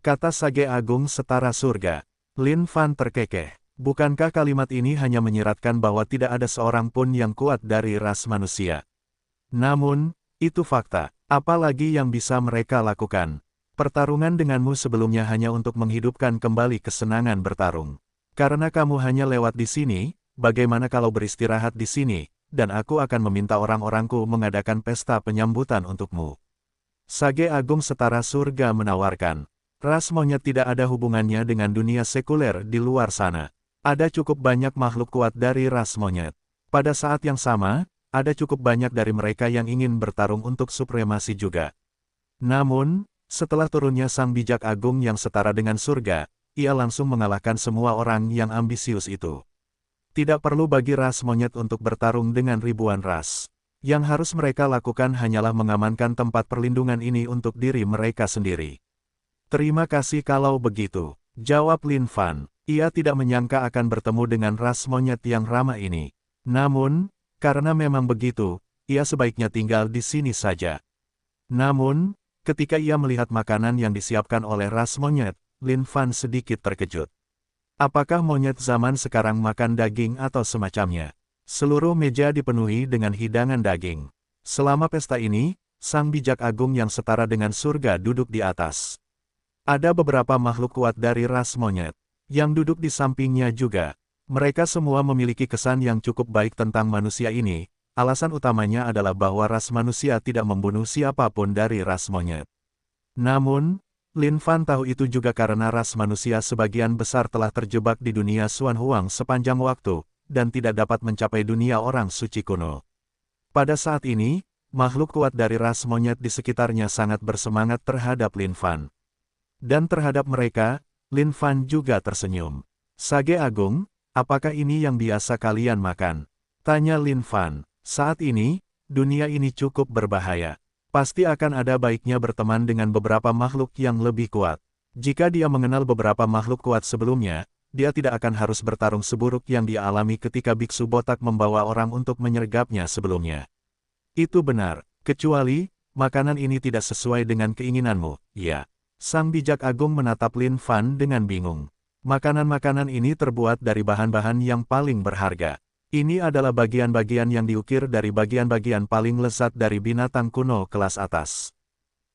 Kata Sage Agung Setara Surga. Lin Fan terkekeh. Bukankah kalimat ini hanya menyiratkan bahwa tidak ada seorang pun yang kuat dari ras manusia? Namun, itu fakta. Apalagi yang bisa mereka lakukan? Pertarungan denganmu sebelumnya hanya untuk menghidupkan kembali kesenangan bertarung. Karena kamu hanya lewat di sini, bagaimana kalau beristirahat di sini, dan aku akan meminta orang-orangku mengadakan pesta penyambutan untukmu. Sage Agung Setara Surga menawarkan. Ras monyet tidak ada hubungannya dengan dunia sekuler di luar sana. Ada cukup banyak makhluk kuat dari ras monyet. Pada saat yang sama, ada cukup banyak dari mereka yang ingin bertarung untuk supremasi juga. Namun, setelah turunnya Sang Bijak Agung yang setara dengan surga, ia langsung mengalahkan semua orang yang ambisius itu. Tidak perlu bagi ras monyet untuk bertarung dengan ribuan ras. Yang harus mereka lakukan hanyalah mengamankan tempat perlindungan ini untuk diri mereka sendiri. Terima kasih kalau begitu, jawab Lin Fan. Ia tidak menyangka akan bertemu dengan ras monyet yang ramah ini. Namun, karena memang begitu, ia sebaiknya tinggal di sini saja. Namun, ketika ia melihat makanan yang disiapkan oleh ras monyet, Lin Fan sedikit terkejut. Apakah monyet zaman sekarang makan daging atau semacamnya? Seluruh meja dipenuhi dengan hidangan daging. Selama pesta ini, Sang Bijak Agung yang setara dengan surga duduk di atas. Ada beberapa makhluk kuat dari ras monyet yang duduk di sampingnya juga. Mereka semua memiliki kesan yang cukup baik tentang manusia ini. Alasan utamanya adalah bahwa ras manusia tidak membunuh siapapun dari ras monyet. Namun, Lin Fan tahu itu juga karena ras manusia sebagian besar telah terjebak di dunia Xuan Huang sepanjang waktu, dan tidak dapat mencapai dunia orang suci kuno. Pada saat ini, makhluk kuat dari ras monyet di sekitarnya sangat bersemangat terhadap Lin Fan. Dan terhadap mereka, Lin Fan juga tersenyum. Sage Agung, apakah ini yang biasa kalian makan? Tanya Lin Fan. Saat ini, dunia ini cukup berbahaya. Pasti akan ada baiknya berteman dengan beberapa makhluk yang lebih kuat. Jika dia mengenal beberapa makhluk kuat sebelumnya, dia tidak akan harus bertarung seburuk yang dia alami ketika biksu botak membawa orang untuk menyergapnya sebelumnya. Itu benar, kecuali, makanan ini tidak sesuai dengan keinginanmu, ya. Sang Bijak Agung menatap Lin Fan dengan bingung. Makanan-makanan ini terbuat dari bahan-bahan yang paling berharga. Ini adalah bagian-bagian yang diukir dari bagian-bagian paling lezat dari binatang kuno kelas atas.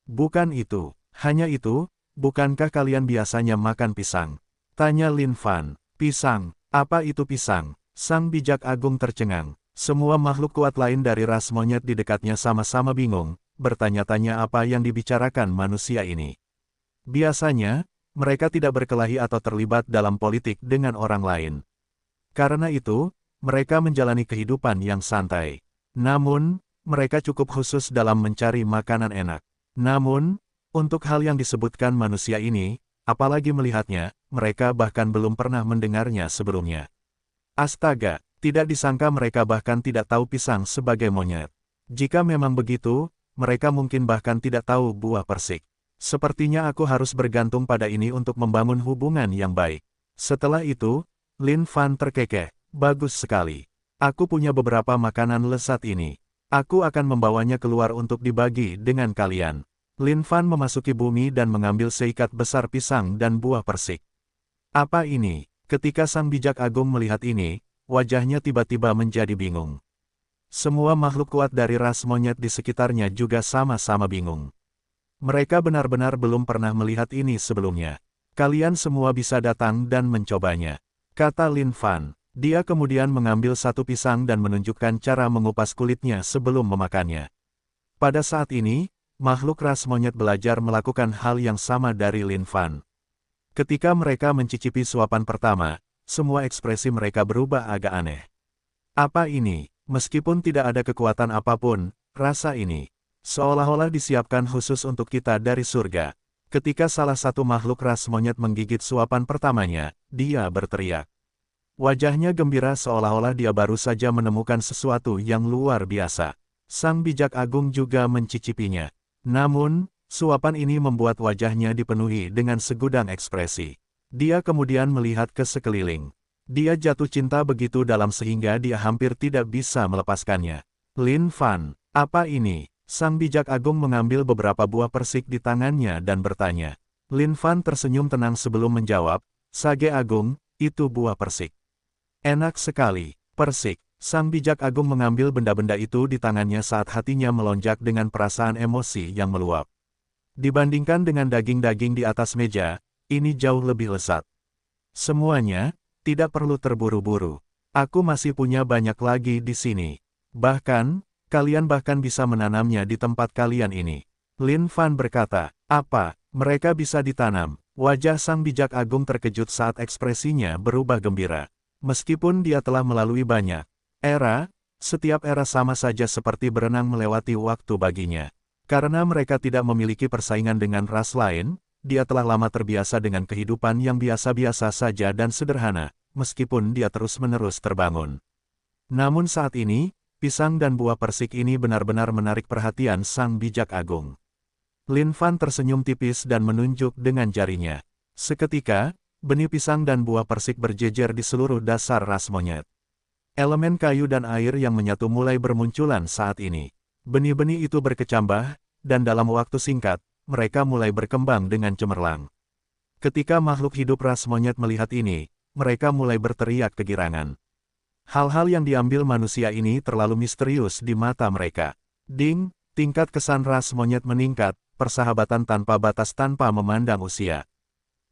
Bukan itu, hanya itu, bukankah kalian biasanya makan pisang? Tanya Lin Fan. Pisang, apa itu pisang? Sang Bijak Agung tercengang. Semua makhluk kuat lain dari ras monyet di dekatnya sama-sama bingung, bertanya-tanya apa yang dibicarakan manusia ini. Biasanya, mereka tidak berkelahi atau terlibat dalam politik dengan orang lain. Karena itu, mereka menjalani kehidupan yang santai. Namun, mereka cukup khusus dalam mencari makanan enak. Namun, untuk hal yang disebutkan manusia ini, apalagi melihatnya, mereka bahkan belum pernah mendengarnya sebelumnya. Astaga, tidak disangka mereka bahkan tidak tahu pisang sebagai monyet. Jika memang begitu, mereka mungkin bahkan tidak tahu buah persik. Sepertinya aku harus bergantung pada ini untuk membangun hubungan yang baik. Setelah itu, Lin Fan terkekeh. Bagus sekali. Aku punya beberapa makanan lezat ini. Aku akan membawanya keluar untuk dibagi dengan kalian. Lin Fan memasuki bumi dan mengambil seikat besar pisang dan buah persik. Apa ini? Ketika Sang Bijak Agung melihat ini, wajahnya tiba-tiba menjadi bingung. Semua makhluk kuat dari ras monyet di sekitarnya juga sama-sama bingung. Mereka benar-benar belum pernah melihat ini sebelumnya. Kalian semua bisa datang dan mencobanya, kata Lin Fan. Dia kemudian mengambil satu pisang dan menunjukkan cara mengupas kulitnya sebelum memakannya. Pada saat ini, makhluk ras monyet belajar melakukan hal yang sama dari Lin Fan. Ketika mereka mencicipi suapan pertama, semua ekspresi mereka berubah agak aneh. Apa ini? Meskipun tidak ada kekuatan apapun, rasa ini seolah-olah disiapkan khusus untuk kita dari surga. Ketika salah satu makhluk ras monyet menggigit suapan pertamanya, dia berteriak. Wajahnya gembira seolah-olah dia baru saja menemukan sesuatu yang luar biasa. Sang Bijak Agung juga mencicipinya. Namun, Suapan ini membuat wajahnya dipenuhi dengan segudang ekspresi. Dia kemudian melihat ke sekeliling. Dia jatuh cinta begitu dalam sehingga dia hampir tidak bisa melepaskannya. Lin Fan, apa ini? Sang bijak agung mengambil beberapa buah persik di tangannya dan bertanya. Lin Fan tersenyum tenang sebelum menjawab, Sage Agung, itu buah persik. Enak sekali, persik. Sang bijak agung mengambil benda-benda itu di tangannya saat hatinya melonjak dengan perasaan emosi yang meluap. Dibandingkan dengan daging-daging di atas meja, ini jauh lebih lezat. Semuanya, tidak perlu terburu-buru. Aku masih punya banyak lagi di sini. Bahkan, kalian bahkan bisa menanamnya di tempat kalian ini. Lin Fan berkata, apa, mereka bisa ditanam? Wajah sang bijak agung terkejut saat ekspresinya berubah gembira. Meskipun dia telah melalui banyak era, setiap era sama saja seperti berenang melewati waktu baginya. Karena mereka tidak memiliki persaingan dengan ras lain, dia telah lama terbiasa dengan kehidupan yang biasa-biasa saja dan sederhana, meskipun dia terus-menerus terbangun. Namun saat ini, pisang dan buah persik ini benar-benar menarik perhatian sang bijak agung. Lin Fan tersenyum tipis dan menunjuk dengan jarinya. Seketika, benih pisang dan buah persik berjejer di seluruh dasar ras monyet. Elemen kayu dan air yang menyatu mulai bermunculan saat ini. Benih-benih itu berkecambah, dan dalam waktu singkat, mereka mulai berkembang dengan cemerlang. Ketika makhluk hidup ras monyet melihat ini, mereka mulai berteriak kegirangan. Hal-hal yang diambil manusia ini terlalu misterius di mata mereka. Ding, tingkat kesan ras monyet meningkat, persahabatan tanpa batas tanpa memandang usia.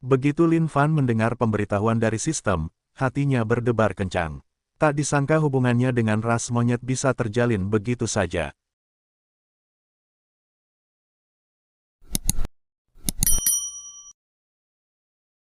Begitu Lin Fan mendengar pemberitahuan dari sistem, hatinya berdebar kencang. Tak disangka hubungannya dengan ras monyet bisa terjalin begitu saja.